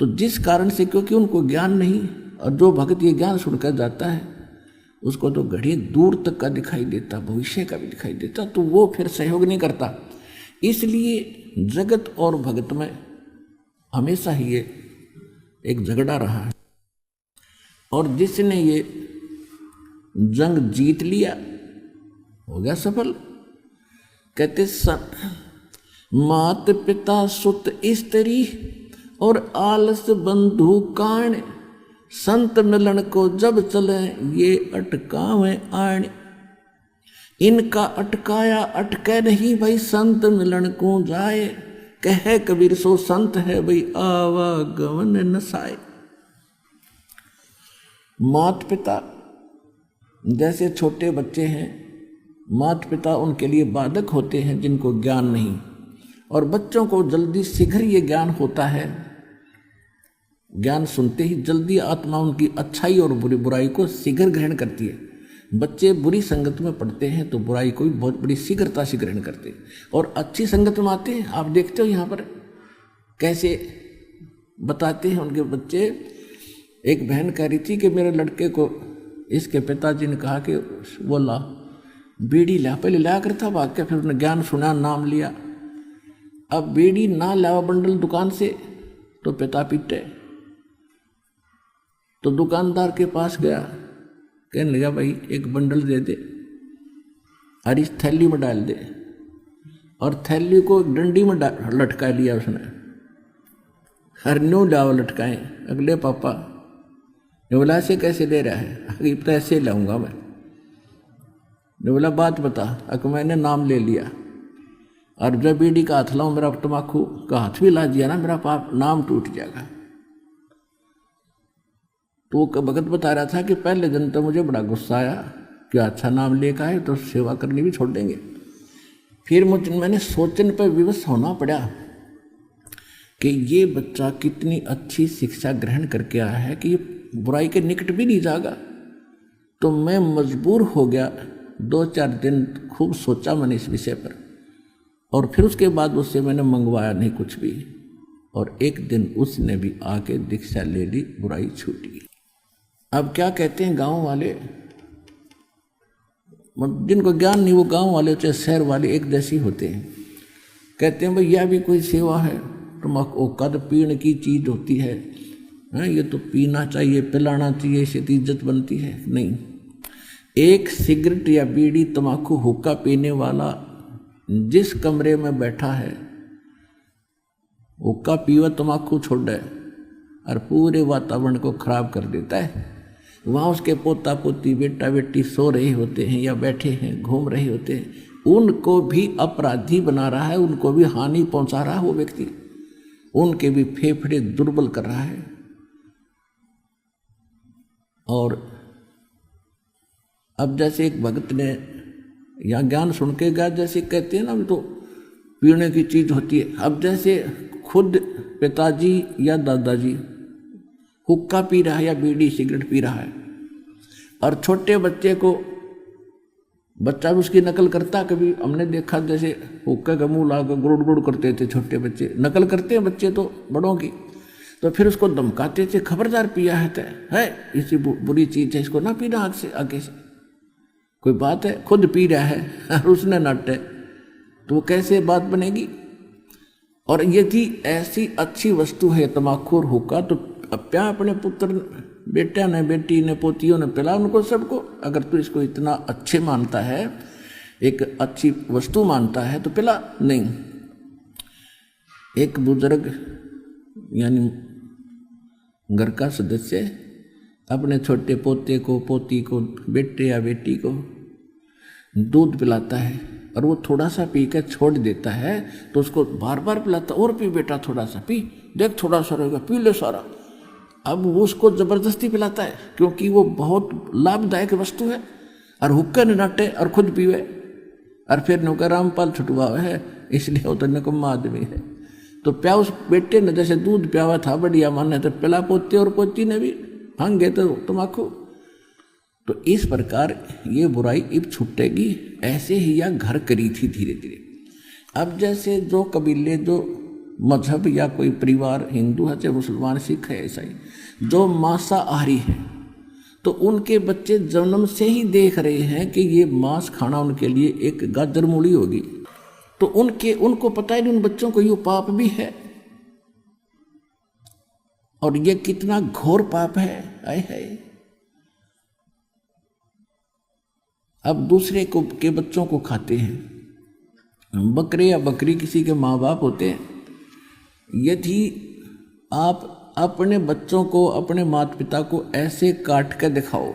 तो जिस कारण से, क्योंकि उनको ज्ञान नहीं, और जो भक्त ये ज्ञान सुनकर जाता है उसको तो घड़ी दूर तक का दिखाई देता, भविष्य का भी दिखाई देता, तो वो फिर सहयोग नहीं करता। इसलिए जगत और भगत में हमेशा ही ये एक झगड़ा रहा है, और जिसने ये जंग जीत लिया हो गया सफल। कहते मात पिता सुत स्त्री और आलस बंधु काण, संत मिलन को जब चले ये अटकावे आण। इनका अटकाया अटके नहीं भाई, संत मिलन को जाए, कहे कबीर सो संत है भाई आवागमन नसाए। मात पिता जैसे छोटे बच्चे हैं, मात पिता उनके लिए बाधक होते हैं जिनको ज्ञान नहीं, और बच्चों को जल्दी शीघ्र ये ज्ञान होता है। ज्ञान सुनते ही जल्दी आत्मा उनकी अच्छाई और बुराई को शीघ्र ग्रहण करती है। बच्चे बुरी संगत में पढ़ते हैं तो बुराई को भी बहुत बड़ी शीघ्रता से ग्रहण करते हैं, और अच्छी संगत में आते हैं। आप देखते हो यहाँ पर कैसे बताते हैं उनके बच्चे। एक बहन कह रही थी कि मेरे लड़के को इसके पिताजी ने कहा कि वो ला बीड़ी ला, पहले लाया करता भाग के, फिर उसने ज्ञान सुना, नाम लिया। अब बीड़ी ना लावा बंडल दुकान से तो पिता पीटे, तो दुकानदार के पास गया, कहने लगा भाई एक बंडल दे दे और इस थैली में डाल दे, और थैली को डंडी में लटका लिया उसने। हर न्यू डाव लटकाए। अगले पापा ने बोला ऐसे कैसे दे रहा है? अभी तो ऐसे लाऊंगा मैं। ने बोला बात बता। अगर मैंने नाम ले लिया और जब बीड़ी का हाथ लाऊं, मेरा तम्बाकू का हाथ भी ला दिया ना, मेरा पाप नाम टूट जाएगा। तो वो भगत बता रहा था कि पहले दिन तो मुझे बड़ा गुस्सा आया कि अच्छा नाम लेकर आए तो सेवा करनी भी छोड़ देंगे। फिर मैंने सोचने पर विवश होना पड़ा कि ये बच्चा कितनी अच्छी शिक्षा ग्रहण करके आया है कि ये बुराई के निकट भी नहीं जाएगा। तो मैं मजबूर हो गया, 2-4 दिन खूब सोचा मैंने इस विषय पर, और फिर उसके बाद उससे मैंने मंगवाया नहीं कुछ भी, और एक दिन उसने भी आके दीक्षा ले ली, बुराई छूटी। अब क्या कहते हैं गांव वाले, जिनको ज्ञान नहीं, वो गांव वाले चाहे शहर वाले एक जैसी होते हैं। कहते हैं भाई यह भी कोई सेवा है, तम्बाकू कद पीने की चीज होती है, ये तो पीना चाहिए, पिलाना चाहिए, इससे इज्जत बनती है। नहीं, एक सिगरेट या बीड़ी तम्बाकू हुक्का पीने वाला जिस कमरे में बैठा है, हुक्का पीवा तम्बाकू छोड़े और पूरे वातावरण को खराब कर देता है। वहाँ उसके पोता पोती बेटा बेटी सो रहे होते हैं या बैठे हैं, घूम रहे होते हैं, उनको भी अपराधी बना रहा है, उनको भी हानि पहुंचा रहा है वो व्यक्ति, उनके भी फेफड़े दुर्बल कर रहा है। और अब जैसे एक भक्त ने या ज्ञान सुन के गया, जैसे कहते हैं ना तो पीने की चीज होती है। अब जैसे खुद पिताजी या दादाजी हुक्का पी रहा है या बीड़ी सिगरेट पी रहा है, और छोटे बच्चे को बच्चा भी उसकी नकल करता। कभी हमने देखा जैसे हुक्के का मुंह लाकर गुड़ गुड़ करते थे छोटे बच्चे, नकल करते हैं बच्चे तो बड़ों की, तो फिर उसको धमकाते थे, खबरदार पिया है इसी बुरी चीज है, इसको ना पीना आगे से। कोई बात है, खुद पी रहा है और उसने नटे, तो कैसे बात बनेगी। और यदि ऐसी अच्छी वस्तु है तमाकू और हुक्का, तो क्या अपने पुत्र बेटा ने, बेटी ने, पोतियों ने पिला उनको सबको। अगर तू इसको इतना अच्छे मानता है, एक अच्छी वस्तु मानता है, तो पिला। नहीं, एक बुजुर्ग यानी घर का सदस्य अपने छोटे पोते को, पोती को, बेटे या बेटी को दूध पिलाता है और वो थोड़ा सा पी कर छोड़ देता है, तो उसको बार बार पिलाता, और पी बेटा थोड़ा सा पी, देख थोड़ा सा रहेगा, पी ले सारा। अब वो उसको जबरदस्ती पिलाता है क्योंकि वो बहुत लाभदायक वस्तु है। और हुक्के ने नाटे और खुद पीवे, और फिर नौकर रामपाल छुटवा है, इसलिए वो तो निकम्मा आदमी है। तो प्या उस बेटे ने जैसे दूध प्यावा था बढ़िया माने, तो पिला पोते और पोती ने भी भांगे तो तमाकू। तो इस प्रकार ये बुराई अब छूटेगी। ऐसे ही यह घर करी थी धीरे धीरे। अब जैसे जो कबीले, जो मजहब या कोई परिवार, हिंदू है चाहे मुसलमान, सिख है, ईसाई, जो मांसाहारी है, तो उनके बच्चे जन्म से ही देख रहे हैं कि ये मांस खाना उनके लिए एक गाजर मूली होगी। तो उनको पता है उन बच्चों को ये पाप भी है, और ये कितना घोर पाप है। आए है। अब दूसरे के बच्चों को खाते हैं। बकरे या बकरी किसी के माँ बाप होते हैं। यदि आप अपने बच्चों को, अपने माता पिता को ऐसे काट के दिखाओ,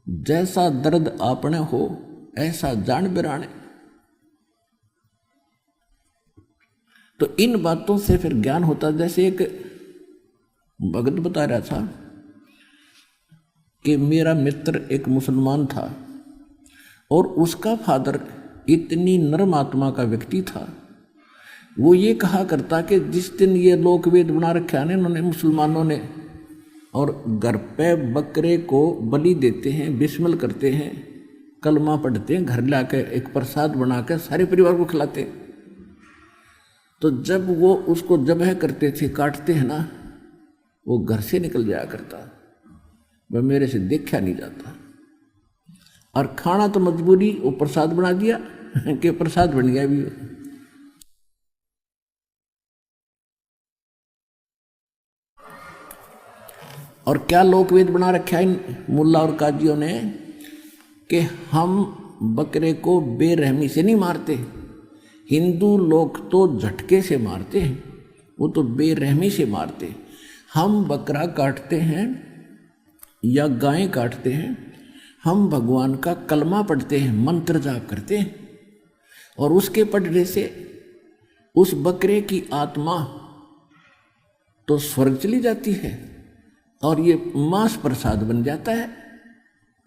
जैसा दर्द आपने हो ऐसा जान बिराने, तो इन बातों से फिर ज्ञान होता। जैसे एक भगत बता रहा था कि मेरा मित्र एक मुसलमान था और उसका फादर इतनी नरम आत्मा का व्यक्ति था। वो ये कहा करता कि जिस दिन ये लोकवेद बना रखा है ना इन्होंने, मुसलमानों ने, और घर पे बकरे को बलि देते हैं, बिस्मिल करते हैं, कलमा पढ़ते हैं, घर लाके एक प्रसाद बनाकर सारे परिवार को खिलाते हैं। तो जब वो उसको जबह करते थे, काटते हैं ना, वो घर से निकल जाया करता, वह मेरे से देखा नहीं जाता। और खाना तो मजबूरी, वो प्रसाद बना दिया कि प्रसाद बन गया भी। और क्या लोकवेद बना रखा है इन मुल्ला और काजियों ने कि हम बकरे को बेरहमी से नहीं मारते। हिंदू लोग तो झटके से मारते हैं, वो तो बेरहमी से मारते। हम बकरा काटते हैं या गाय काटते हैं, हम भगवान का कलमा पढ़ते हैं, मंत्र जाप करते हैं, और उसके पढ़ने से उस बकरे की आत्मा तो स्वर्ग चली जाती है और ये मांस प्रसाद बन जाता है।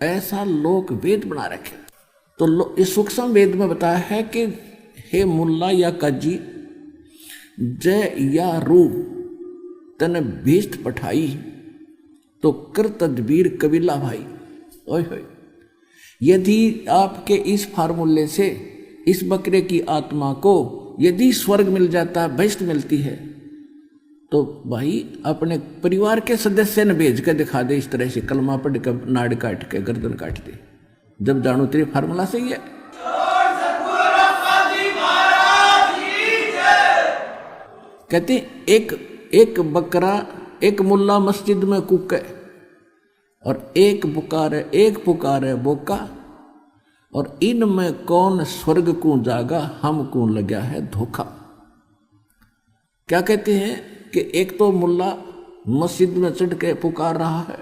ऐसा लोक वेद बना रखे। तो इस सूक्ष्म वेद में बताया है कि हे मुल्ला या काजी, जय या रू तन भीष्ट पठाई, तो कर तदबीर कबीला भाई। ओए होए, यदि आपके इस फार्मूले से इस बकरे की आत्मा को यदि स्वर्ग मिल जाता, भीष्ट मिलती है, तो भाई अपने परिवार के सदस्य ने भेज कर दिखा दे, इस तरह से कलमा पढ़ कर नाड़ काट के गर्दन काट दे, जब जानो तेरे फार्मूला सही है। कहते एक बकरा, एक मुल्ला मस्जिद में कूके और एक पुकारे बोका, और इनमें कौन स्वर्ग को जागा, हमको लगा है धोखा। क्या कहते हैं कि एक तो मुल्ला मस्जिद में चढ़ के पुकार रहा है,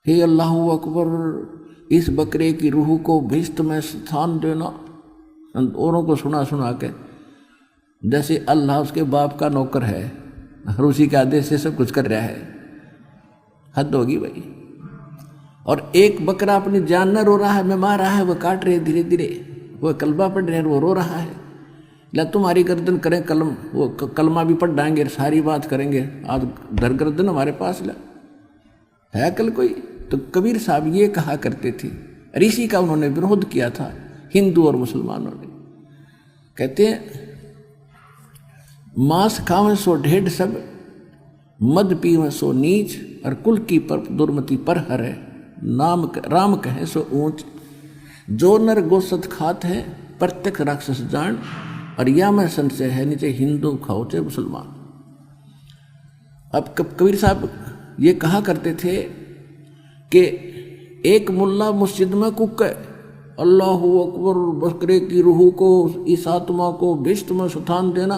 हे अल्लाह अकबर, इस बकरे की रूह को भीष्ट में स्थान देना, औरों को सुना सुना के, जैसे अल्लाह उसके बाप का नौकर है और उसी के आदेश से सब कुछ कर रहा है। हद होगी भाई। और एक बकरा अपनी जान न रो रहा है, मैं मार रहा है, वो काट रहे धीरे धीरे, वो कलमा पढ़ रहे हैं, वो रो रहा है। ला तुम्हारी गर्दन करें कलम, वो कलमा भी पढ़ डाएंगे, सारी बात करेंगे, आज धर गर्दन हमारे पास ला है कल कोई। तो कबीर साहब ये कहा करते थे और इसी का उन्होंने विरोध किया था हिंदू और मुसलमानों ने। कहते हैं मांस खावें सो ढेढ़ सब, मद पीवें सो नीच, और कुल की पर दुर्मति पर हरे, नाम राम कहे सो ऊंच। जो नर गोसत खात है प्रत्यक्ष राक्षस जान, और या में संशय है नीचे हिंदू खाओ चाहे मुसलमान। अब कबीर साहब ये कहा करते थे कि एक मुल्ला मस्जिद में कुक अल्लाहु अकबर बकरे की रूह को, इस आत्मा को बिश्त में सुठान देना,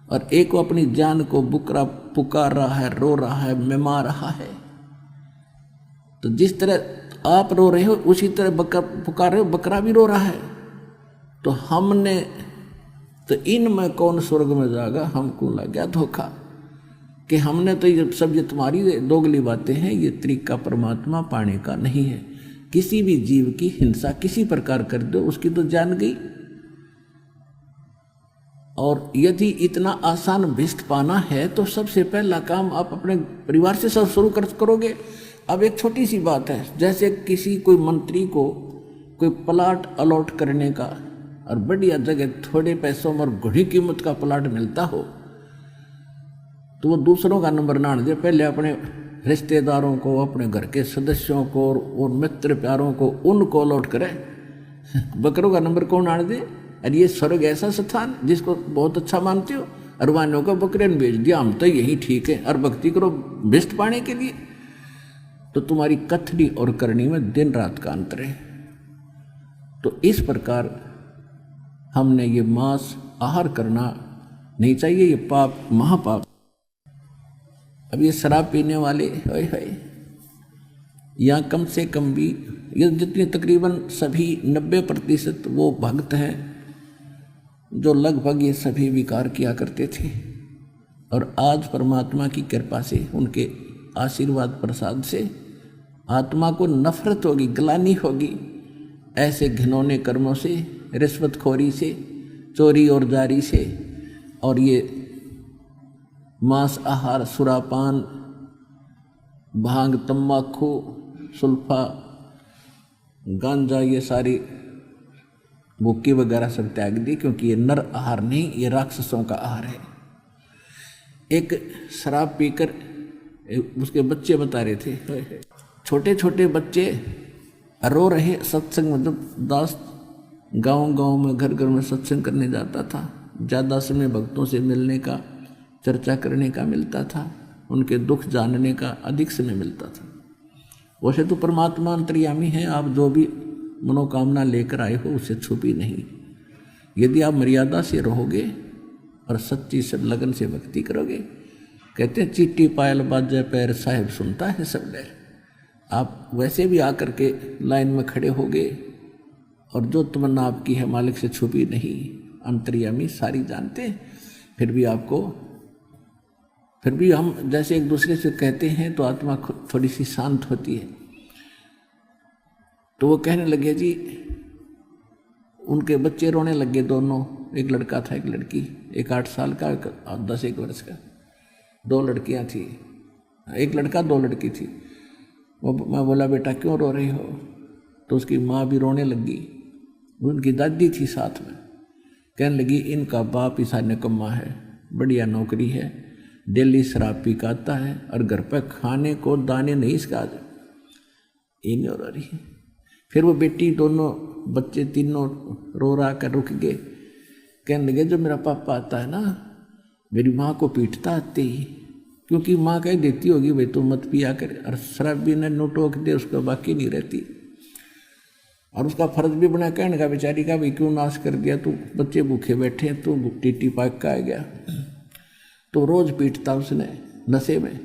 और एक वो अपनी जान को बुकरा पुकार रहा है, रो रहा है, मिमा रहा है। तो जिस तरह आप रो रहे हो उसी तरह पुकार रहे हो, बकरा भी रो रहा है। तो हमने तो इनमें कौन स्वर्ग में जाएगा, हमको लग गया धोखा कि हमने तो ये सब ये तुम्हारी दोगली बातें हैं, ये तरीका परमात्मा पाने का नहीं है। किसी भी जीव की हिंसा किसी प्रकार कर दो उसकी तो जान गई। और यदि इतना आसान भिष्ट पाना है तो सबसे पहला काम आप अपने परिवार से सब शुरू करोगे। अब एक छोटी सी बात है, जैसे किसी कोई मंत्री को कोई प्लाट अलॉट करने का और बढ़िया जगह थोड़े पैसों में और घड़ी कीमत का प्लाट मिलता हो तो वो दूसरों का नंबर ना दे, पहले अपने रिश्तेदारों को, अपने घर के सदस्यों को और मित्र प्यारों को उनको अलॉट करे। बकरों का नंबर कौन आने दे? अरे ये स्वर्ग ऐसा स्थान जिसको बहुत अच्छा मानते हो, अरवानों को बकरे ने भेज दिया, हम तो यही ठीक है और भक्ति करो भिष्ट पाने के लिए। तो तुम्हारी कथनी और करनी में दिन रात का अंतर है। तो इस प्रकार हमने ये मांस आहार करना नहीं चाहिए, ये पाप महापाप। अब ये शराब पीने वाले है यहाँ कम से कम भी ये जितने तकरीबन सभी 90% वो भक्त हैं जो लगभग ये सभी विकार किया करते थे, और आज परमात्मा की कृपा से उनके आशीर्वाद प्रसाद से आत्मा को नफरत होगी, ग्लानि होगी ऐसे घिनौने कर्मों से, रिश्वतखोरी से, चोरी और जारी से, और ये मांस आहार, सुरापान, भांग, तम्बाकू, सुल्फा, गांजा, ये सारी भुक्की वगैरह सब त्याग दी, क्योंकि ये नर आहार नहीं, ये राक्षसों का आहार है। एक शराब पीकर उसके बच्चे बता रहे थे, छोटे छोटे बच्चे रो रहे सत्संग में। जब दास गांव गांव में घर घर में सत्संग करने जाता था, ज़्यादा समय भक्तों से मिलने का, चर्चा करने का मिलता था, उनके दुख जानने का अधिक समय मिलता था। वैसे तो परमात्मा अंतर्यामी है, आप जो भी मनोकामना लेकर आए हो उससे छुपी नहीं। यदि आप मर्यादा से रहोगे और सच्ची सब लगन से भक्ति करोगे, कहते हैं चीटी पायल बाजे पैर साहिब सुनता है सब डर। आप वैसे भी आकर के लाइन में खड़े होगे और जो तमन्ना आपकी है मालिक से छुपी नहीं, अंतर्यामी सारी जानते हैं। फिर भी हम जैसे एक दूसरे से कहते हैं तो आत्मा थोड़ी सी शांत होती है। तो वो कहने लगे जी, उनके बच्चे रोने लगे दोनों, एक लड़का था एक लड़की, एक 8 साल का, एक 10-1 वर्ष का, 2 लड़कियां थी, एक लड़का 2 लड़की थी। मैं बोला बेटा क्यों रो रही हो? तो उसकी माँ भी रोने लगी, उनकी दादी थी साथ में, कहने लगी इनका बाप ईसा निकम्मा है, बढ़िया नौकरी है, डेली शराब पी का आता है और घर पर खाने को दाने नहीं इसका इन रो रही है। फिर वो बेटी, दोनों बच्चे तीनों रो रहा कर रुक गए, कहने लगे जो मेरा पापा आता है ना मेरी माँ को पीटता आते ही, क्योंकि माँ कह देती होगी भाई तुम मत पिया कर, और शराबी ने नो टोक दे उसको बाकी नहीं रहती। और उसका फर्ज भी बना कहने का बेचारी का भाई क्यों नाश कर दिया, तू बच्चे भूखे बैठे तू टीटी पाक का आ गया। तो रोज पीटता उसने नशे में।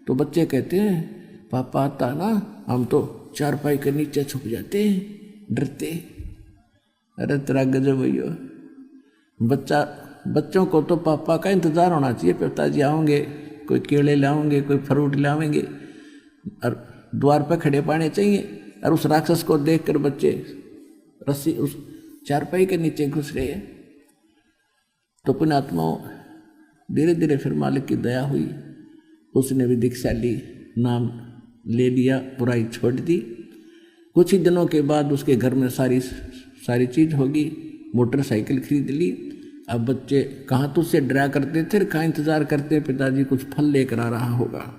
तो बच्चे कहते हैं पापा आता ना हम तो चारपाई के नीचे छुप जाते हैं डरते। अरे तेरा गजब भैया, बच्चों को तो पापा का इंतजार होना चाहिए, पिताजी आओगे, कोई केले लाओगे, कोई फ्रूट लाओगे और द्वार पर खड़े पाने चाहिए। और उस राक्षस को देखकर बच्चे रस्सी उस चारपाई के नीचे घुस रहे हैं। तो पुण्यात्माओं धीरे धीरे फिर मालिक की दया हुई, उसने भी दीक्षा ली, नाम ले लिया, बुराई छोड़ दी कुछ ही दिनों के बाद उसके घर में सारी चीज होगी, मोटरसाइकिल खरीद ली। अब बच्चे कहाँ तो उससे डरा करते थे, कहाँ इंतजार करते पिताजी कुछ फल लेकर आ रहा होगा।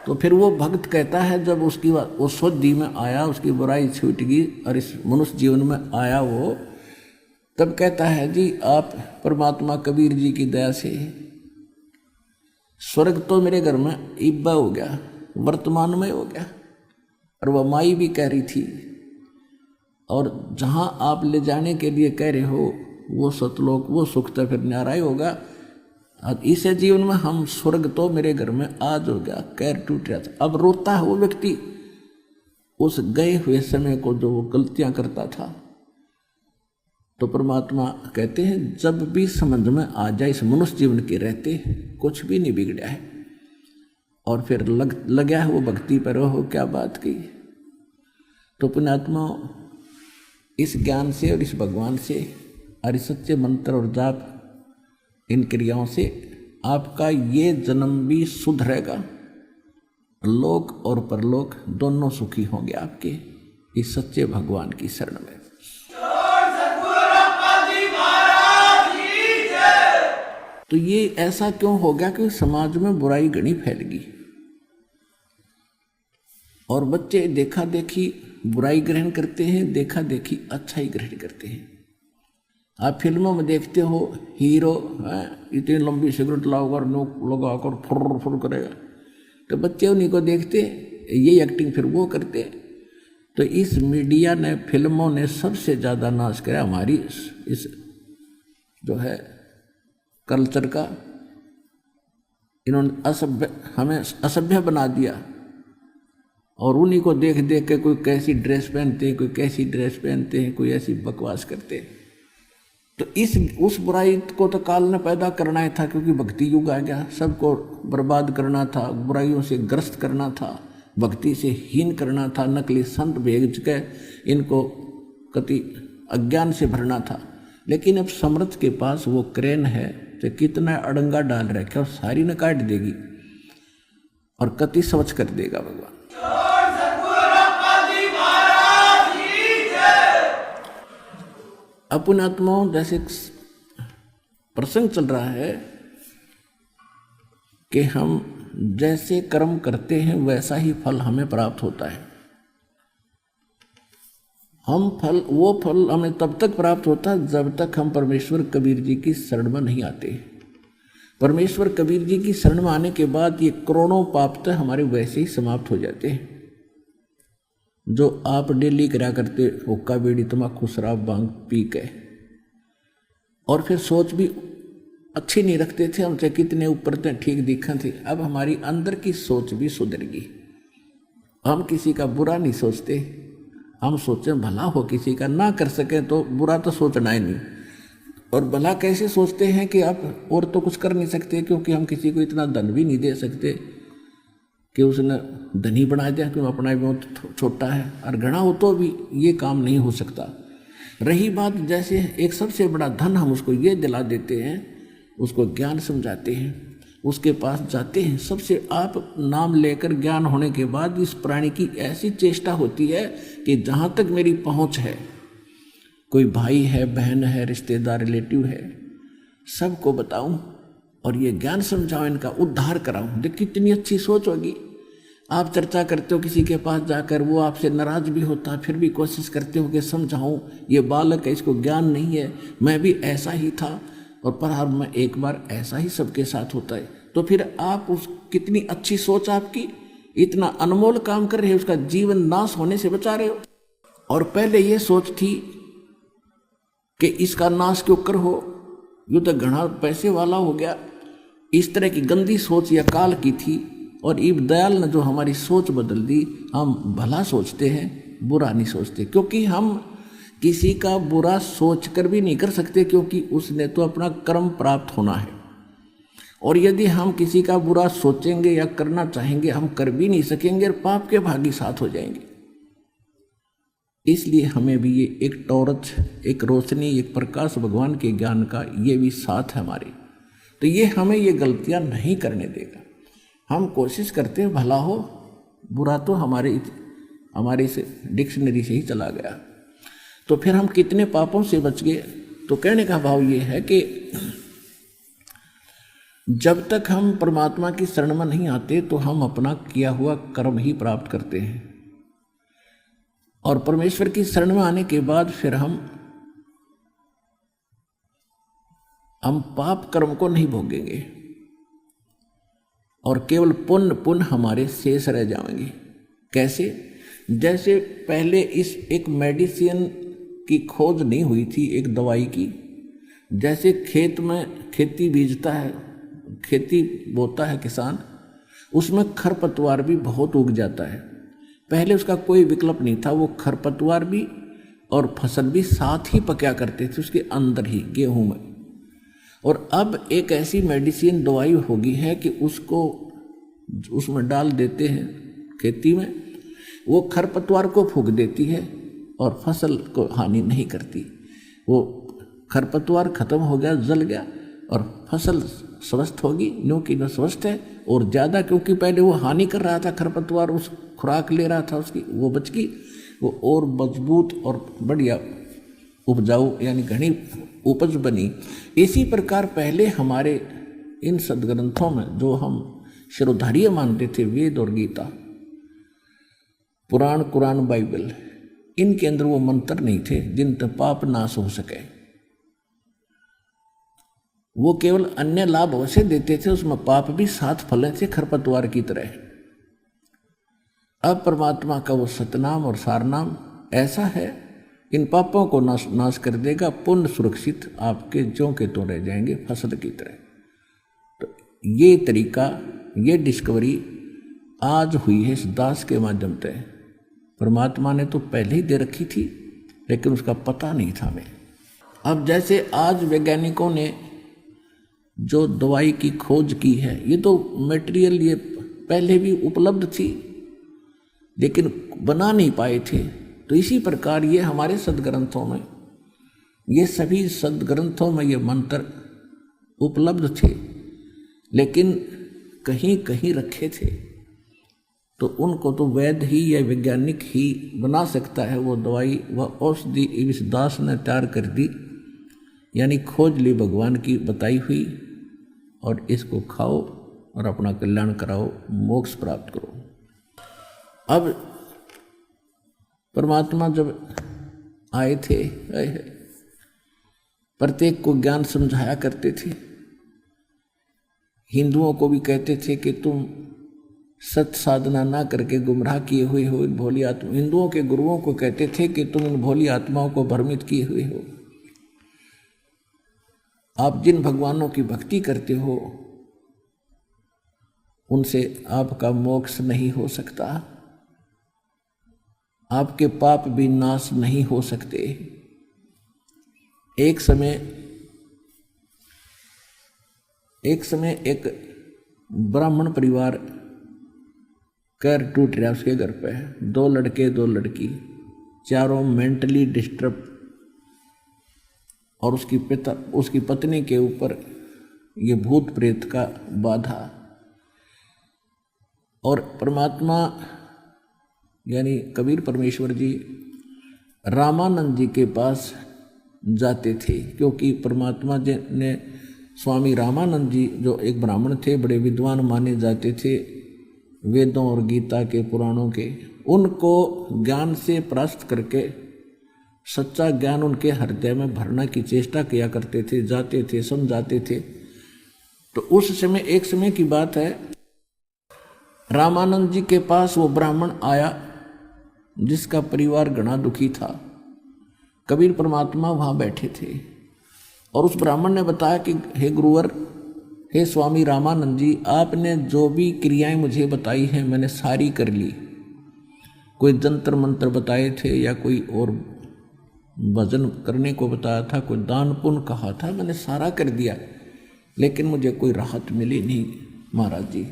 तो फिर वो भक्त कहता है जब उसकी वो शुद्धि में आया, उसकी बुराई छूट गई और इस मनुष्य जीवन में आया वो, तब कहता है जी आप परमात्मा कबीर जी की दया से स्वर्ग तो मेरे घर में इब्बा हो गया, वर्तमान में हो गया। और वह माई भी कह रही थी, और जहां आप ले जाने के लिए कह रहे हो वो सतलोक, वो सुख तो फिर न्यारा ही होगा। और इसे जीवन में हम स्वर्ग तो मेरे घर में आज हो गया, कैर टूट रहा था। अब रोता है वो व्यक्ति उस गए हुए समय को जो वो गलतियां करता था। तो परमात्मा कहते हैं जब भी समझ में आ जाए इस मनुष्य जीवन के रहते कुछ भी नहीं बिगड़ा है, और फिर लगा है वो भक्ति पर, हो क्या बात की। तो पुण्यात्मा इस ज्ञान से और इस भगवान से और इस सच्चे मंत्र और जाप, इन क्रियाओं से आपका ये जन्म भी सुधरेगा, लोक और परलोक दोनों सुखी होंगे आपके इस सच्चे भगवान की शरण में। तो ये ऐसा क्यों हो गया कि समाज में बुराई घनी फैल गई और बच्चे देखा देखी बुराई ग्रहण करते हैं, देखा देखी अच्छाई ग्रहण करते हैं। आप फिल्मों में देखते हो हीरो इतनी लंबी सिगरेट लाकर नोक लगाकर फुर फुर करेगा, तो बच्चे उन्हीं को देखते ये एक्टिंग फिर वो करते। तो इस मीडिया ने, फिल्मों ने सबसे ज़्यादा नाश किया हमारी इस जो है कल्चर का। इन्होंने हमें असभ्य बना दिया, और उन्हीं को देख देख के कोई कैसी ड्रेस पहनते हैं, कोई कैसी ड्रेस पहनते हैं, कोई ऐसी बकवास करते हैं। तो उस बुराई को तो काल ने पैदा करना ही था, क्योंकि भक्ति युग आ गया, सबको बर्बाद करना था, बुराइयों से ग्रस्त करना था, भक्ति से हीन करना था, नकली संत भेज के इनको कति अज्ञान से भरना था। लेकिन अब समर्थ के पास वो क्रेन है तो कितना अड़ंगा डाल रखे और सारी न काट देगी और कति स्वच्छ कर देगा भगवान। अपन आत्माओं जैसे प्रसंग चल रहा है कि हम जैसे कर्म करते हैं वैसा ही फल हमें प्राप्त होता है। वो फल हमें तब तक प्राप्त होता है जब तक हम परमेश्वर कबीर जी की शरण में नहीं आते। परमेश्वर कबीर जी की शरण में आने के बाद ये करोड़ों पाप तो हमारे वैसे ही समाप्त हो जाते हैं। जो आप डेली करा करते हुक्का बीड़ी तम्बाकू शराब भांग पी के, और फिर सोच भी अच्छी नहीं रखते थे, हमसे कितने ऊपर थे, ठीक दिखा थे। अब हमारी अंदर की सोच भी सुधर गई। हम किसी का बुरा नहीं सोचते, हम सोचें भला हो किसी का, ना कर सके तो बुरा तो सोचना ही नहीं। और भला कैसे सोचते हैं कि आप और तो कुछ कर नहीं सकते, क्योंकि हम किसी को इतना धन भी नहीं दे सकते कि उसने धनी बना दिया, क्यों अपना भी बहुत छोटा है, और घना हो तो भी ये काम नहीं हो सकता। रही बात जैसे एक सबसे बड़ा धन हम उसको ये दिला देते हैं, उसको ज्ञान समझाते हैं, उसके पास जाते हैं, सबसे आप नाम लेकर ज्ञान होने के बाद इस प्राणी की ऐसी चेष्टा होती है कि जहाँ तक मेरी पहुँच है, कोई भाई है, बहन है, रिश्तेदार, रिलेटिव है, सबको बताऊं और ये ज्ञान समझाऊं, इनका उद्धार कराऊं। देख कितनी अच्छी सोच होगी। आप चर्चा करते हो किसी के पास जाकर, वो आपसे नाराज भी होता, फिर भी कोशिश करते हो कि समझाऊं, ये बालक है, इसको ज्ञान नहीं है, मैं भी ऐसा ही था, और पर हर में एक बार ऐसा ही सबके साथ होता है। तो फिर आप उस कितनी अच्छी सोच आपकी, इतना अनमोल काम कर रहे हो, उसका जीवन नाश होने से बचा रहे हो। और पहले ये सोच थी कि इसका नाश क्यों कर हो, यूँ तो घना पैसे वाला हो गया, इस तरह की गंदी सोच या काल की थी। और इब दयाल ने जो हमारी सोच बदल दी, हम भला सोचते हैं, बुरा नहीं सोचते, क्योंकि हम किसी का बुरा सोच कर भी नहीं कर सकते, क्योंकि उसने तो अपना कर्म प्राप्त होना है। और यदि हम किसी का बुरा सोचेंगे या करना चाहेंगे, हम कर भी नहीं सकेंगे और पाप के भागी साथ हो जाएंगे। इसलिए हमें भी ये एक टॉर्च, एक रोशनी, एक प्रकाश भगवान के ज्ञान का ये भी साथ है हमारे। तो ये हमें ये गलतियां नहीं करने देगा। हम कोशिश करते हैं भला हो, बुरा तो हमारे इस डिक्शनरी से ही चला गया। तो फिर हम कितने पापों से बच गए। तो कहने का भाव ये है कि जब तक हम परमात्मा की शरण में नहीं आते तो हम अपना किया हुआ कर्म ही प्राप्त करते हैं, और परमेश्वर की शरण में आने के बाद फिर हम पाप कर्म को नहीं भोगेंगे और केवल पुण्य हमारे शेष रह जाएंगे। कैसे? जैसे पहले एक मेडिसिन की खोज नहीं हुई थी, एक दवाई की। जैसे खेत में खेती बीजता है, खेती बोता है किसान, उसमें खरपतवार भी बहुत उग जाता है। पहले उसका कोई विकल्प नहीं था, वो खरपतवार भी और फसल भी साथ ही पका करते थे उसके अंदर ही, गेहूं में। और अब एक ऐसी मेडिसिन दवाई होगी है कि उसमें डाल देते हैं खेती में, वो खरपतवार को फूंक देती है और फसल को हानि नहीं करती। वो खरपतवार खत्म हो गया, जल गया, और फसल स्वस्थ होगी, क्योंकि न स्वस्थ है और ज़्यादा, क्योंकि पहले वो हानि कर रहा था खरपतवार, उस खुराक ले रहा था उसकी, वो बच गई, वो और मजबूत और बढ़िया उपजाऊ यानी घनी उपज बनी। इसी प्रकार पहले हमारे इन सदग्रंथों में जो हम शिरोधार्य मानते थे, वेद और गीता, पुराण, कुरान, बाइबल, इनके अंदर वो मंत्र नहीं थे जिनसे पाप नाश हो सके। वो केवल अन्य लाभ अवश्य देते थे, उसमें पाप भी साथ फले थे खरपतवार की तरह। अब परमात्मा का वो सतनाम और सारनाम ऐसा है, इन पापों को नाश कर देगा, पुण्य सुरक्षित आपके ज्यों के तो रह जाएंगे फसल की तरह। तो ये तरीका, ये डिस्कवरी आज हुई है इस दास के माध्यम से। परमात्मा ने तो पहले ही दे रखी थी, लेकिन उसका पता नहीं था हमें। अब जैसे आज वैज्ञानिकों ने जो दवाई की खोज की है, ये तो मटेरियल ये पहले भी उपलब्ध थी, लेकिन बना नहीं पाए थे। तो इसी प्रकार ये हमारे सदग्रंथों में, ये सभी सदग्रंथों में ये मंत्र उपलब्ध थे, लेकिन कहीं कहीं रखे थे। तो उनको तो वैद्य ही या वैज्ञानिक ही बना सकता है। वो दवाई, वह औषधि इस दास ने तैयार कर दी, यानी खोज ली भगवान की बताई हुई, और इसको खाओ और अपना कल्याण कराओ, मोक्ष प्राप्त करो। अब परमात्मा जब आए थे, प्रत्येक को ज्ञान समझाया करते थे। हिंदुओं को भी कहते थे कि तुम सत साधना ना करके गुमराह किए हुए हो इन भोली आत्मा। हिंदुओं के गुरुओं को कहते थे कि तुम इन भोली आत्माओं को भ्रमित किए हुए हो। आप जिन भगवानों की भक्ति करते हो उनसे आपका मोक्ष नहीं हो सकता, आपके पाप भी नाश नहीं हो सकते। एक समय एक ब्राह्मण परिवार कर टूट रहा, उसके घर पे 2 लड़के 2 लड़की, चारों मेंटली डिस्टर्ब, और उसकी पत्नी के ऊपर ये भूत प्रेत का बाधा। और परमात्मा यानी कबीर परमेश्वर जी रामानंद जी के पास जाते थे, क्योंकि परमात्मा जी ने स्वामी रामानंद जी जो एक ब्राह्मण थे, बड़े विद्वान माने जाते थे वेदों और गीता के पुराणों के, उनको ज्ञान से परास्त करके सच्चा ज्ञान उनके हृदय में भरने की चेष्टा किया करते थे, जाते थे, समझाते थे। तो उस समय, एक समय की बात है, रामानंद जी के पास वो ब्राह्मण आया जिसका परिवार घना दुखी था। कबीर परमात्मा वहाँ बैठे थे और उस ब्राह्मण ने बताया कि हे गुरुवर, हे स्वामी रामानंद जी, आपने जो भी क्रियाएं मुझे बताई हैं मैंने सारी कर ली। कोई जंतर मंत्र बताए थे या कोई और भजन करने को बताया था, कोई दान पुण्य कहा था, मैंने सारा कर दिया, लेकिन मुझे कोई राहत मिली नहीं महाराज जी।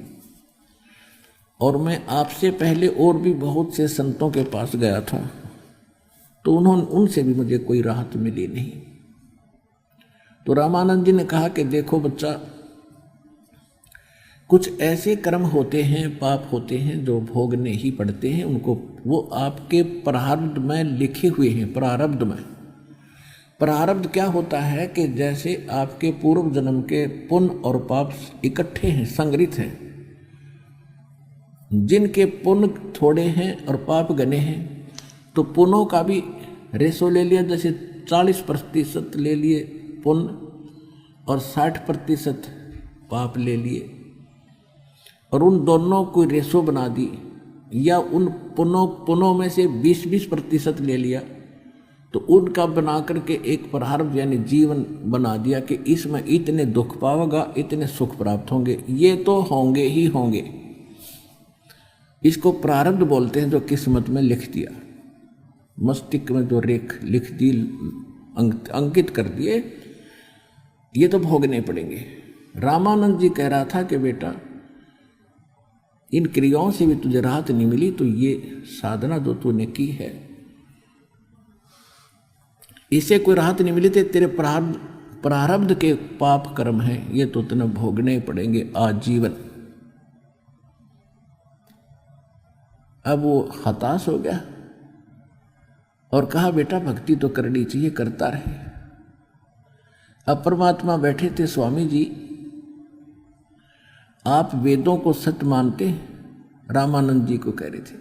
और मैं आपसे पहले और भी बहुत से संतों के पास गया था, तो उनसे भी मुझे कोई राहत मिली नहीं। तो रामानंद जी ने कहा कि देखो बच्चा, कुछ ऐसे कर्म होते हैं, पाप होते हैं जो भोगने ही पड़ते हैं उनको, वो आपके प्रारब्ध में लिखे हुए हैं। प्रारब्ध में, प्रारब्ध क्या होता है कि जैसे आपके पूर्व जन्म के पुण्य और पाप इकट्ठे हैं, संग्रहित हैं। जिनके पुण्य थोड़े हैं और पाप घने हैं तो पुण्यों का भी रेशो ले लिया, जैसे 40% ले लिए पुण्य और 60% पाप ले लिए, और उन दोनों को रेशो बना दी, या उन पुण्यों में से 20-20% ले लिया, तो उनका बना करके एक प्रारब्ध यानी जीवन बना दिया कि इसमें इतने दुख पाओगा, इतने सुख प्राप्त होंगे, ये तो होंगे ही होंगे। इसको प्रारब्ध बोलते हैं, जो किस्मत में लिख दिया, मस्तिष्क में जो रेख लिख दी, अंकित कर दिए, ये तो भोगने पड़ेंगे। रामानंद जी कह रहा था कि बेटा इन क्रियाओं से भी तुझे राहत नहीं मिली तो ये साधना जो तूने की है इससे कोई राहत नहीं मिली, तो तेरे प्रारब्ध के पाप कर्म हैं, ये तो तुझे भोगने पड़ेंगे आजीवन। अब वो हताश हो गया और कहा बेटा भक्ति तो करनी चाहिए, करता रहे। अब परमात्मा बैठे थे, स्वामी जी आप वेदों को सत्य मानते हैं? रामानंद जी को कह रहे थे।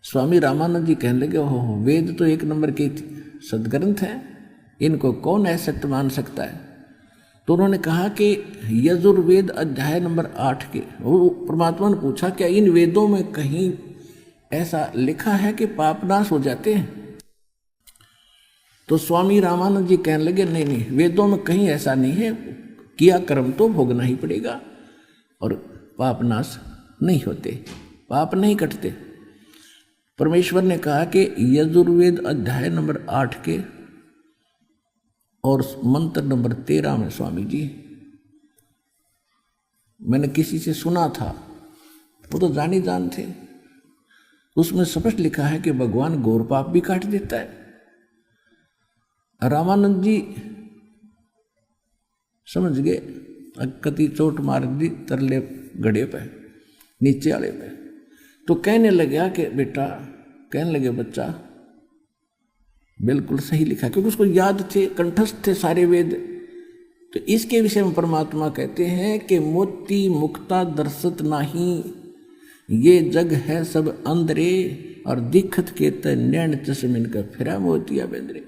स्वामी रामानंद जी कहने लगे, हो वेद तो 1 नंबर के सदग्रंथ हैं, इनको कौन असत्य मान सकता है? तो उन्होंने कहा कि यजुर्वेद अध्याय नंबर 8 के, वो परमात्मा ने पूछा क्या इन वेदों में कहीं ऐसा लिखा है कि पाप नाश हो जाते हैं? तो स्वामी रामानंद जी कहने लगे नहीं नहीं, वेदों में कहीं ऐसा नहीं है, किया कर्म तो भोगना ही पड़ेगा और पाप नाश नहीं होते, पाप नहीं कटते। परमेश्वर ने कहा कि यजुर्वेद अध्याय नंबर 8 के और मंत्र नंबर 13 में, स्वामी जी मैंने किसी से सुना था, वो तो जानी जान थे, उसमें स्पष्ट लिखा है कि भगवान घोर पाप भी काट देता है। रामानंद जी समझ गए, कति चोट मार दी तरले गड़े पे, नीचे वाले पे। तो कहने लगा कि बेटा, कहने लगे बच्चा बिल्कुल सही लिखा, क्योंकि उसको याद थे, कंठस्थ थे सारे वेद। तो इसके विषय में परमात्मा कहते हैं कि मोती मुक्ता दर्शत नाही, ये जग है सब अंदरे, और दिखत के नैन चश्मिन का फिरा मोतिया बेंद्रे।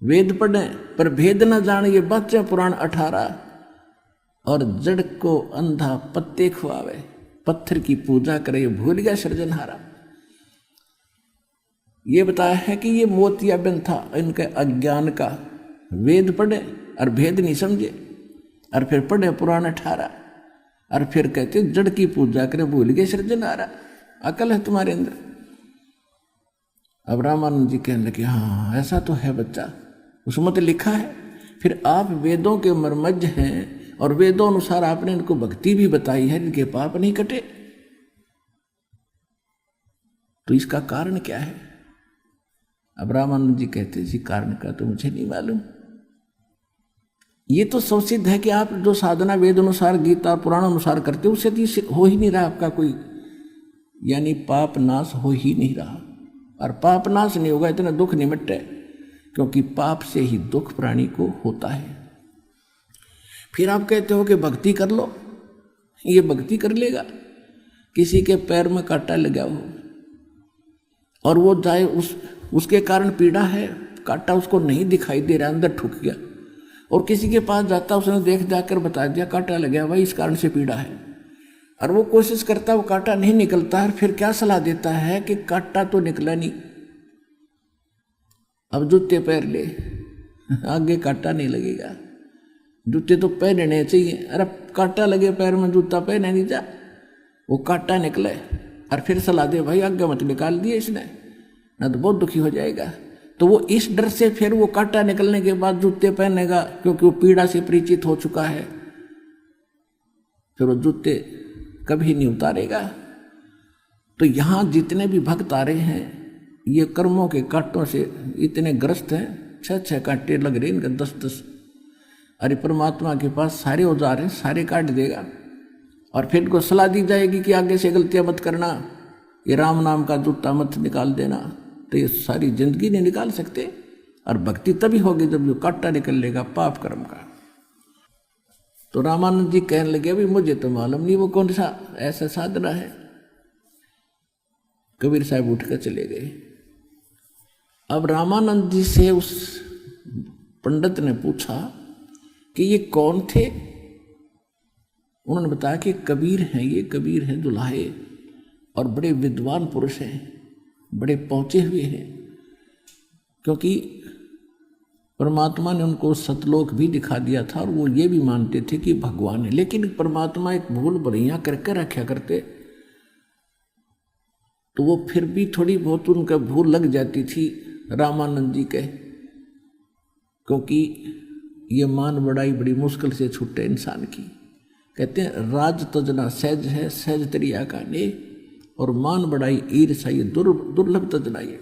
वेद पढ़े पर भेद न जान, ये बच्चा पुराण 18, और जड़ को अंधा पत्ते खुआवे, पत्थर की पूजा करे, भूल गया सृजनहारा। ये बताया है कि ये मोतियाबिंद था इनके अज्ञान का। वेद पढ़े और भेद नहीं समझे, और फिर पढ़े पुराण 18, और फिर कहते जड़ की पूजा करे, भूल गए सृजनहारा। अकल है तुम्हारे अंदर। अब रामानंद जी कहने लगे हाँ ऐसा तो है बच्चा, उसमें तो लिखा है। फिर आप वेदों के मर्मज्ञ हैं और वेदों अनुसार आपने इनको भक्ति भी बताई है, इनके पाप नहीं कटे, तो इसका कारण क्या है? अब रामानंद जी कहते जी कारण का तो मुझे नहीं मालूम। ये तो स्वसिद्ध है कि आप जो साधना वेद अनुसार, गीता पुराण अनुसार करते हो, उससे हो ही नहीं रहा आपका कोई, यानी पाप नाश हो ही नहीं रहा। और पाप नाश नहीं होगा इतना दुख नहीं मिटे, क्योंकि पाप से ही दुख प्राणी को होता है। फिर आप कहते हो कि भक्ति कर लो, ये भक्ति कर लेगा। किसी के पैर में कांटा लगा हो और वो जाए, उसके कारण पीड़ा है, कांटा उसको नहीं दिखाई दे रहा, अंदर ठुक गया, और किसी के पास जाता, उसने देख जाकर बता दिया कांटा लगा भाई, इस कारण से पीड़ा है, और वो कोशिश करता, वो कांटा नहीं निकलता है। फिर क्या सलाह देता है कि कांटा तो निकला नहीं, अब जूते पहन ले, आगे कांटा नहीं लगेगा। जूते तो पहनने चाहिए, अरे कांटा लगे पैर में, जूता पहने नहीं जा, वो कांटा निकले, और फिर सलाह दे भाई आगे मत निकाल दिए इसने, ना तो बहुत दुखी हो जाएगा। तो वो इस डर से फिर वो कांटा निकलने के बाद जूते पहनेगा, क्योंकि वो पीड़ा से परिचित हो चुका है, फिर वो जूते कभी नहीं उतारेगा। तो यहाँ जितने भी भक्त आ रहे हैं, ये कर्मों के कांटों से इतने ग्रस्त हैं, 6-6 कांटे लग रहे इनका, 10-10। अरे परमात्मा के पास सारे औजार हैं, सारे काट देगा। और फिर इनको सलाह दी जाएगी कि आगे से गलतियां मत करना, ये राम नाम का जूता मत निकाल देना, तो ये सारी जिंदगी नहीं निकाल सकते। और भक्ति तभी होगी जब जो कांटा निकल लेगा पाप कर्म का। तो रामानंद जी कहने लगे अभी मुझे तो मालूम नहीं वो कौन सा ऐसा साधना है। कबीर साहब उठकर चले गए। अब रामानंद जी से उस पंडित ने पूछा कि ये कौन थे। उन्होंने बताया कि कबीर हैं, ये कबीर हैं दुल्हाए, और बड़े विद्वान पुरुष हैं, बड़े पहुंचे हुए हैं, क्योंकि परमात्मा ने उनको सतलोक भी दिखा दिया था और वो ये भी मानते थे कि भगवान है। लेकिन परमात्मा एक भूल भुलैया करके रखा करते, तो वो फिर भी थोड़ी बहुत उनका भूल लग जाती थी रामानंद जी के, क्योंकि ये मान बढ़ाई बड़ी मुश्किल से छूटे इंसान की। कहते हैं राज तजना सहज है, सहज तरिया का ने, और मान बढ़ाई ईर्षा ये दुर्लभ तजना ये।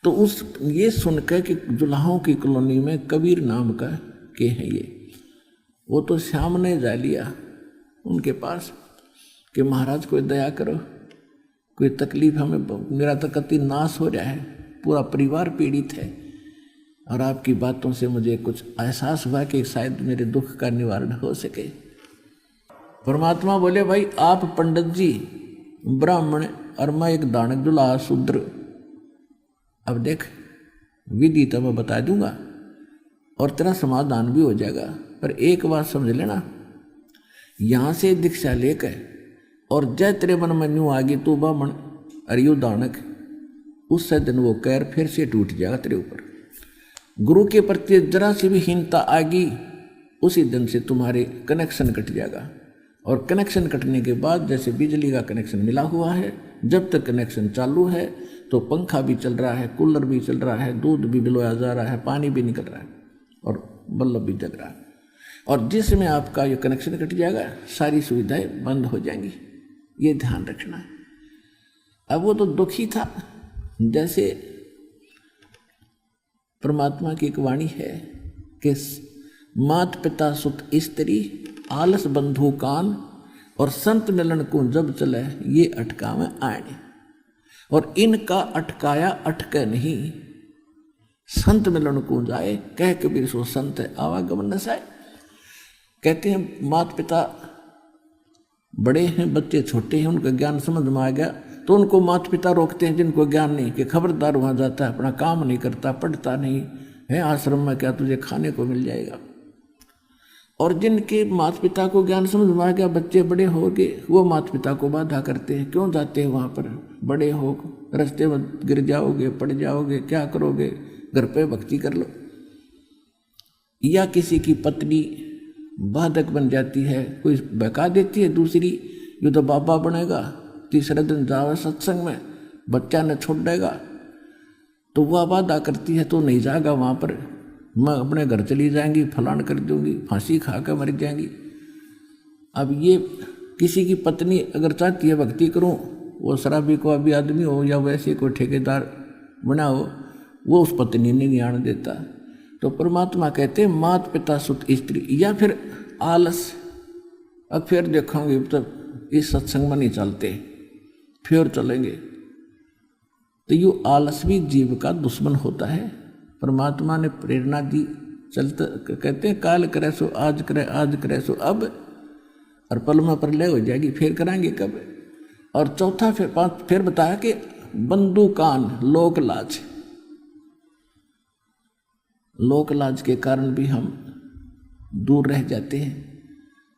तो उस ये सुनकर कि जुलाहों की कॉलोनी में कबीर नाम का के हैं ये, वो तो श्याम ने जा लिया उनके पास कि महाराज कोई दया करो, कोई तकलीफ हमें, मेरा तो कति नाश हो रहा है, पूरा परिवार पीड़ित है, और आपकी बातों से मुझे कुछ एहसास हुआ कि शायद मेरे दुख का निवारण हो सके। परमात्मा बोले भाई आप पंडित जी ब्राह्मण और मैं एक दानक दुल्हा शूद्र, अब देख विधि तो मैं बता दूंगा और तेरा समाधान भी हो जाएगा, पर एक बात समझ लेना, यहाँ से दीक्षा लेकर और जय तेरे मन में न्यू आ गई तू ब्राह्मण और यू दानक, उससे दिन वो कैर फिर से टूट जाएगा तेरे ऊपर। गुरु के प्रति जरा सी भी हीनता आ गई, उसी दिन से तुम्हारे कनेक्शन कट जाएगा। और कनेक्शन कटने के बाद जैसे बिजली का कनेक्शन मिला हुआ है, जब तक कनेक्शन चालू है तो पंखा भी चल रहा है, कूलर भी चल रहा है, दूध भी बिलोया जा रहा है, पानी भी निकल रहा है और बल्ब भी जग रहा है। और जिसमें आपका ये कनेक्शन कट जाएगा सारी सुविधाएं बंद हो जाएंगी, ये ध्यान रखना है। अब वो तो दुखी था, जैसे परमात्मा की एक वाणी है कि मात पिता सुत स्त्री आलस बंधु कान और संत मिलन को जब चले ये अटकावे आने, और इनका अटकाया अटके नहीं, संत मिलन को जाए कह कबीर सो संत आवागमन न साए। कहते हैं माता पिता बड़े हैं, बच्चे छोटे हैं, उनका ज्ञान समझ में आ गया तो उनको माता पिता रोकते हैं जिनको ज्ञान नहीं, कि खबरदार वहाँ जाता है अपना काम नहीं करता, पढ़ता नहीं है, आश्रम में क्या तुझे खाने को मिल जाएगा। और जिनके माता पिता को ज्ञान समझ में आ गया, बच्चे बड़े हो गए, वो माता पिता को बाधा करते हैं, क्यों जाते हैं वहाँ पर, बड़े हो रास्ते में गिर जाओगे, पड़ जाओगे, क्या करोगे, घर पे भक्ति कर लो। या किसी की पत्नी बाधक बन जाती है, कोई बहका देती है दूसरी, जो तो बाबा बनेगा, तीसरे दिन जाओ सत्संग में, बच्चा न छोड़ देगा, तो वह बाधा करती है तो नहीं जाएगा वहाँ पर, मैं अपने घर चली जाएंगी, फलान कर दूंगी, फांसी खा कर मर जाएंगी। अब ये किसी की पत्नी अगर चाहती है भक्ति करूं, वो शराबी को अभी आदमी हो या वैसे कोई ठेकेदार बना हो, वो उस पत्नी ने नहीं आने देता। तो परमात्मा कहते हैं माता पिता सुत स्त्री, या फिर आलस, अब फिर देखोगे तब इस सत्संग में नहीं चलते, फिर चलेंगे, तो ये आलस भी जीव का दुश्मन होता है। परमात्मा ने प्रेरणा दी, चलते कहते हैं काल करे सो आज करे, आज करे सो अब, और पल में प्रलय हो जाएगी, फिर कराएंगे कब। और चौथा फिर बताया कि बंधु कान लोक लाज, लोक लाज के कारण भी हम दूर रह जाते हैं।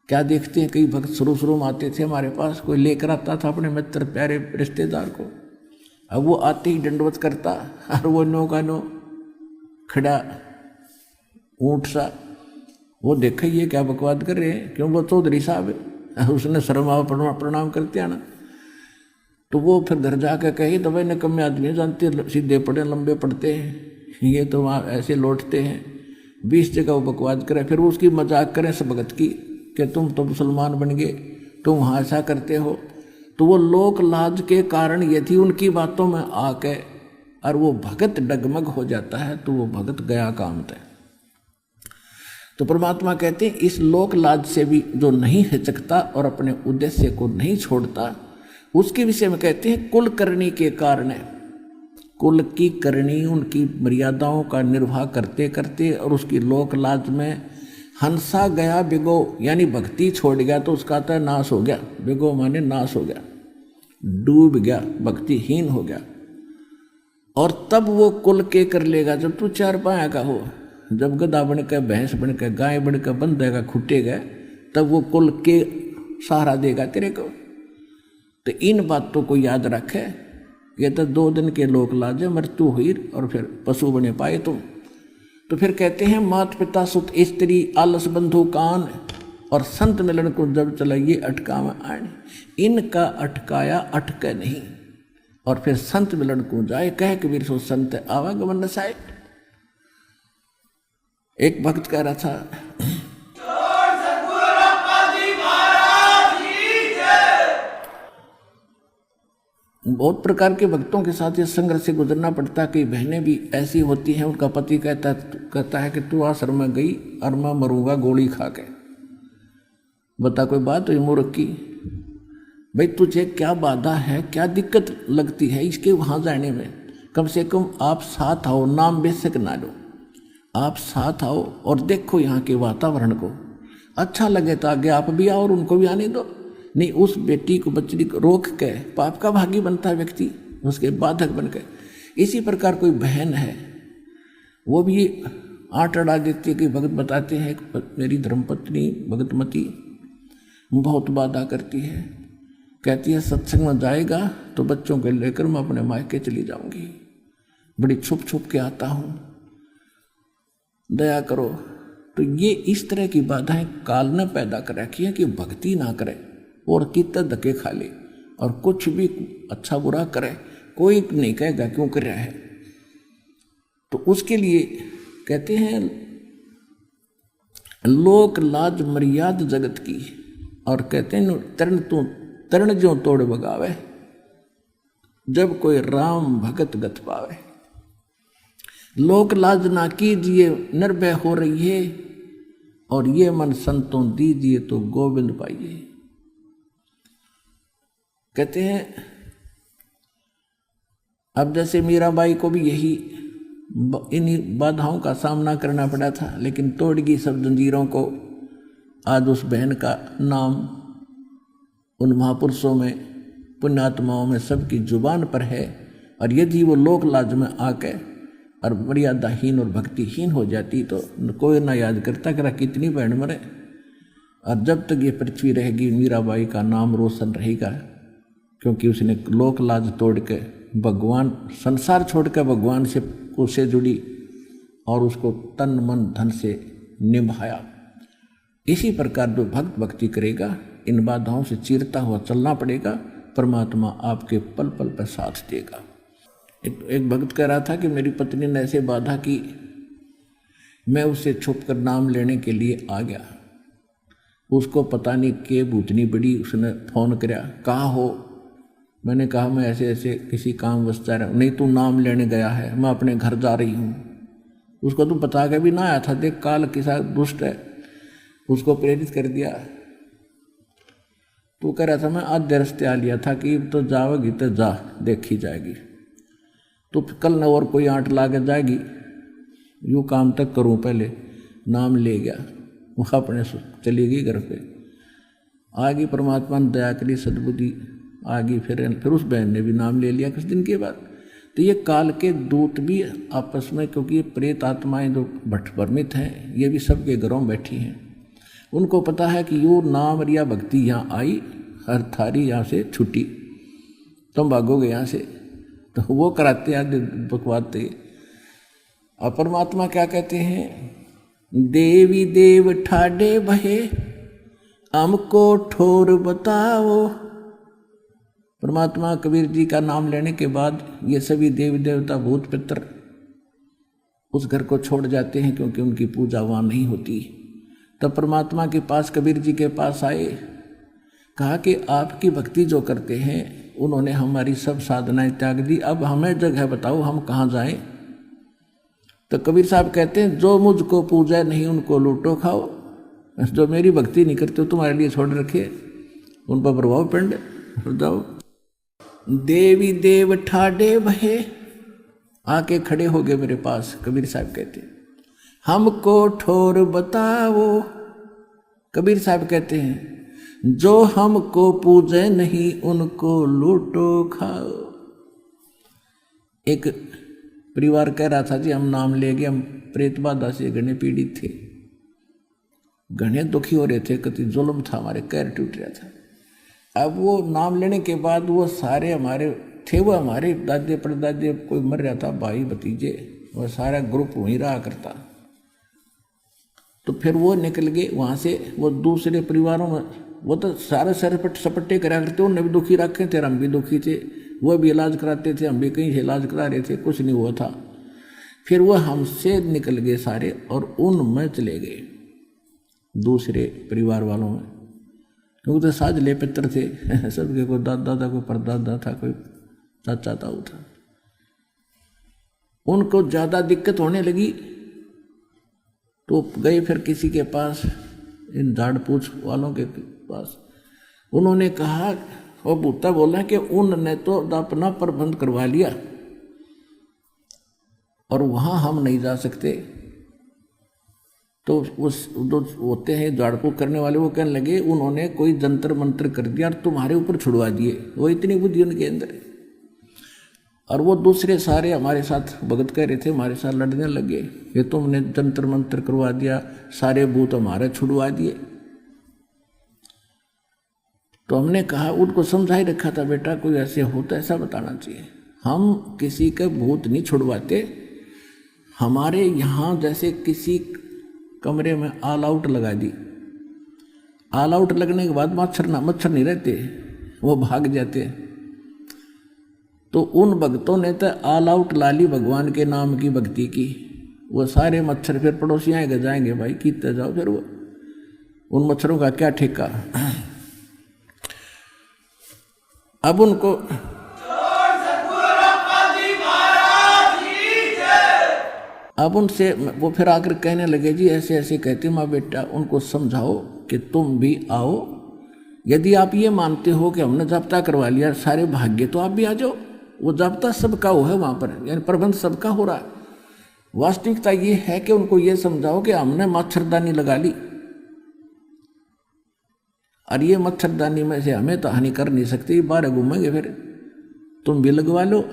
क्या देखते हैं, कई भक्त शुरू में आते थे हमारे पास, कोई लेकर आता था अपने मित्र प्यारे रिश्तेदार को, अब वो आते ही दंडवत करता, और वो नो का नो खड़ा ऊँट सा, वो देखा ये क्या बकवाद कर रहे हैं, क्यों वो चौधरी साहब है, उसने शर्मा प्रणाम करते हैं ना, तो वो फिर घर जाकर कहे तो भाई निकम्मे आदमी जानते, सीधे पड़े लंबे पड़ते हैं, ये तो वहाँ ऐसे लौटते हैं, 20 जगह वो बकवाद करे, फिर वो उसकी मजाक करें सब भगत की कि तुम तो मुसलमान बन गए, तुम वहाँ ऐसा करते हो। तो वो लोक लाज के कारण यदि उनकी बातों में आके और वो भगत डगमग हो जाता है तो वो भगत गया काम है। तो परमात्मा कहते हैं इस लोक लाज से भी जो नहीं हिचकता और अपने उद्देश्य को नहीं छोड़ता, उसके विषय में कहते हैं कुल करनी के कारण, कुल की करनी उनकी मर्यादाओं का निर्वाह करते करते और उसकी लोक लाज में हंसा गया बिगो, यानी भक्ति छोड़ गया तो उसका तो नाश हो गया। बिगो माने नाश हो गया, डूब गया, भक्तिहीन हो गया। और तब वो कुल के कर लेगा जब तू चार पाया का हो, जब गधा बन के भैंस बन के गाय बन के बंधेगा खुटेगा, तब वो कुल के सहारा देगा तेरे को। तो इन बातों को याद रखे, ये तो 2 दिन के लोक लाज, मृत्यु हुई और फिर पशु बने पाए तुम। तो फिर कहते हैं मात पिता सुत स्त्री आलस बंधु कान और संत मिलन को जब चलाइए अटका में आने, इनका अटकाया अटके नहीं। और फिर संत मिलन को जाए, कह कबीर सो संत आवागमन नसाए। एक भक्त कह रहा था, बहुत प्रकार के भक्तों के साथ ये संघर्ष से गुजरना पड़ता। कई बहनें भी ऐसी होती हैं, उनका पति कहता है कि तू आश्रम में गई और मैं मरूंगा गोली खा के। बता कोई बात हुई मूर्ख की, भाई तुझे क्या बाधा है, क्या दिक्कत लगती है इसके वहां जाने में? कम से कम आप साथ आओ, नाम बेशक ना लो, आप साथ आओ और देखो यहाँ के वातावरण को। अच्छा लगे तो आगे आप भी आओ और उनको भी आने दो। नहीं, उस बेटी को बच्ची को रोक के पाप का भागी बनता है व्यक्ति, उसके बाधक बन के। इसी प्रकार कोई बहन है, वो भी आट अड़ा देती है कि भगत बताते हैं मेरी धर्मपत्नी भगतमती बहुत बाधा करती है, कहती है सत्संग में जाएगा तो बच्चों को लेकर मैं अपने मायके चली जाऊंगी, बड़ी छुप छुप के आता हूँ, दया करो। तो ये इस तरह की बाधाएं काल ने पैदा कर रखी है कि भक्ति ना करे और कितने धक्के खा ले और कुछ भी अच्छा बुरा करे, कोई नहीं कहेगा क्यों कर रहा है। तो उसके लिए कहते हैं लोक लाज मर्याद जगत की, और कहते हैं तरण जो तोड़ बगावे, जब कोई राम भगत गत पावे। लोक लाज ना कीजिए निर्भय हो रही है, और ये मन संतों दीजिए तो गोविंद पाइए। कहते हैं अब जैसे मीराबाई को भी यही इन्हीं बाधाओं का सामना करना पड़ा था, लेकिन तोड़गी सब जंजीरों को। आज उस बहन का नाम उन महापुरुषों में, पुण्यात्माओं में सबकी जुबान पर है। और यदि वो लोक लाज में आके और मर्यादाहीन और भक्तिहीन हो जाती तो कोई ना याद करता कि कितनी बहन मरे। और जब तक ये पृथ्वी रहेगी मीराबाई का नाम रोशन रहेगा, क्योंकि उसने लोक लाज तोड़ के भगवान, संसार छोड़ के भगवान से जुड़ी और उसको तन मन धन से निभाया। इसी प्रकार जो भक्त भक्ति करेगा, इन बाधाओं से चीरता हुआ चलना पड़ेगा, परमात्मा आपके पल पल पर साथ देगा। एक भक्त कह रहा था कि मेरी पत्नी ने ऐसे बाधा की, मैं उससे छुप कर नाम लेने के लिए आ गया। उसको पता नहीं के भूतनी बड़ी, उसने फोन कराया, कहाँ हो? मैंने कहा मैं ऐसे ऐसे किसी काम वस्ता रहा। नहीं, तू नाम लेने गया है, मैं अपने घर जा रही हूँ। उसको तू बता के भी ना आया था, देख काल किसा दुष्ट है, उसको प्रेरित कर दिया। तू कह रहा था मैं आधे रास्ते आ लिया था कि तो जाओगी तो जा, देखी जाएगी। तो कल न और कोई आंट ला के जाएगी, यूँ काम तक करूँ, पहले नाम ले गया, वो अपने चली गई घर पे। आ गई, परमात्मा ने दया करी, सद्बुद्धि आ गई। फिर उस बहन ने भी नाम ले लिया कुछ दिन के बाद। तो ये काल के दूत भी आपस में, क्योंकि ये प्रेत आत्माएं जो भ्रमित हैं, ये भी सबके घरों में बैठी हैं। उनको पता है कि यो नाम या भक्ति यहाँ आई, हर थारी यहाँ से छुट्टी, तुम भागोगे यहाँ से। तो वो कराते आदि बकवाते। और परमात्मा क्या कहते हैं, देवी देव ठाडे बहे हमको ठोर बताओ। परमात्मा कबीर जी का नाम लेने के बाद ये सभी देवी देवता भूत पितर उस घर को छोड़ जाते हैं, क्योंकि उनकी पूजा वहाँ नहीं होती। तब परमात्मा के पास, कबीर जी के पास आए, कहा कि आपकी भक्ति जो करते हैं उन्होंने हमारी सब साधनाएं त्याग दी, अब हमें जगह बताओ, हम कहाँ जाएं। तो कबीर साहब कहते हैं जो मुझको पूजा नहीं उनको लूटो खाओ, जो मेरी भक्ति नहीं करते तुम्हारे लिए छोड़ रखे, उन पर प्रभाव पिंड जाओ। देवी देव ठाडे भये, आके खड़े हो गए मेरे पास। कबीर साहब कहते हमको ठोर बताओ। कबीर साहब कहते हैं जो हमको पूजे नहीं उनको लूटो खाओ। एक परिवार कह रहा था जी हम नाम ले गए, हम प्रेत बाधा से घने पीड़ित थे, घने दुखी हो रहे थे, कति जुल्म था, हमारे कैर टूट रहा था। अब वो नाम लेने के बाद वो सारे हमारे थे, वो हमारे दादे परदादे कोई मर रहा था, भाई भतीजे, वो सारा ग्रुप वहीं रहा करता। तो फिर वो निकल गए वहाँ से, वो दूसरे परिवारों में, वो तो सारे सपट्टे करा करते, उन्हें भी दुखी रखे थे, हम भी दुखी थे, वो भी इलाज कराते थे, हम भी कहीं से इलाज करा रहे थे, कुछ नहीं हुआ था। फिर वो हमसे निकल गए सारे और उनमें चले गए दूसरे परिवार वालों में, क्योंकि तो साज ले पितर थे सबके, कोई दादा था, कोई परदादा था, कोई चाचा ताऊ था। उनको ज़्यादा दिक्कत होने लगी तो गए फिर किसी के पास, इन झाड़ पूछ वालों के पास। उन्होंने कहा, वो बूटा बोला कि उनने तो अपना प्रबंध करवा लिया और वहाँ हम नहीं जा सकते। तो उस होते हैं झाड़ फूक करने वाले, वो कहने लगे उन्होंने कोई जंतर मंत्र कर दिया और तुम्हारे ऊपर छुड़वा दिए। वो इतनी बुद्धि उनके अंदर। और वो दूसरे सारे हमारे साथ भगत कह रहे थे, हमारे साथ लड़ने लगे, ये तुमने जंतर मंत्र करवा दिया, सारे भूत हमारे छुड़वा दिए। तो हमने कहा, उनको समझा ही रखा था, बेटा कोई ऐसे होता ऐसा बताना चाहिए, हम किसी के भूत नहीं छुड़वाते। हमारे यहाँ जैसे किसी कमरे में ऑल आउट लगा दी, ऑल आउट लगने के बाद मच्छर नहीं रहते, वो भाग जाते। तो उन भक्तों ने तो ऑल आउट ला ली भगवान के नाम की भक्ति की, वो सारे मच्छर फिर पड़ोसी आएंगे जाएंगे, भाई कीते जाओ, फिर वो उन मच्छरों का क्या ठेका। अब उनको अब उनसे वो फिर आकर कहने लगे, जी ऐसे ऐसे कहते माँ बेटा, उनको समझाओ कि तुम भी आओ, यदि आप ये मानते हो कि हमने जाब्ता करवा लिया सारे भाग्य, तो आप भी आ जाओ। वो जाब्ता सबका हो है वहाँ पर, यानी प्रबंध सबका हो रहा है। वास्तविकता ये है कि उनको ये समझाओ कि हमने मच्छरदानी लगा ली और ये मच्छरदानी में से हमें तो हानि कर नहीं सकती, बाहर घूमेंगे, फिर तुम भी लगवा लो।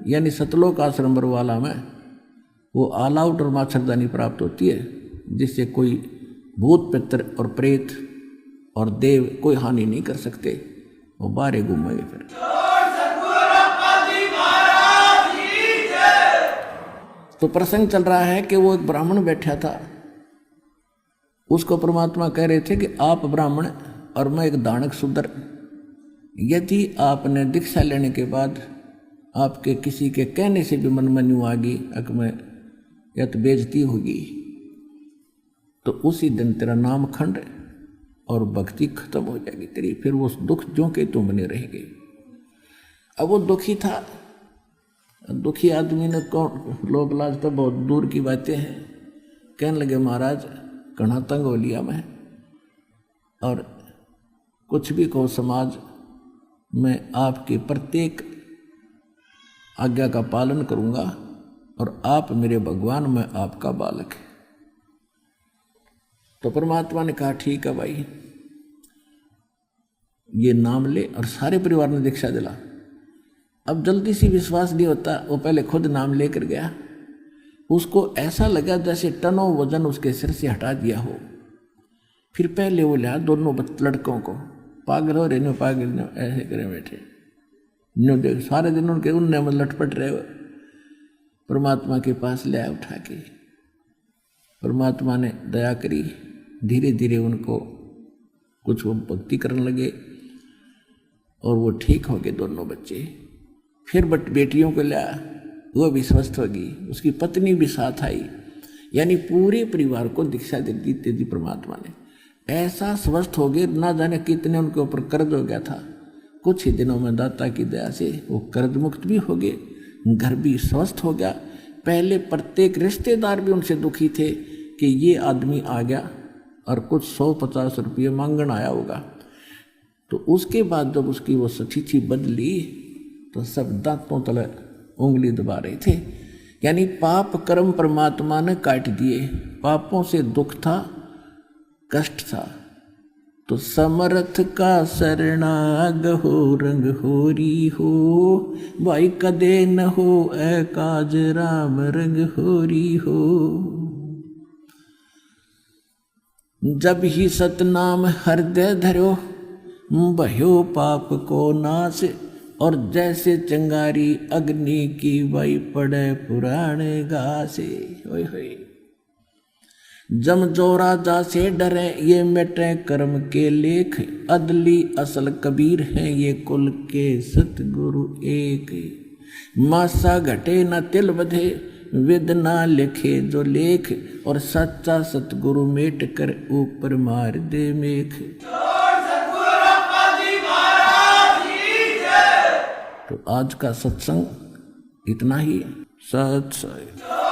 यानी सतलोक आश्रम वाला में वो ऑल आउट और मच्छरदानी प्राप्त होती है, जिससे कोई भूत पितर और प्रेत और देव कोई हानि नहीं कर सकते, वो बाहर घूमेंगे। फिर तो प्रसंग चल रहा है कि वो एक ब्राह्मण बैठा था, उसको परमात्मा कह रहे थे कि आप ब्राह्मण और मैं एक दानक शूद्र, यदि आपने दीक्षा लेने के बाद आपके किसी के कहने से भी मन में न्यू आ गई अक में या तो बेइज्जती होगी, तो उसी दिन तेरा नाम खंड और भक्ति खत्म हो जाएगी तेरी, फिर वो दुख जो के तुम बने रहेंगे। अब वो दुखी था, दुखी आदमी ने कौन, लोग लाज तो बहुत दूर की बातें हैं, कहने लगे महाराज घना तंग हो लिया मैं, और कुछ भी कहो समाज में आपकी प्रत्येक आज्ञा का पालन करूंगा और आप मेरे भगवान, मैं आपका बालक है। तो परमात्मा ने कहा ठीक है भाई, ये नाम ले, और सारे परिवार ने दीक्षा दिला। अब जल्दी से विश्वास नहीं होता, वो पहले खुद नाम लेकर गया, उसको ऐसा लगा जैसे टनों वजन उसके सिर से हटा दिया हो। फिर पहले वो लिया दोनों लड़कों को, पागल हो रहे, पागल ने ऐसे करे बैठे, नो देख सारे दिन उनके उनने में लटपट रहे, परमात्मा के पास ले आया उठा के। परमात्मा ने दया करी, धीरे धीरे उनको कुछ वो भक्ति करने लगे और वो ठीक हो गए दोनों बच्चे। फिर बेटियों को लाया, वो भी स्वस्थ होगी, उसकी पत्नी भी साथ आई, यानी पूरे परिवार को दीक्षा दे दी परमात्मा ने। ऐसा स्वस्थ हो गए, ना जाने कितने उनके ऊपर कर्ज हो गया था, कुछ ही दिनों में दाता की दया से वो कर्ज मुक्त भी हो गए, घर भी स्वस्थ हो गया। पहले प्रत्येक रिश्तेदार भी उनसे दुखी थे कि ये आदमी आ गया और कुछ 150 रुपये मांगन आया होगा। तो उसके बाद जब उसकी वो स्थिति बदली तो सब दांतों तले उंगली दबा रहे थे। यानी पाप कर्म परमात्मा ने काट दिए, पापों से दुख था, कष्ट था। तो समर्थ का शरणाग हो रंग होरी हो, भाई कदे न हो ए काज राम रंग होरी हो। जब ही सतनाम हृदय धरो, भयो पाप को नाश। और जैसे चंगारी अग्नि की भाई पड़े पुराने घासे। होय होय। जम जो राजा से डरे ये मिटे कर्म के लेख, अदली असल कबीर हैं ये कुल के सतगुरु एक। मासा घटे न तिल बधे विद ना लिखे जो लेख, और सच्चा सतगुरु मेट कर ऊपर मार दे मेख। तो आज का सत्संग इतना ही। सत साई।